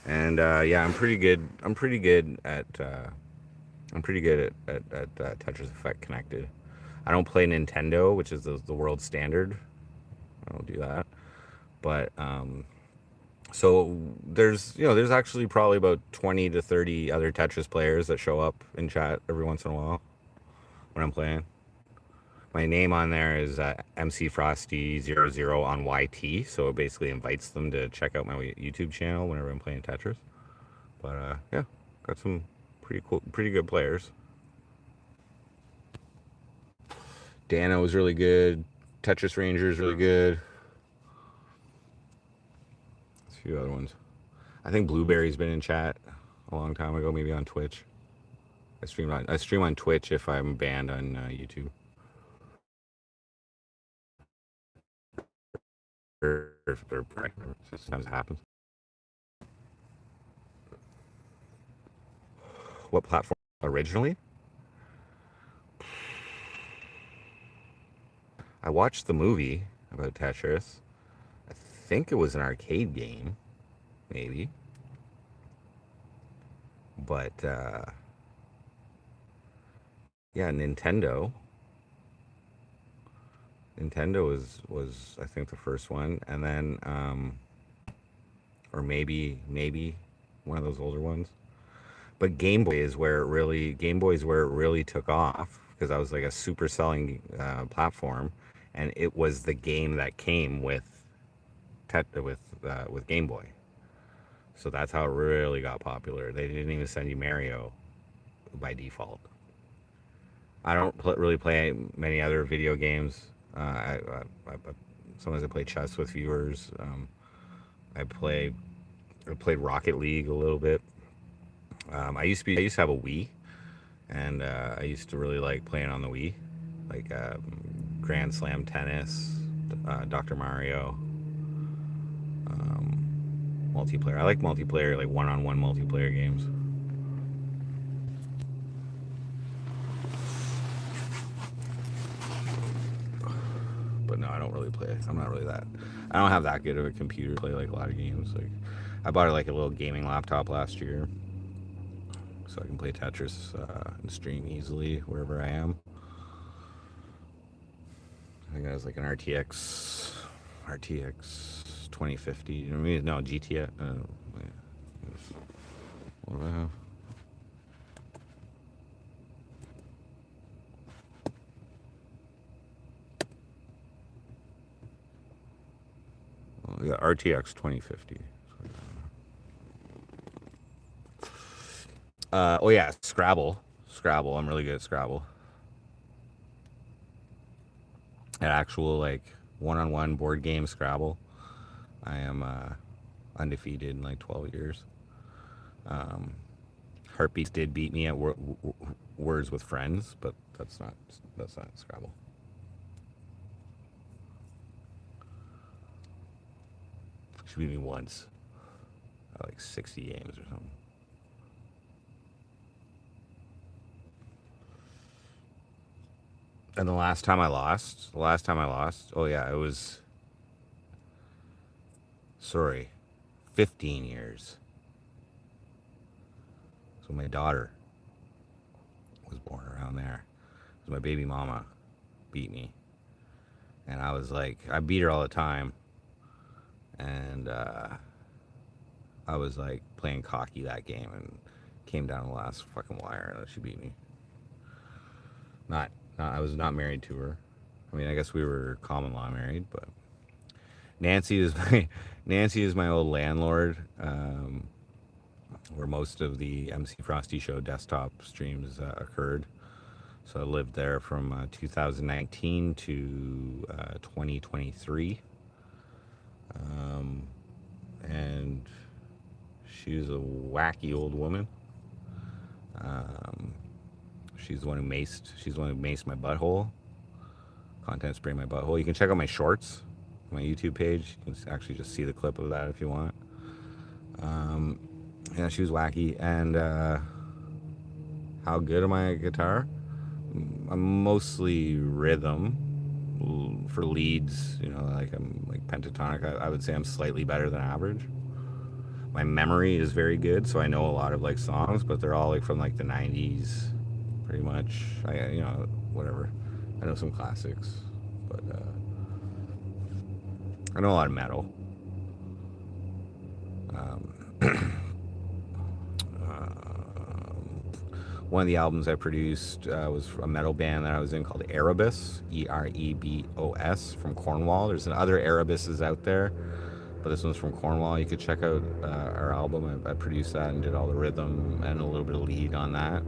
A: And yeah, I'm pretty good. I'm pretty good at. I'm pretty good at Tetris Effect Connected. I don't play Nintendo, which is the world standard. I don't do that. But so there's actually probably about 20 to 30 other Tetris players that show up in chat every once in a while when I'm playing. My name on there is MC Frosty 00 on YT, so it basically invites them to check out my YouTube channel whenever I'm playing Tetris. But yeah, got some pretty cool, pretty good players. Dano was really good. Tetris Ranger is really good. A few other ones. I think Blueberry's been in chat a long time ago, maybe on Twitch. I stream on Twitch if I'm banned on YouTube. Or sometimes it happens. What platform originally? I watched the movie about Tetris. I think it was an arcade game, maybe. But yeah, Nintendo. Nintendo was I think the first one, and then or maybe one of those older ones. But Game Boy is where it really took off because I was like a super selling platform, and it was the game that came with Game Boy. So that's how it really got popular. They didn't even send you Mario by default. I don't really play many other video games. Sometimes I play chess with viewers. I play I played Rocket League a little bit. I used to have a Wii, and I used to really like playing on the Wii, like Grand Slam Tennis, Dr. Mario, multiplayer. I like multiplayer, like one-on-one multiplayer games. But no, I don't really play. I'm not really that. I don't have that good of a computer to play like a lot of games. Like I bought like a little gaming laptop last year, so I can play Tetris and stream easily wherever I am. I think it has like an RTX 2050. You know what I mean? No, GTX. What do I have? Oh, yeah, RTX 2050. Oh yeah, Scrabble. Scrabble. I'm really good at Scrabble. At actual like one-on-one board game Scrabble, I am undefeated in like 12 years. Heartbeats did beat me at Words with Friends, but that's not Scrabble. She beat me once, like 60 games or something. And the last time I lost, oh yeah, it was, sorry, 15 years. So my daughter was born around there. My baby mama beat me, and I was like, I beat her all the time, and I was like playing cocky that game and came down the last fucking wire that she beat me. Not, I was not married to her. I mean, I guess we were common law married, but Nancy is my Nancy is my old landlord, where most of the MC Frosty Show desktop streams occurred. So I lived there from 2019 to 2023, and she was a wacky old woman. She's the one who maced my butthole. Content spray my butthole. You can check out my shorts, my YouTube page. You can actually just see the clip of that if you want. Yeah, she was wacky. And how good am I at guitar? I'm mostly rhythm for leads. You know, like I'm like pentatonic. I would say I'm slightly better than average. My memory is very good, so I know a lot of like songs, but they're all like from like the 90s, pretty much. You know, whatever. I know some classics, but I know a lot of metal. One of the albums I produced was a metal band that I was in called Erebus, Erebos, from Cornwall. There's other Erebuses out there, but this one's from Cornwall. You could check out our album. I produced that and did all the rhythm and a little bit of lead on that.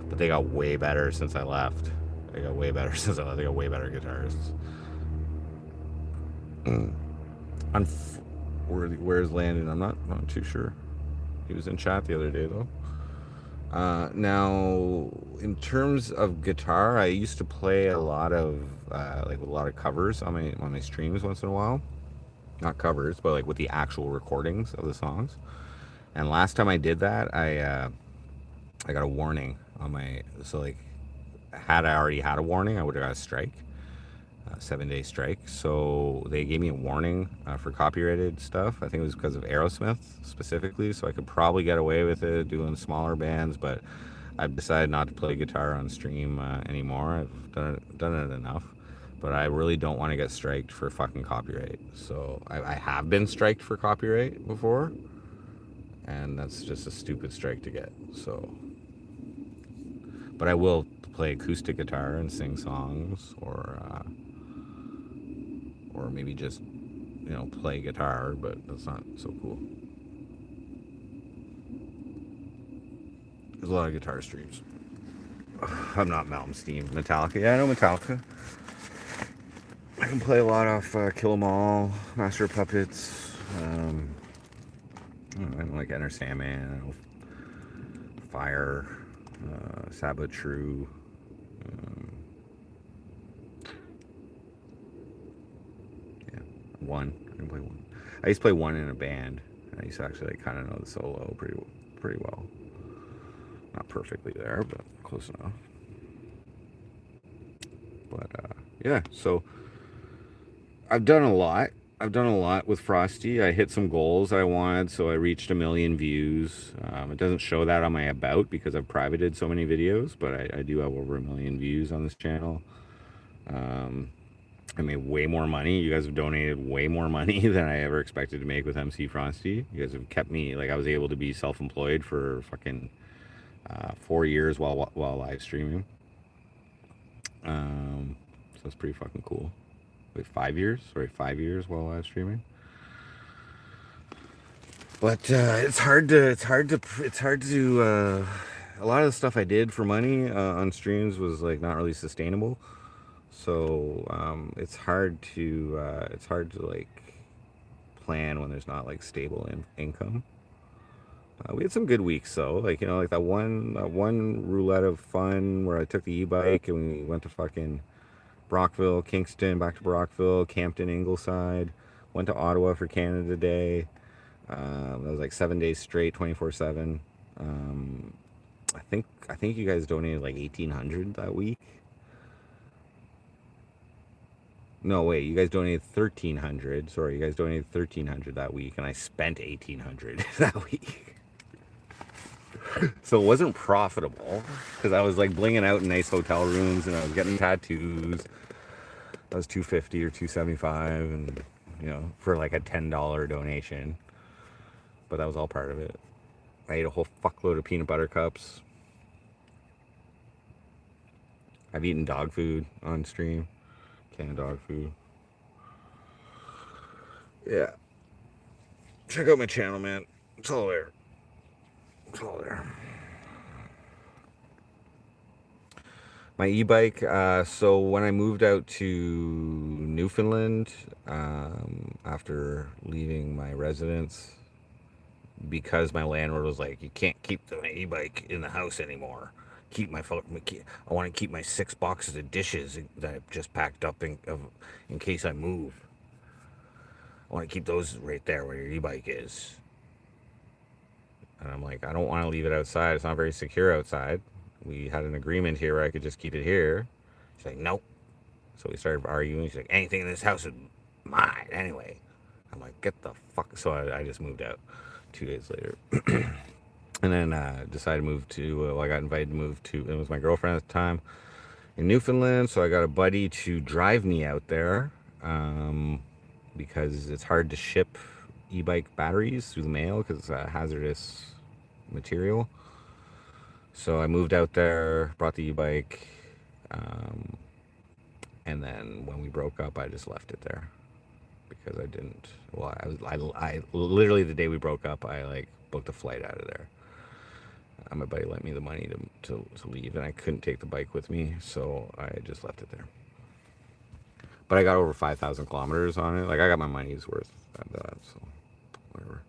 A: But they got way better since I left. They got way better since I left. They got way better guitarists. Where's Landon? I'm not too sure. He was in chat the other day though. Now, in terms of guitar, I used to play a lot of covers on my streams once in a while. Not covers, but like with the actual recordings of the songs. And last time I did that, I got a warning on my. So like, had I already had a warning, I would have got a strike. 7-day strike. So they gave me a warning for copyrighted stuff. I think it was because of Aerosmith specifically. So I could probably get away with it doing smaller bands, but I've decided not to play guitar on stream anymore. I've done it enough. But I really don't want to get striked for fucking copyright. So I have been striked for copyright before, and that's just a stupid strike to get. So, but I will play acoustic guitar and sing songs, or maybe just, you know, play guitar, but that's not so cool. There's a lot of guitar streams. I'm not Malmsteen. Metallica. Yeah, I know Metallica. I can play a lot off Kill 'Em All, Master of Puppets. I don't like Enter Sandman. I know Fire, Sabbath True. One. I can play one. I used to play one in a band. I used to actually like kind of know the solo pretty well. Not perfectly there, but close enough. But yeah, so I've done a lot. I've done a lot with Frosty. I hit some goals I wanted, so I reached 1 million views. It doesn't show that on my about because I've privated so many videos, but I do have over 1 million views on this channel. I made way more money. You guys have donated way more money than I ever expected to make with MC Frosty. You guys have kept me, like, I was able to be self-employed for fucking 4 years while live streaming. So it's pretty fucking cool. Wait, 5 years? Sorry, 5 years while live streaming. But it's hard to a lot of the stuff I did for money on streams was like not really sustainable. So it's hard to like plan when there's not like stable income. We had some good weeks though, like, you know, like that one roulette of fun where I took the e-bike and we went to fucking Brockville, Kingston, back to Brockville, Campton, Ingleside, went to Ottawa for Canada Day. That was like 7 days straight, 24/7. I think you guys donated like 1,800 that week. No, wait, you guys donated 1,300. Sorry, you guys donated 1,300 that week, and I spent 1,800 that week. So it wasn't profitable because I was like blinging out in nice hotel rooms and I was getting tattoos. That was 250 or 275, and for like a $10 donation. But that was all part of it. I ate a whole fuckload of peanut butter cups. I've eaten dog food on stream, canned dog food. Yeah, check out my channel, man. It's all there. It's all there. My e-bike. So when I moved out to Newfoundland, after leaving my residence, because my landlord was like, "You can't keep the e-bike in the house anymore. Keep my I want to keep my 6 boxes of dishes that I've just packed up in case I move. I want to keep those right there where your e-bike is." And I'm like, "I don't want to leave it outside. It's not very secure outside. We had an agreement here where I could just keep it here." She's like, "Nope." So we started arguing. She's like, "Anything in this house is mine anyway." I'm like, "Get the fuck." So I just moved out 2 days later. And then decided to move to, I got invited to move to, it was my girlfriend at the time, in Newfoundland. So I got a buddy to drive me out there, because it's hard to ship e-bike batteries through the mail because it's a hazardous material. So I moved out there, brought the e-bike, um, and then when we broke up, I just left it there because I didn't. Well, I literally the day we broke up, I like booked a flight out of there. My buddy lent me the money to leave, and I couldn't take the bike with me, so I just left it there. But I got over 5,000 kilometers on it. Like, I got my money's worth out of that, so whatever.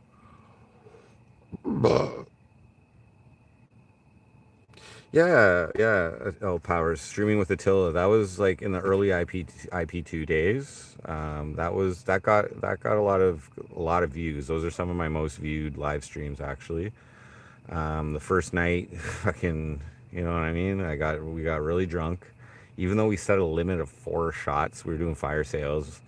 A: Yeah, yeah. Oh, Powers streaming with Attila. That was like in the early IP2 days. That got a lot of views. Those are some of my most viewed live streams actually. The first night, fucking, you know what I mean? We got really drunk, even though we set a limit of 4 shots. We were doing fire sales.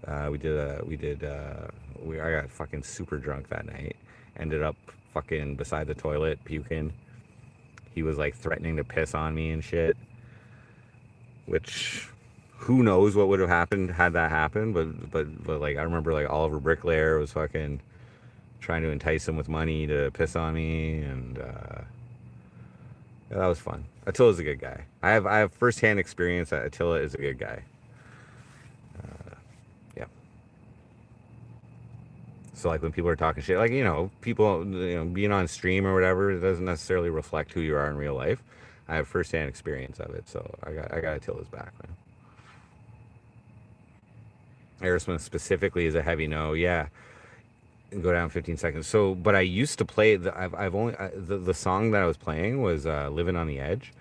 A: I got fucking super drunk that night. Ended up fucking beside the toilet puking. He was like threatening to piss on me and shit, which who knows what would have happened had that happened. But like I remember like Oliver Bricklayer was fucking trying to entice him with money to piss on me, and yeah, that was fun. Attila's a good guy. I have firsthand experience that Attila is a good guy. Yeah. So like when people are talking shit, like people being on stream or whatever, it doesn't necessarily reflect who you are in real life. I have firsthand experience of it, so I got Attila's back, man. Aerosmith specifically is a heavy no. Yeah, go down 15 seconds. So, but I used to play I've only the song that I was playing was "Living on the Edge,"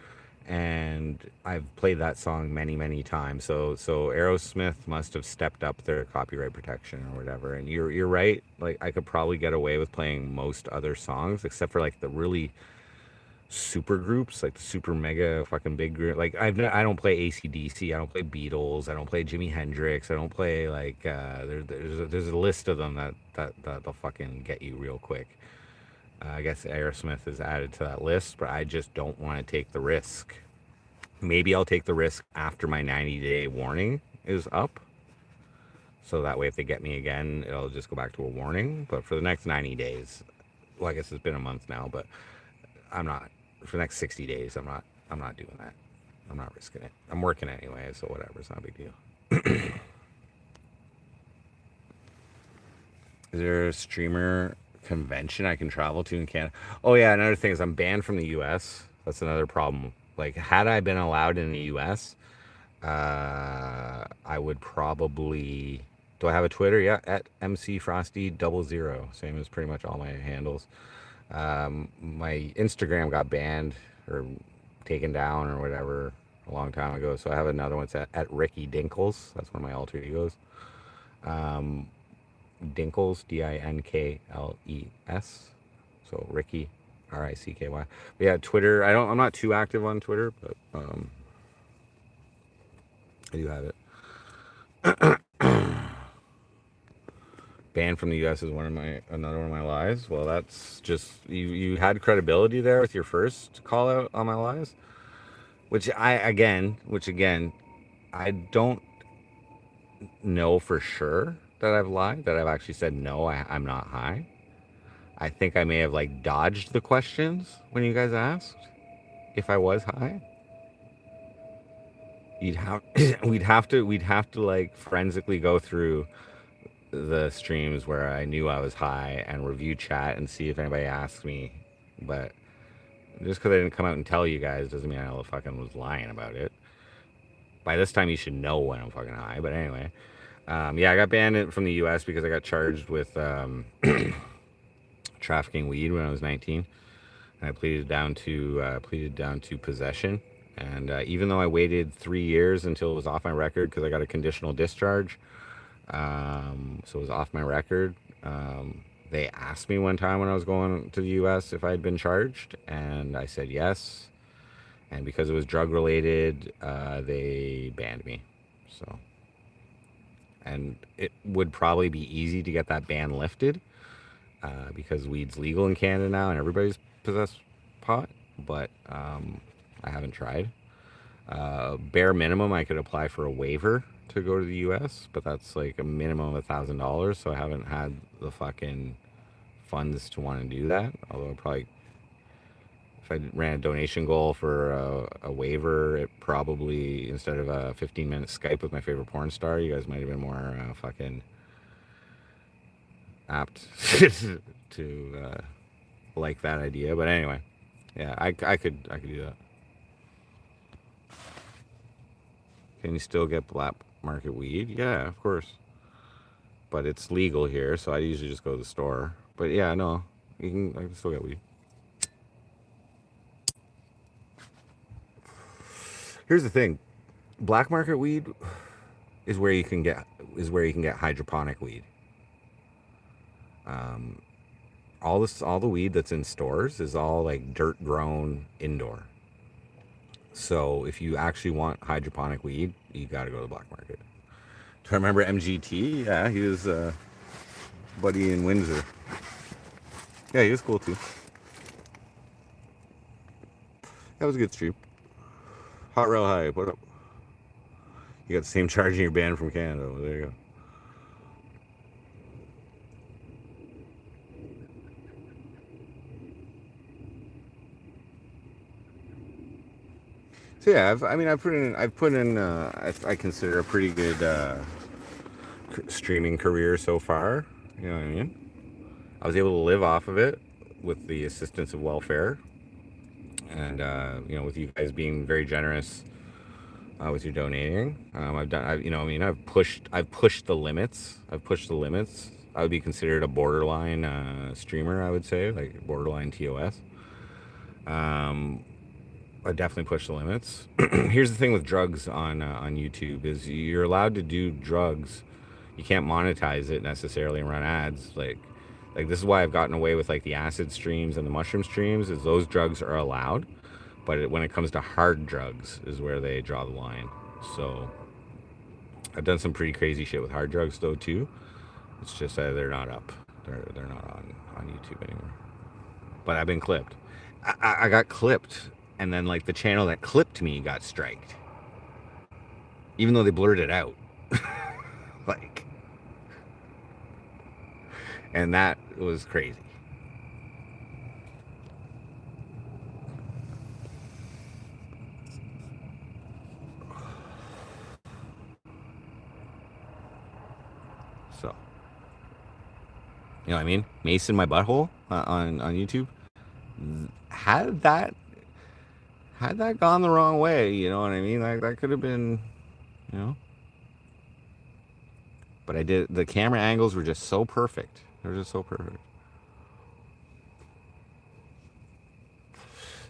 A: and I've played that song many times. So Aerosmith must have stepped up their copyright protection or whatever. And you're right. Like I could probably get away with playing most other songs except for like the really super groups, like the super mega fucking big group. Like I don't play AC/DC, I don't play Beatles, I don't play Jimi Hendrix, I don't play like there's a list of them that'll fucking get you real quick. I guess Aerosmith is added to that list, but I just don't want to take the risk. Maybe I'll take the risk after my 90-day warning is up. So that way, if they get me again, it'll just go back to a warning. But for the next 90 days, well, I guess it's been a month now, but I'm not. For the next 60 days, I'm not doing that. I'm not risking it. I'm working anyway, so whatever. It's not a big deal. Is there a streamer convention I can travel to in Canada? Oh yeah, another thing is I'm banned from the U.S. That's another problem. Like, had I been allowed in the U.S., I would probably. Do I have a Twitter? Yeah, at MC Frosty 00. Same as pretty much all my handles. My Instagram got banned or taken down or whatever a long time ago. So I have another one. It's at Ricky Dinkles. That's one of my alter egos. Dinkles, Dinkles. So Ricky, Ricky. But yeah, Twitter. I'm not too active on Twitter, but I do have it. Banned from the U.S. is another one of my lies. Well, that's just you had credibility there with your first call out on my lies, which again, I don't know for sure that I've lied, that I've actually said no, I'm not high. I think I may have like dodged the questions when you guys asked if I was high. You'd have we'd have to like forensically go through the streams where I knew I was high and review chat and see if anybody asked me. But just because I didn't come out and tell you guys doesn't mean I fucking was lying about it. By this time, you should know when I'm fucking high. But anyway, yeah, I got banned from the U.S. because I got charged with trafficking weed when I was 19, and I pleaded down to possession. And even though I waited 3 years until it was off my record because I got a conditional discharge, so it was off my record. They asked me one time when I was going to the U.S. if I had been charged, and I said yes. And because it was drug related, they banned me. So, and it would probably be easy to get that ban lifted because weed's legal in Canada now, and everybody's possessed pot. But I haven't tried. Bare minimum, I could apply for a waiver to go to the U.S., but that's like a minimum of $1,000. So I haven't had the fucking funds to want to do that. Although probably, if I ran a donation goal for a waiver, it probably, instead of a 15-minute Skype with my favorite porn star, you guys might have been more fucking apt to like that idea. But anyway, yeah, I could do that. Can you still get black market weed? Yeah, of course. But it's legal here, so I usually just go to the store. But yeah, no, I can still get weed. Here's the thing: black market weed is where you can get hydroponic weed. All the weed that's in stores is all like dirt grown indoor. So if you actually want hydroponic weed, you got to go to the black market. Do I remember MGT? Yeah, he was buddy in Windsor. Yeah, he was cool too. That was a good stream. Hot Rail High, what up? You got the same charging your band from Canada. Well, there you go. So yeah, I've put in I consider a pretty good streaming career so far. You know what I mean? I was able to live off of it with the assistance of welfare, and with you guys being very generous with your donating. I've pushed the limits. I would be considered a borderline streamer. I would say, like borderline TOS. I definitely push the limits. Here's the thing with drugs on YouTube is you're allowed to do drugs. You can't monetize it necessarily and run ads. Like this is why I've gotten away with like the acid streams and the mushroom streams. Is those drugs are allowed, but when it comes to hard drugs is where they draw the line. So I've done some pretty crazy shit with hard drugs though too. It's just that they're not up. They're not on YouTube anymore. But I've been clipped. I got clipped. And then, like, the channel that clipped me got striked. Even though they blurred it out. Like. And that was crazy. So. You know what I mean? Mace in my butthole on YouTube. Had that gone the wrong way, you know what I mean? Like that could have been, you know. But the camera angles were just so perfect. They were just so perfect.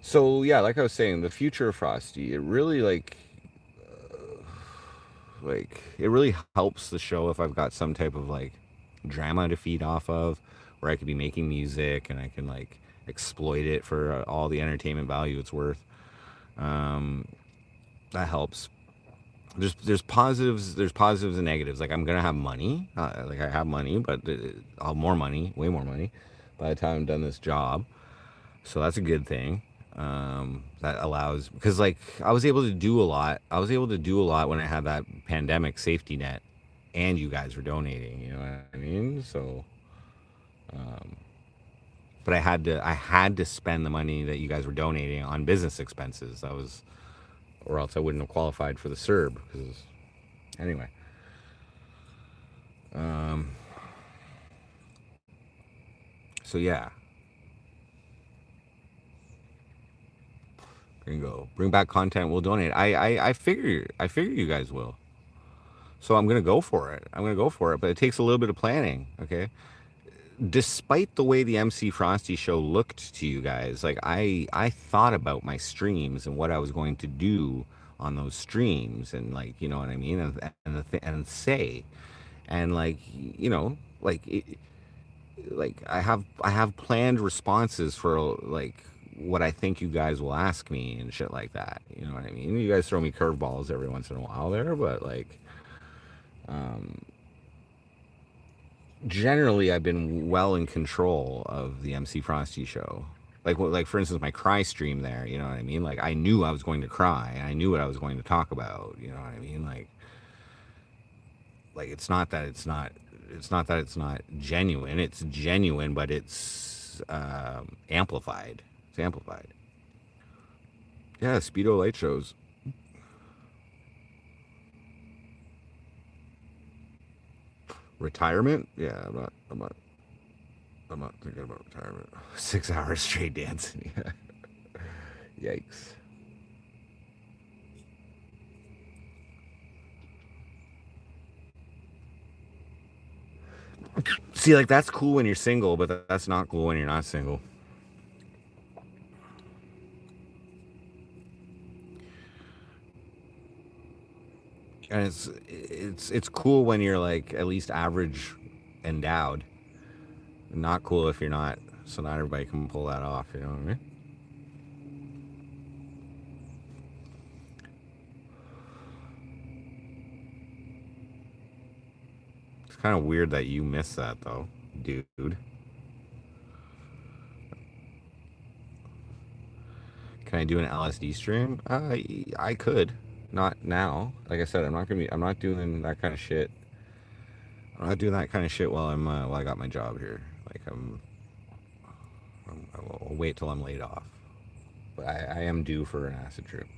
A: So yeah, like I was saying, the future of Frosty, it really it really helps the show if I've got some type of like drama to feed off of, where I could be making music and I can like exploit it for all the entertainment value it's worth. That helps. there's positives and negatives. Like I'm gonna have money, like I have money, but I'll have more money, way more money, by the time I'm done this job. So that's a good thing. That allows, because like I was able to do a lot. I was able to do a lot when I had that pandemic safety net, and you guys were donating. You know what I mean? So, but I had to spend the money that you guys were donating on business expenses. That was, or else I wouldn't have qualified for the CERB. Because anyway, um, so yeah, bingo. Bring back content. We'll donate. I figure you guys will. So I'm gonna go for it. I'm gonna go for it, but it takes a little bit of planning. Okay. Despite the way the MC Frosty show looked to you guys, like I thought about my streams and what I was going to do on those streams, and like you know what I mean, and say, and like like like I have planned responses for like what I think you guys will ask me and shit like that. You know what I mean? You guys throw me curveballs every once in a while there, but like generally I've been well in control of the MC Frosty show. Like for instance, my cry stream there. You know what I mean? Like I knew I was going to cry, and I knew what I was going to talk about. You know what I mean? Like it's not genuine. It's genuine, but it's amplified. It's amplified. Yeah, speedo light shows. Retirement? Yeah, I'm not thinking about retirement. 6 hours straight dancing. Yikes. See, like that's cool when you're single, but that's not cool when you're not single. And it's cool when you're like at least average endowed. Not cool if you're not. So not everybody can pull that off. You know what I mean? It's kind of weird that you missed that though, dude. Can I do an LSD stream? I could. Not now. Like I said, I'm not gonna be. I'm not doing that kind of shit. I'm not doing that kind of shit while I got my job here. Like I'll wait till I'm laid off. But I am due for an acid trip.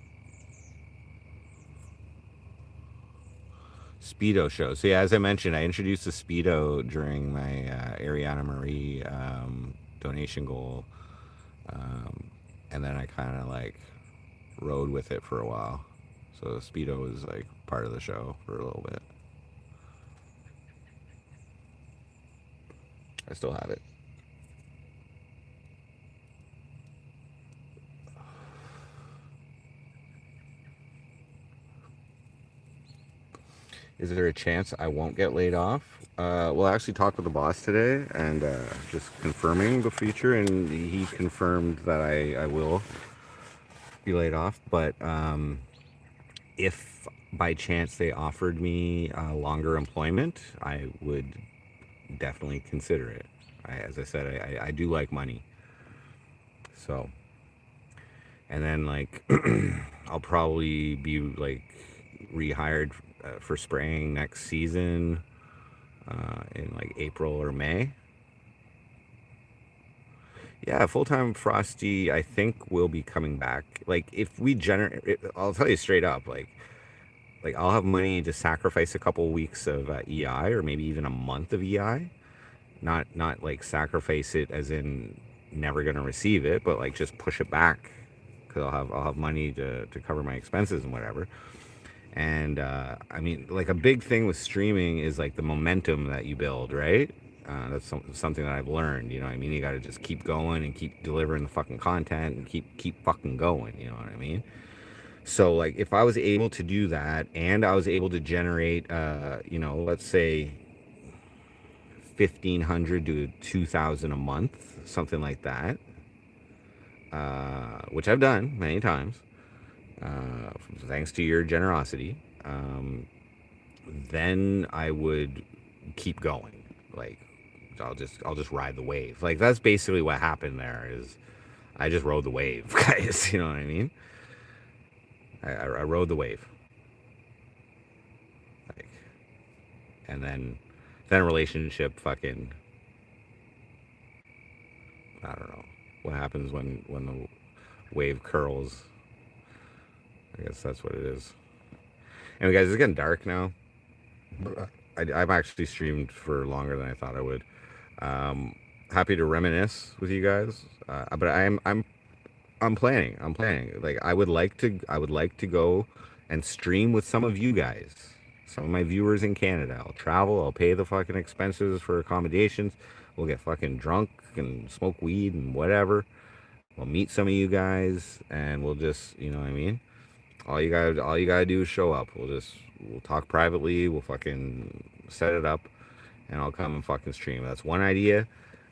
A: Speedo show. So yeah, as I mentioned, I introduced the Speedo during my Ariana Marie donation goal, and then I kind of like rode with it for a while. So Speedo was like part of the show for a little bit. I still have it. Is there a chance I won't get laid off? Well, I actually talked with the boss today and just confirming the future, and he confirmed that I will be laid off. But if by chance they offered me longer employment, I would definitely consider it. As I said, I do like money. So, and then like I'll probably be like rehired for spraying next season in like April or May. Yeah, full time Frosty, I think will be coming back. Like if we generate, I'll tell you straight up, like I'll have money to sacrifice a couple weeks of EI or maybe even a month of EI. Not like sacrifice it as in never gonna receive it, but like just push it back because I'll have money to cover my expenses and whatever. And I mean, like a big thing with streaming is like the momentum that you build, right? That's something that I've learned. You know what I mean? You got to just keep going and keep delivering the fucking content and keep fucking going. You know what I mean? So like, if I was able to do that and I was able to generate, let's say 1,500 to 2,000 a month, something like that, which I've done many times, thanks to your generosity. then I would keep going. Like I'll just ride the wave. Like that's basically what happened there is I just rode the wave, guys. You know what I mean? I rode the wave. Like, and then a relationship fucking, I don't know what happens when the wave curls. I guess that's what it is. Anyway, guys, it's getting dark now. I've actually streamed for longer than I thought I would. Happy to reminisce with you guys, but I'm planning. I'm planning. Like I would like to go and stream with some of you guys, some of my viewers in Canada. I'll travel. I'll pay the fucking expenses for accommodations. We'll get fucking drunk and smoke weed and whatever. We'll meet some of you guys, and we'll just, you know what I mean. All you gotta do is show up. We'll talk privately. We'll fucking set it up, and I'll come and fucking stream. That's one idea.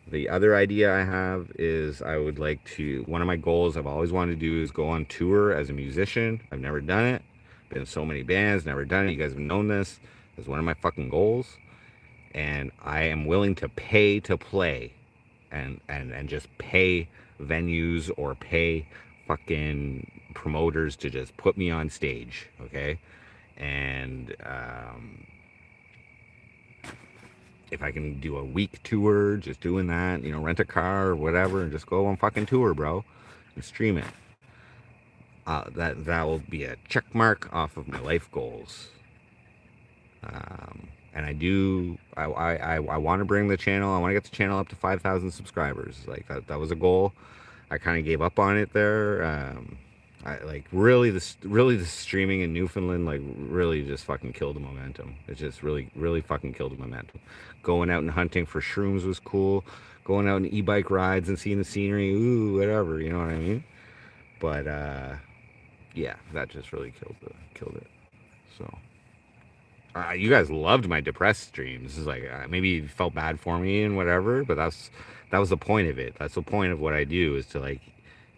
A: The other idea I have is I would like to. One of my goals I've always wanted to do is go on tour as a musician. I've never done it. Been in so many bands, never done it. You guys have known this. It's one of my fucking goals, and I am willing to pay to play, and just pay venues or pay fucking promoters to just put me on stage, okay? And if I can do a week tour, just doing that, you know, rent a car or whatever, and just go on fucking tour, bro, and stream it. That will be a check mark off of my life goals. And I want to bring the channel. I want to get the channel up to 5,000 subscribers. Like that was a goal. I kind of gave up on it there. I like really the streaming in Newfoundland like really just fucking killed the momentum. It just really fucking killed the momentum. Going out and hunting for shrooms was cool. Going out on e-bike rides and seeing the scenery, ooh, whatever, you know what I mean? But yeah, that just really killed it. So you guys loved my depressed streams. It's like maybe you felt bad for me and whatever, but that was the point of it. That's the point of what I do is to like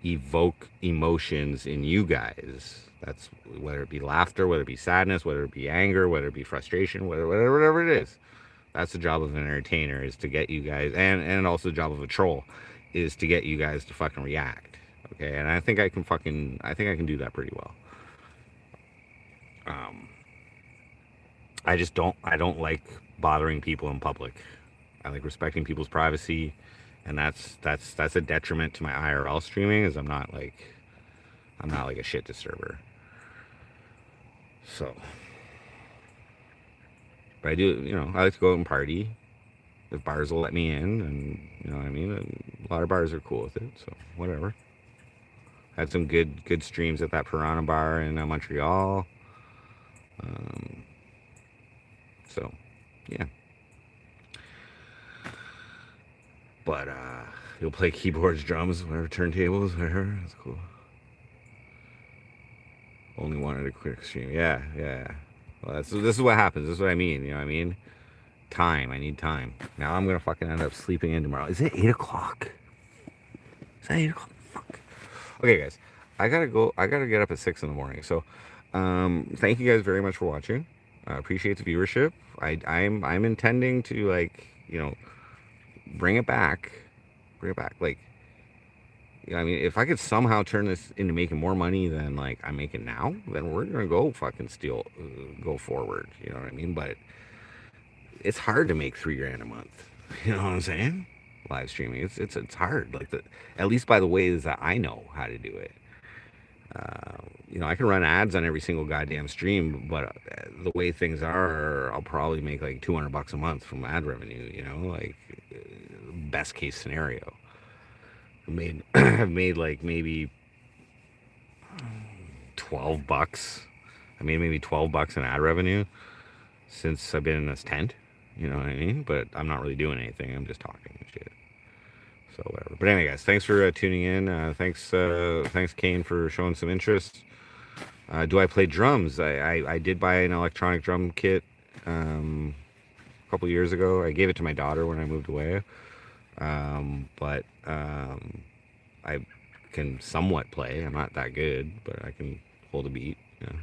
A: evoke emotions in you guys. That's whether it be laughter, whether it be sadness, whether it be anger, whether it be frustration, whatever it is. That's the job of an entertainer is to get you guys, and also the job of a troll is to get you guys to fucking react. Okay, and I think I can do that pretty well. I don't like bothering people in public. I like respecting people's privacy, and that's a detriment to my IRL streaming. Is I'm not like a shit disturber. So, but I do, you know, I like to go out and party if bars will let me in, and you know what I mean. And a lot of bars are cool with it, so whatever. Had some good streams at that Piranha bar in Montreal. So, yeah. But you'll play keyboards, drums, whatever, turntables, whatever. That's cool. Only wanted a quick stream. Yeah. Well, this is what happens. This is what I mean. You know what I mean? Time. I need time. Now I'm gonna fucking end up sleeping in tomorrow. Is it 8 o'clock? Is that 8 o'clock? Fuck. Okay, guys. I gotta go. I gotta get up at 6 in the morning. So, thank you guys very much for watching. I appreciate the viewership. I'm intending to like, you know, bring it back. Like, you know, I mean, if I could somehow turn this into making more money than like I'm making now, then we're gonna go fucking go forward. You know what I mean? But it's hard to make $3,000 a month. You know what I'm saying? Live streaming, it's hard. Like at least by the ways that I know how to do it. You know, I can run ads on every single goddamn stream, but the way things are, I'll probably make like $200 a month from ad revenue. You know, like best case scenario. I've made like maybe $12. I made maybe $12 in ad revenue since I've been in this tent. You know what I mean? But I'm not really doing anything. I'm just talking and shit. So whatever. But anyway, guys, thanks for tuning in. Thanks, Kane, for showing some interest. Do I play drums? I did buy an electronic drum kit a couple years ago. I gave it to my daughter when I moved away. But I can somewhat play. I'm not that good, but I can hold a beat. Yeah.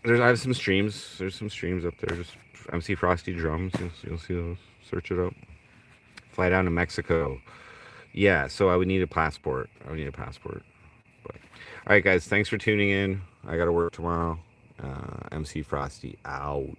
A: I have some streams. There's some streams up there. Just MC Frosty drums. You'll see those. Search it up. Fly down to Mexico. Yeah, so I would need a passport. I would need a passport. But all right, guys, thanks for tuning in. I got to work tomorrow. MC Frosty out.